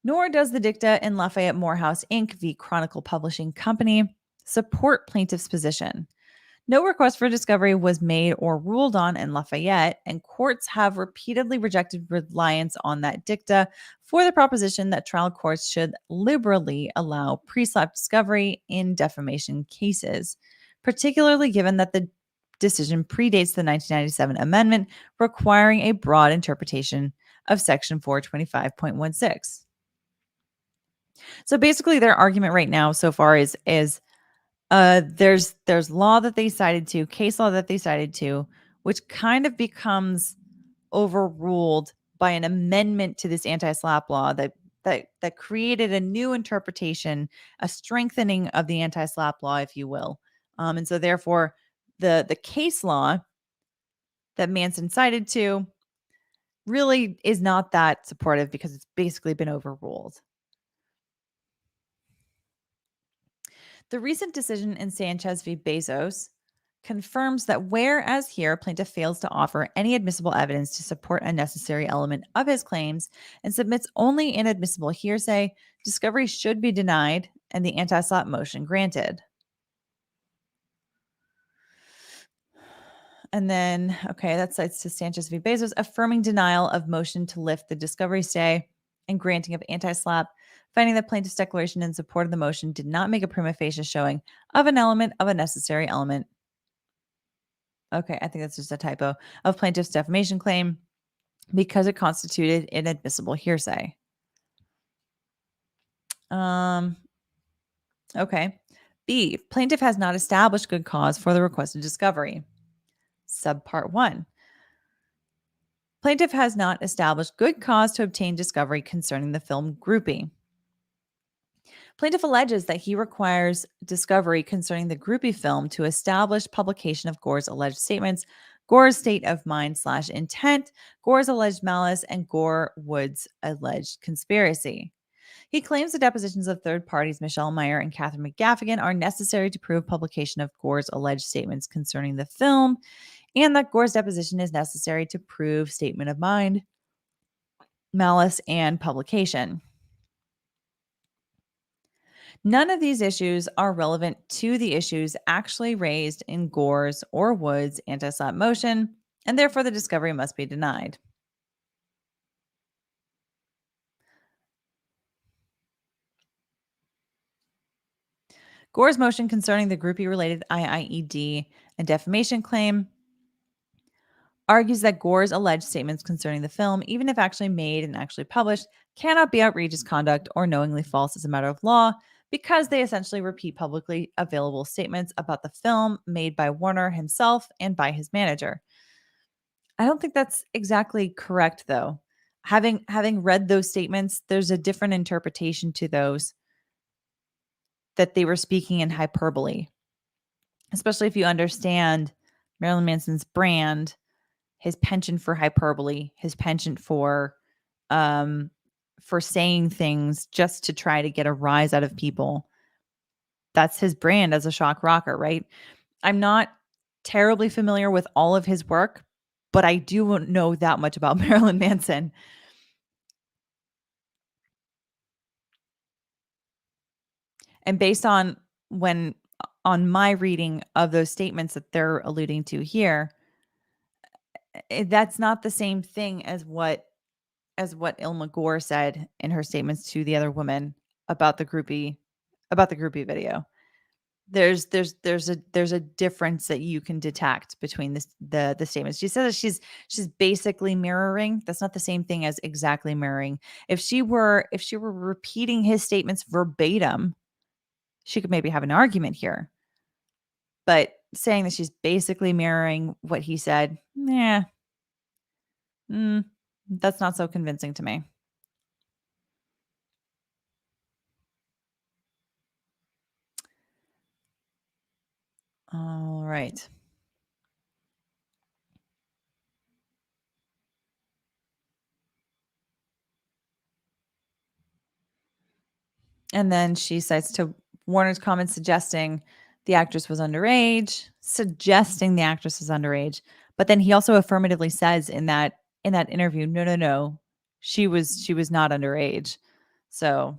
Nor does the dicta in Lafayette Morehouse Inc. v. Chronicle Publishing Company support plaintiff's position. No request for discovery was made or ruled on in Lafayette, and courts have repeatedly rejected reliance on that dicta for the proposition that trial courts should liberally allow pre-SLAPP discovery in defamation cases, particularly given that the decision predates the 1997 amendment requiring a broad interpretation of Section 425.16. So basically, their argument right now so far is there's law that they cited to, case law that they cited to, which kind of becomes overruled by an amendment to this anti-SLAPP law that created a new interpretation, a strengthening of the anti-SLAPP law, if you will. And so therefore, the case law that Manson cited to really is not that supportive because it's basically been overruled. The recent decision in Sanchez v. Bezos confirms that whereas here plaintiff fails to offer any admissible evidence to support a necessary element of his claims and submits only inadmissible hearsay, discovery should be denied and the anti-SLAPP motion granted. And then, okay, that cites to Sanchez v. Bezos, affirming denial of motion to lift the discovery stay and granting of anti-SLAPP, finding that plaintiff's declaration in support of the motion did not make a prima facie showing of an element of a necessary element. Okay, I think that's just a typo of plaintiff's defamation claim because it constituted inadmissible hearsay. Okay. B, plaintiff has not established good cause for the requested discovery. Subpart 1. Plaintiff has not established good cause to obtain discovery concerning the film Groupie. Plaintiff alleges that he requires discovery concerning the Groupie film to establish publication of Gore's alleged statements, Gore's state of mind/intent, Gore's alleged malice, and Gore Wood's alleged conspiracy. He claims the depositions of third parties Michelle Meyer and Catherine McGaffigan are necessary to prove publication of Gore's alleged statements concerning the film, and that Gore's deposition is necessary to prove statement of mind, malice, and publication. None of these issues are relevant to the issues actually raised in Gore's or Wood's anti-SLAPP motion, and therefore the discovery must be denied. Gore's motion concerning the groupie-related IIED and defamation claim argues that Gore's alleged statements concerning the film, even if actually made and actually published, cannot be outrageous conduct or knowingly false as a matter of law because they essentially repeat publicly available statements about the film made by Warner himself and by his manager. I don't think that's exactly correct, though. Having read those statements, there's a different interpretation to those that they were speaking in hyperbole, especially if you understand Marilyn Manson's brand, his penchant for hyperbole, his penchant for saying things just to try to get a rise out of people. That's his brand as a shock rocker, right? I'm not terribly familiar with all of his work, but I do know that much about Marilyn Manson. And based on my reading of those statements that they're alluding to here, that's not the same thing as what Illma Gore said in her statements to the other woman about the groupie video. There's a difference that you can detect between the statements. She says that she's basically mirroring. That's not the same thing as exactly mirroring. If she were repeating his statements verbatim, she could maybe have an argument here. But saying that she's basically mirroring what he said, that's not so convincing to me. All right. And then she cites to Warner's comments suggesting the actress was underage, But then he also affirmatively says in that interview, no, she was not underage. So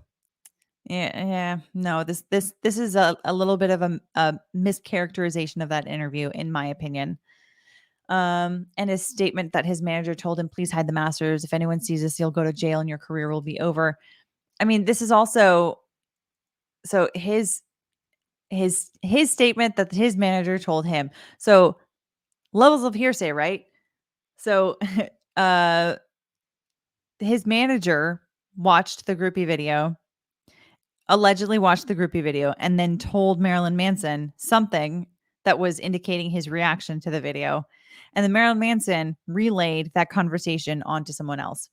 no, this is a little bit of a mischaracterization of that interview, in my opinion. And his statement that his manager told him, please hide the masters. If anyone sees this, you'll go to jail and your career will be over. I mean, this is also, so his statement that his manager told him. So levels of hearsay, right? So his manager allegedly watched the groupie video, and then told Marilyn Manson something that was indicating his reaction to the video. And then Marilyn Manson relayed that conversation onto someone else.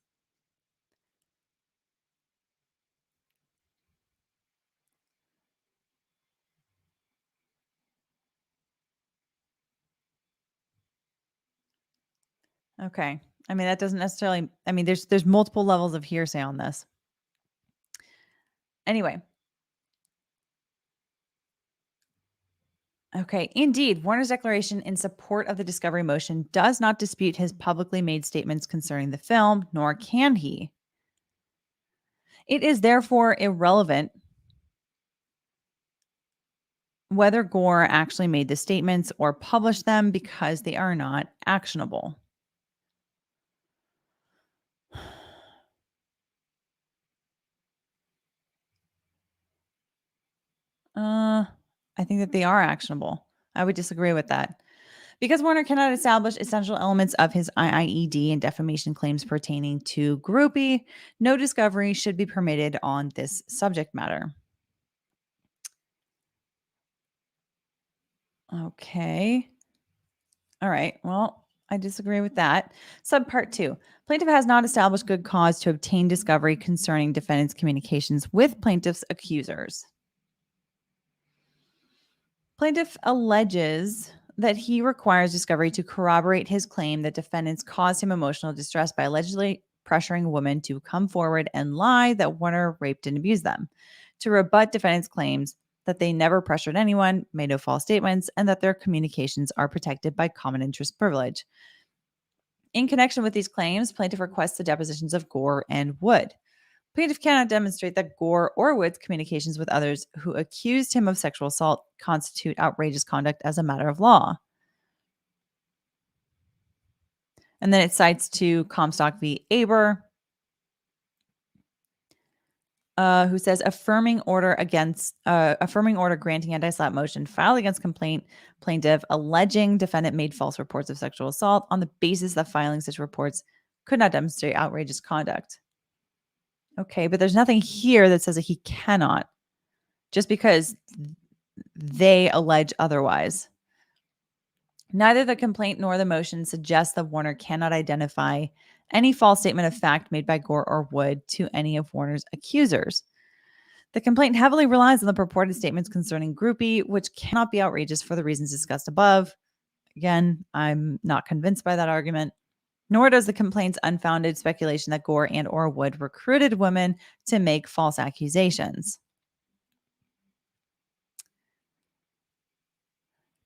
Okay. I mean, that doesn't necessarily, I mean, there's multiple levels of hearsay on this. Anyway, Okay, indeed, Warner's declaration in support of the discovery motion does not dispute his publicly made statements concerning the film, nor can he. It is therefore irrelevant whether Gore actually made the statements or published them because they are not actionable. I think that they are actionable. I would disagree with that. Because Warner cannot establish essential elements of his IIED and defamation claims pertaining to Groupie, no discovery should be permitted on this subject matter. Okay. All right. Well, I disagree with that. Subpart 2. Plaintiff has not established good cause to obtain discovery concerning defendant's communications with plaintiff's accusers. Plaintiff alleges that he requires discovery to corroborate his claim that defendants caused him emotional distress by allegedly pressuring women to come forward and lie that Warner raped and abused them, to rebut defendants' claims that they never pressured anyone, made no false statements, and that their communications are protected by common interest privilege. In connection with these claims, plaintiff requests the depositions of Gore and Wood. Plaintiff cannot demonstrate that Gore or Wood's communications with others who accused him of sexual assault constitute outrageous conduct as a matter of law. And then it cites to Comstock v. Aber, who says affirming order granting anti-SLAPP motion filed against plaintiff alleging defendant made false reports of sexual assault on the basis that filing such reports could not demonstrate outrageous conduct. Okay, but there's nothing here that says that he cannot, just because they allege otherwise. Neither the complaint nor the motion suggests that Warner cannot identify any false statement of fact made by Gore or Wood to any of Warner's accusers. The complaint heavily relies on the purported statements concerning Groupie, which cannot be outrageous for the reasons discussed above. Again, I'm not convinced by that argument. Nor does the complaint's unfounded speculation that Gore and or Wood recruited women to make false accusations.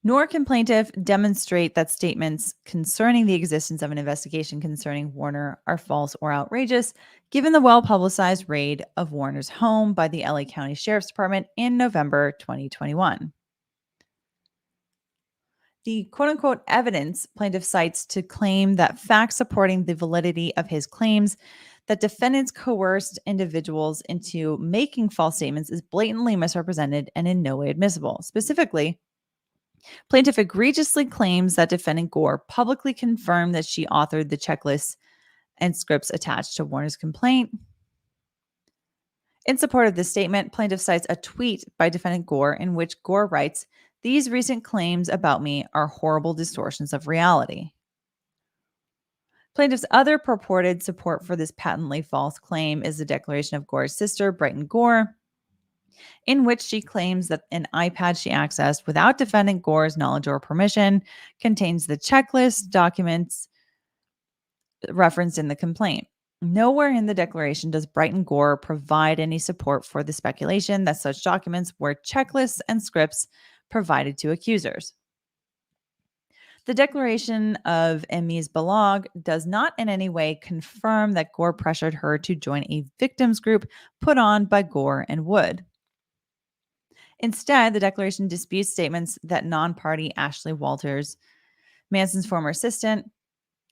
Nor can plaintiff demonstrate that statements concerning the existence of an investigation concerning Warner are false or outrageous, given the well-publicized raid of Warner's home by the LA County Sheriff's Department in November 2021. The quote-unquote evidence plaintiff cites to claim that facts supporting the validity of his claims that defendants coerced individuals into making false statements is blatantly misrepresented and in no way admissible. Specifically, plaintiff egregiously claims that defendant Gore publicly confirmed that she authored the checklists and scripts attached to Warner's complaint. In support of this statement, plaintiff cites a tweet by defendant Gore in which Gore writes, "These recent claims about me are horrible distortions of reality." Plaintiff's other purported support for this patently false claim is the declaration of Gore's sister, Brighton Gore, in which she claims that an iPad she accessed without defendant Gore's knowledge or permission contains the checklist documents referenced in the complaint. Nowhere in the declaration does Brighton Gore provide any support for the speculation that such documents were checklists and scripts provided to accusers. The declaration of Esme's blog does not in any way confirm that Gore pressured her to join a victims group put on by Gore and Wood. Instead, the declaration disputes statements that non-party Ashley Walters, Manson's former assistant,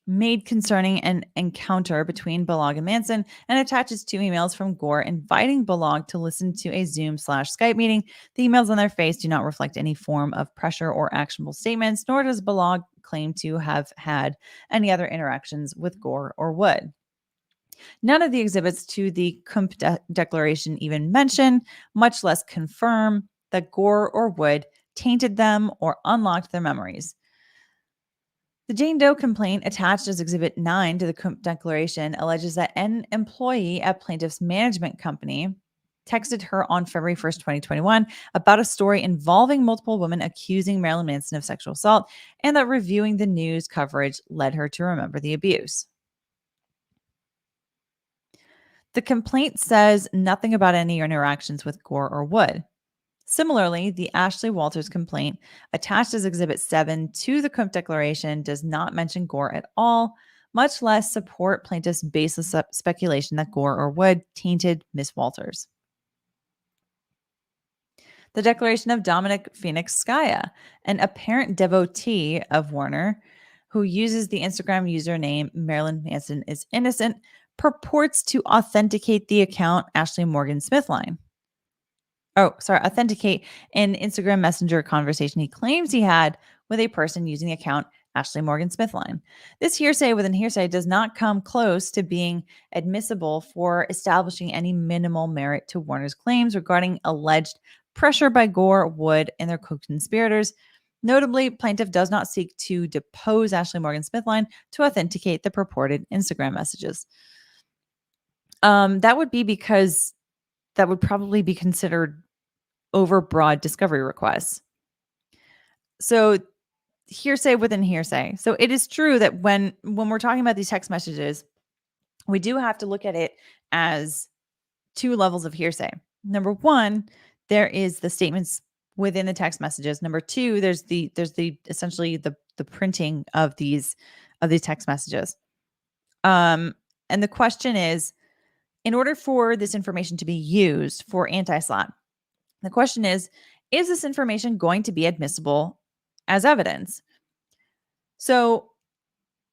made concerning an encounter between Balog and Manson, and attaches 2 emails from Gore inviting Balog to listen to a Zoom/Skype meeting. The emails on their face do not reflect any form of pressure or actionable statements, nor does Balog claim to have had any other interactions with Gore or Wood. None of the exhibits to the Kump declaration even mention, much less confirm, that Gore or Wood tainted them or unlocked their memories. The Jane Doe complaint attached as Exhibit 9 to the Kump declaration alleges that an employee at plaintiff's management company texted her on February 1st, 2021 about a story involving multiple women accusing Marilyn Manson of sexual assault, and that reviewing the news coverage led her to remember the abuse. The complaint says nothing about any interactions with Gore or Wood. Similarly, the Ashley Walters complaint, attached as Exhibit 7 to the Cook Declaration, does not mention Gore at all, much less support plaintiff's baseless speculation that Gore or Wood tainted Miss Walters. The declaration of Dominic Phoenix Skaya, an apparent devotee of Warner, who uses the Instagram username Marilyn Manson is innocent, purports to authenticate the account Ashley Morgan Smithline. Authenticate an Instagram Messenger conversation he claims he had with a person using the account Ashley Morgan Smithline. This hearsay within hearsay does not come close to being admissible for establishing any minimal merit to Warner's claims regarding alleged pressure by Gore, Wood, and their co-conspirators. Notably, plaintiff does not seek to depose Ashley Morgan Smithline to authenticate the purported Instagram messages. That would be because that would probably be considered overbroad discovery requests. So hearsay within hearsay. So it is true that when we're talking about these text messages, we do have to look at it as two levels of hearsay. Number one, there is the statements within the text messages. Number two, there's the essentially the printing of these text messages. And the question is, in order for this information to be used for anti-SLAPP, the question is this information going to be admissible as evidence? So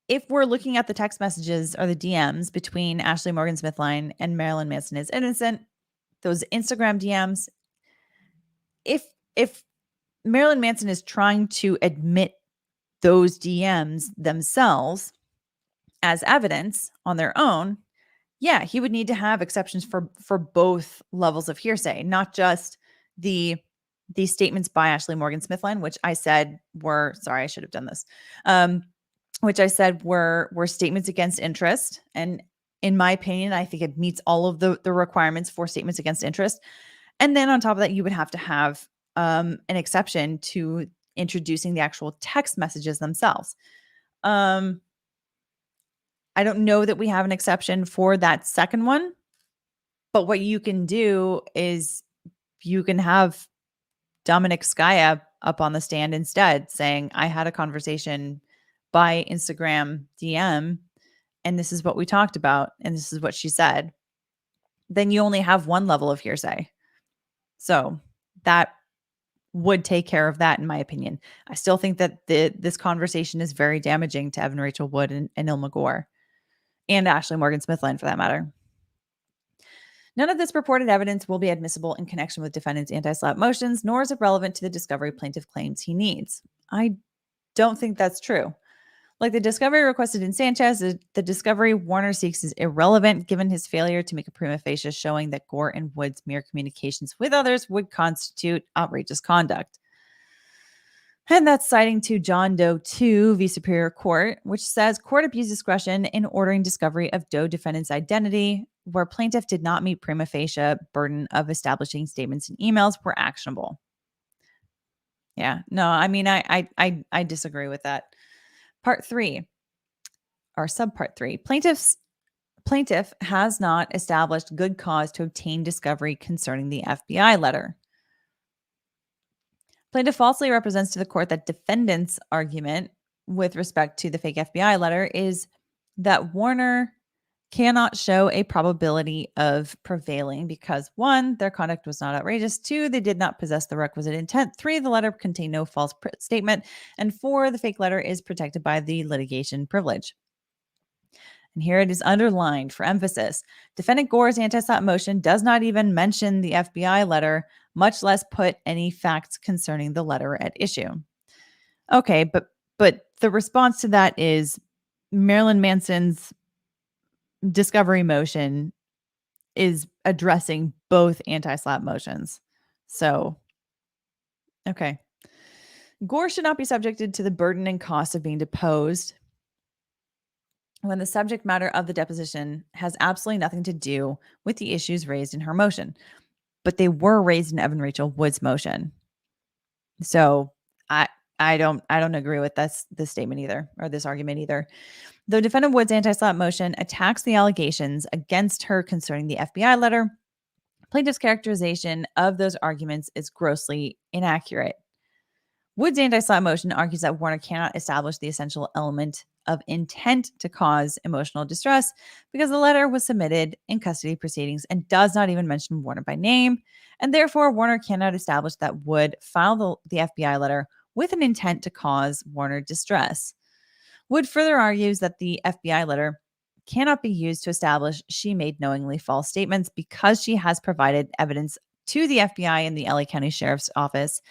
if we're looking at the text messages or the DMs between Ashley Morgan Smithline and Marilyn Manson is innocent, those Instagram DMs, if Marilyn Manson is trying to admit those DMs themselves as evidence on their own, yeah, he would need to have exceptions for both levels of hearsay, not just the statements by Ashley Morgan Smithline, which I said were, sorry, I should have done this, which I said were statements against interest. And in my opinion, I think it meets all of the requirements for statements against interest. And then on top of that, you would have to have an exception to introducing the actual text messages themselves. I don't know that we have an exception for that second one, but what you can do is you can have Dominic Skaya up on the stand instead saying, I had a conversation by Instagram DM and this is what we talked about and this is what she said. Then you only have one level of hearsay. So that would take care of that, in my opinion. I still think that this conversation is very damaging to Evan Rachel Wood and Illma Gore. And Ashley Morgan Smithline, for that matter. None of this purported evidence will be admissible in connection with defendant's anti-SLAPP motions, nor is it relevant to the discovery plaintiff claims he needs. I don't think that's true. Like the discovery requested in Sanchez, the discovery Warner seeks is irrelevant given his failure to make a prima facie showing that Gore and Wood's mere communications with others would constitute outrageous conduct. And that's citing to John Doe 2 v. Superior Court, which says court abused discretion in ordering discovery of Doe defendant's identity, where plaintiff did not meet prima facie burden of establishing statements and emails were actionable. Yeah, no, I mean, I disagree with that. Part 3, or subpart 3, plaintiff has not established good cause to obtain discovery concerning the FBI letter. Plaintiff falsely represents to the court that defendant's argument with respect to the fake FBI letter is that Warner cannot show a probability of prevailing because 1, their conduct was not outrageous, 2, they did not possess the requisite intent, 3, the letter contained no false statement, and 4, the fake letter is protected by the litigation privilege. And here it is underlined for emphasis. Defendant Gore's anti-SLAPP motion does not even mention the FBI letter, much less put any facts concerning the letter at issue. Okay, but the response to that is Marilyn Manson's discovery motion is addressing both anti-SLAPP motions. So, okay. Gore should not be subjected to the burden and cost of being deposed when the subject matter of the deposition has absolutely nothing to do with the issues raised in her motion. But they were raised in Evan Rachel Wood's motion. So I don't agree with this statement either, or this argument either. Though defendant Wood's anti-SLAPP motion attacks the allegations against her concerning the FBI letter, Plaintiff's characterization of those arguments is grossly inaccurate. Wood's anti-SLAPP motion argues that Warner cannot establish the essential element of intent to cause emotional distress because the letter was submitted in custody proceedings and does not even mention Warner by name, and therefore Warner cannot establish that Wood filed the FBI letter with an intent to cause Warner distress. Wood further argues that the FBI letter cannot be used to establish she made knowingly false statements because she has provided evidence to the FBI and the LA County Sheriff's Office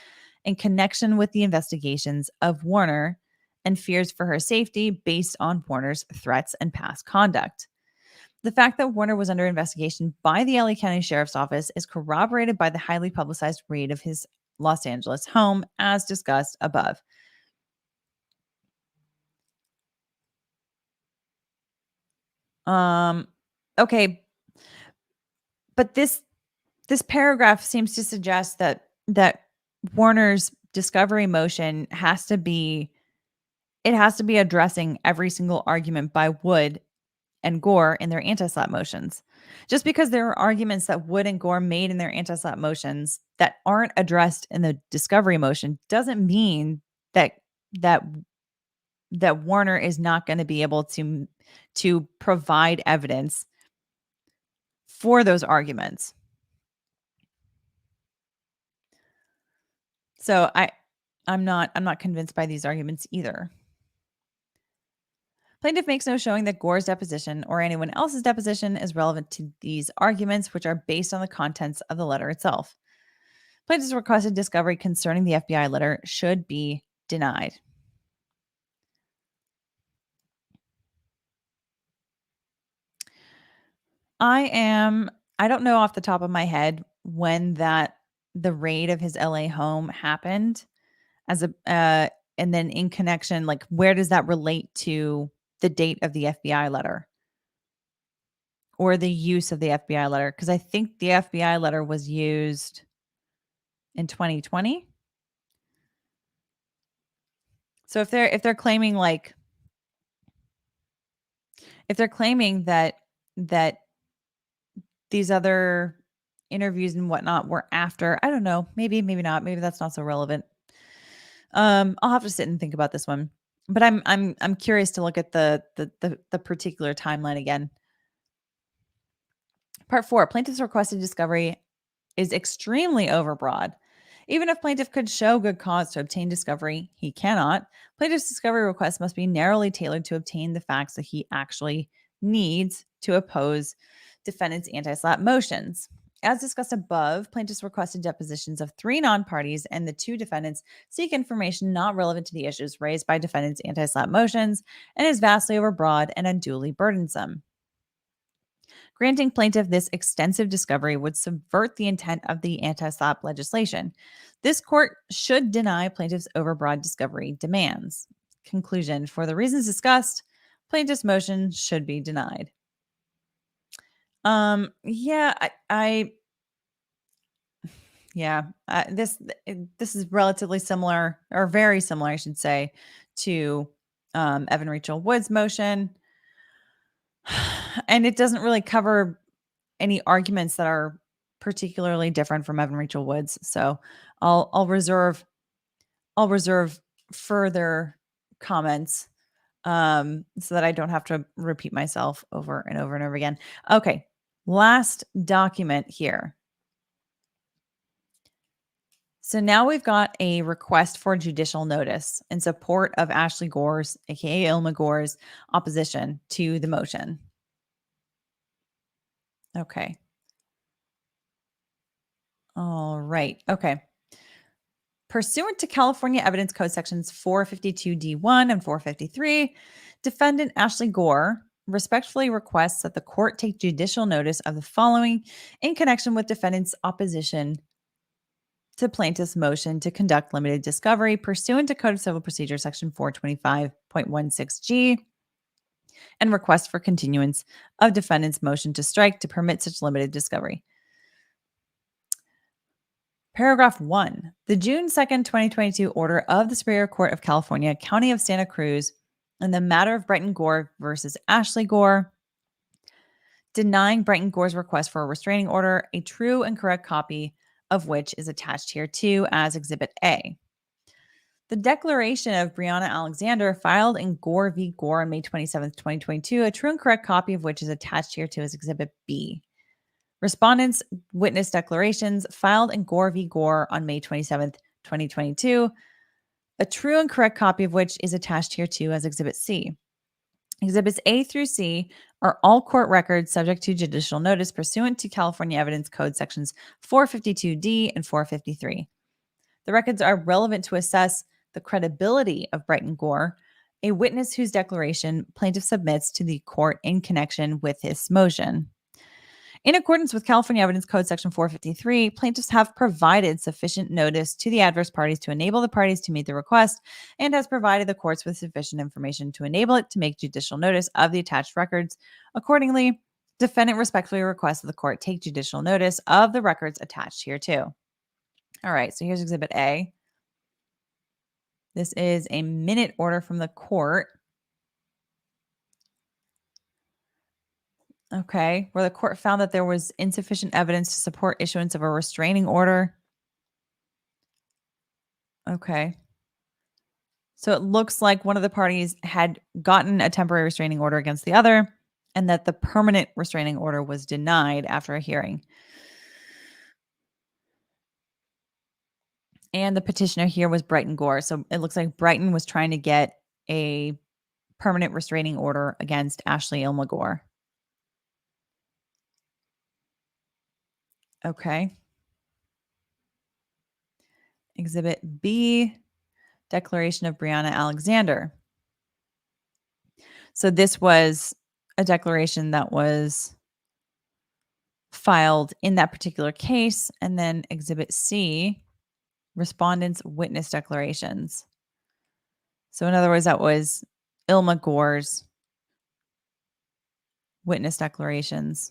in connection with the investigations of Warner and fears for her safety based on Warner's threats and past conduct. The fact that Warner was under investigation by the LA County Sheriff's Office is corroborated by the highly publicized raid of his Los Angeles home, as discussed above. Okay, but this paragraph seems to suggest that Warner's discovery motion has to be addressing every single argument by Wood and Gore in their anti-SLAPP motions. Just because there are arguments that Wood and Gore made in their anti-SLAPP motions that aren't addressed in the discovery motion doesn't mean that Warner is not going to be able to provide evidence for those arguments. So I'm not convinced by these arguments either. Plaintiff makes no showing that Gore's deposition or anyone else's deposition is relevant to these arguments, which are based on the contents of the letter itself. Plaintiff's requested discovery concerning the FBI letter should be denied. I don't know off the top of my head when the raid of his LA home happened and then in connection, like where does that relate to the date of the FBI letter or the use of the FBI letter? Because I think the FBI letter was used in 2020. So if they're claiming that these other interviews and whatnot were after, I don't know, maybe not, maybe that's not so relevant. I'll have to sit and think about this one, but I'm curious to look at the particular timeline again. Part 4, plaintiff's requested discovery is extremely overbroad. Even if plaintiff could show good cause to obtain discovery, he cannot. Plaintiff's discovery request must be narrowly tailored to obtain the facts that he actually needs to oppose defendant's anti-SLAPP motions. As discussed above, plaintiffs requested depositions of 3 non-parties, and the 2 defendants seek information not relevant to the issues raised by defendant's anti-SLAPP motions and is vastly overbroad and unduly burdensome. Granting plaintiff this extensive discovery would subvert the intent of the anti-SLAPP legislation. This court should deny plaintiff's overbroad discovery demands. Conclusion: for the reasons discussed, plaintiff's motion should be denied. This is relatively similar, or very similar, I should say, to Evan Rachel Wood's motion. And it doesn't really cover any arguments that are particularly different from Evan Rachel Wood's. So I'll reserve further comments so that I don't have to repeat myself over and over and over again. Okay, last document here. So now we've got a request for judicial notice in support of Ashley Gore's, aka Illma Gore's, opposition to the motion. Okay. All right. Okay. Pursuant to California Evidence Code sections 452D1 and 453, defendant Ashley Gore respectfully requests that the court take judicial notice of the following in connection with defendant's opposition to plaintiff's motion to conduct limited discovery pursuant to Code of Civil Procedure section 425.16G and request for continuance of defendant's motion to strike to permit such limited discovery. Paragraph 1. The June 2nd, 2022 order of the Superior Court of California, County of Santa Cruz, in the matter of Brighton Gore versus Ashley Gore, denying Brighton Gore's request for a restraining order, a true and correct copy of which is attached here too as Exhibit A. The declaration of Breonna Alexander filed in Gore v. Gore on May 27, 2022, a true and correct copy of which is attached here too as Exhibit B. Respondents' witness declarations filed in Gore v. Gore on May 27, 2022, a true and correct copy of which is attached here too as Exhibit C. Exhibits A through C are all court records subject to judicial notice pursuant to California Evidence Code sections 452D and 453. The records are relevant to assess the credibility of Brighton Gore, a witness whose declaration plaintiff submits to the court in connection with his motion. In accordance with California Evidence Code Section 453, plaintiffs have provided sufficient notice to the adverse parties to enable the parties to meet the request and has provided the courts with sufficient information to enable it to make judicial notice of the attached records. Accordingly, defendant respectfully requests that the court take judicial notice of the records attached here too. All right, so here's Exhibit A. This is a minute order from the court. Okay, where the court found that there was insufficient evidence to support issuance of a restraining order. Okay. So it looks like one of the parties had gotten a temporary restraining order against the other, and that the permanent restraining order was denied after a hearing. And the petitioner here was Brighton Gore. So it looks like Brighton was trying to get a permanent restraining order against Ashley Illma Gore. Okay. Exhibit B, declaration of Breonna Alexander. So this was a declaration that was filed in that particular case. And then Exhibit C, respondents' witness declarations. So in other words, that was Illma Gore's witness declarations.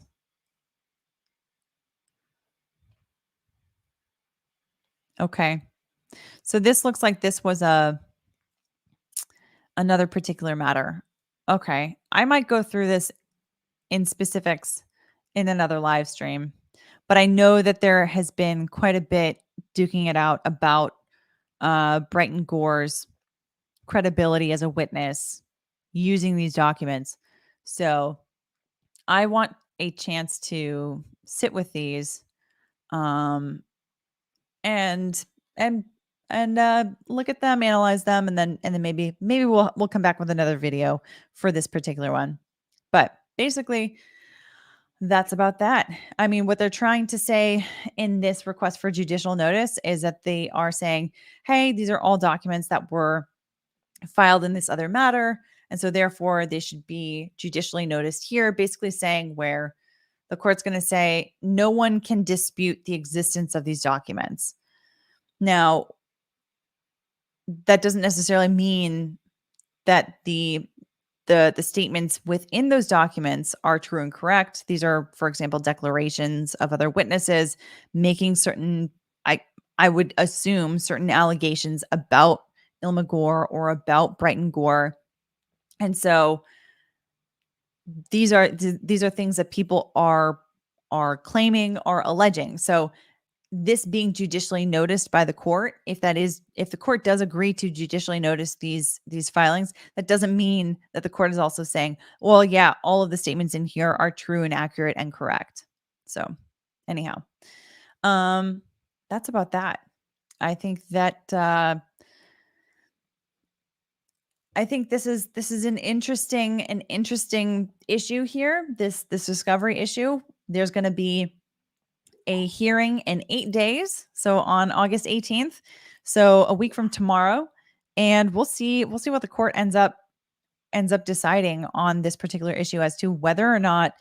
Okay. So this looks like this was another particular matter. Okay. I might go through this in specifics in another live stream, but I know that there has been quite a bit duking it out about Brighton Gore's credibility as a witness using these documents. So I want a chance to sit with these and look at them, analyze them, and then maybe we'll come back with another video for this particular one. But basically, that's about that. I mean, what they're trying to say in this request for judicial notice is that they are saying, hey, these are all documents that were filed in this other matter, and so therefore they should be judicially noticed here, basically saying where the court's going to say no one can dispute the existence of these documents. Now, that doesn't necessarily mean that the statements within those documents are true and correct. These are, for example, declarations of other witnesses making certain, I would assume, certain allegations about Illma Gore or about Brighton Gore. And so these are things that people are claiming or alleging. So this being judicially noticed by the court, if the court does agree to judicially notice these filings, that doesn't mean that the court is also saying, well, yeah, all of the statements in here are true and accurate and correct. So anyhow, that's about that. I think that I think this is an interesting issue here. This discovery issue. There's going to be a hearing in 8 days, so on August 18th, so a week from tomorrow, and we'll see what the court ends up deciding on this particular issue as to whether or not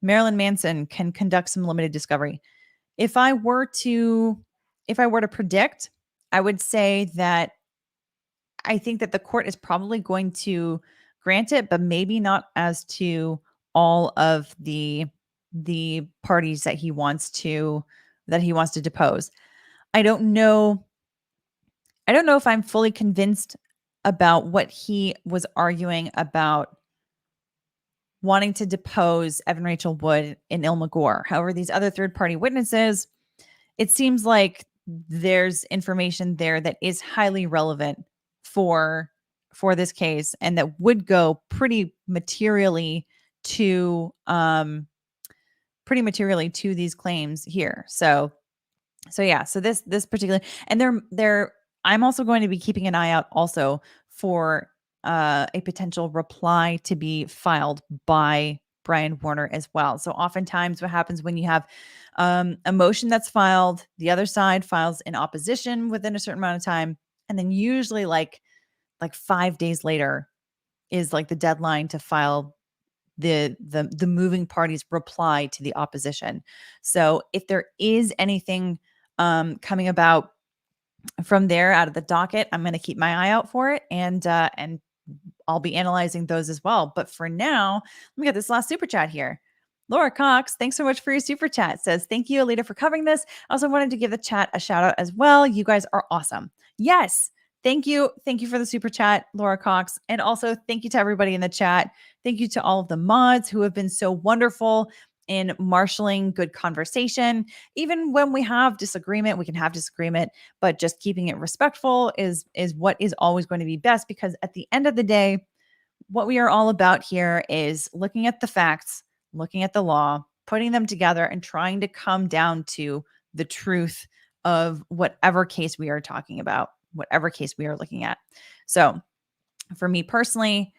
Marilyn Manson can conduct some limited discovery. If I were to predict, I would say that I think that the court is probably going to grant it, but maybe not as to all of the parties that he wants to depose. I don't know if I'm fully convinced about what he was arguing about wanting to depose Evan Rachel Wood and Illma Gore. However, these other third-party witnesses, it seems like there's information there that is highly relevant for this case and that would go pretty materially to these claims here. So yeah, so this particular, and they're I'm also going to be keeping an eye out also for a potential reply to be filed by Brian Warner as well. So oftentimes what happens when you have a motion that's filed, the other side files in opposition within a certain amount of time, and then usually like 5 days later is like the deadline to file the moving party's reply to the opposition. So if there is anything coming about from there out of the docket, I'm going to keep my eye out for it, and I'll be analyzing those as well. But for now, let me get this last super chat here. Laura Cox, thanks so much for your super chat. Says, thank you, Alita, for covering this. I also wanted to give the chat a shout out as well. You guys are awesome. Yes. Thank you. Thank you for the super chat, Laura Cox. And also thank you to everybody in the chat. Thank you to all of the mods who have been so wonderful in marshaling good conversation. Even when we have disagreement, we can have disagreement, but just keeping it respectful is what is always going to be best, because at the end of the day, what we are all about here is looking at the facts, looking at the law, putting them together, and trying to come down to the truth of whatever case we are talking about, whatever case we are looking at. So for me personally,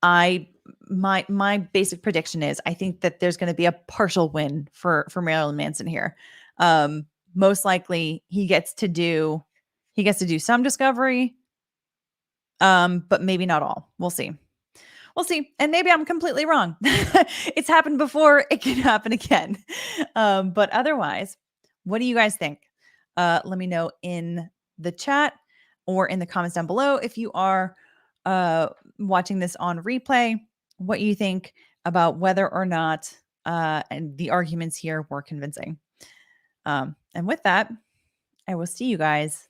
my basic prediction is I think that there's going to be a partial win for Marilyn Manson here. Most likely he gets to do some discovery, but maybe not all. We'll see. And maybe I'm completely wrong. It's happened before. It can happen again. But otherwise, what do you guys think? Let me know in the chat or in the comments down below if you are watching this on replay, what you think about whether or not and the arguments here were convincing. And with that, I will see you guys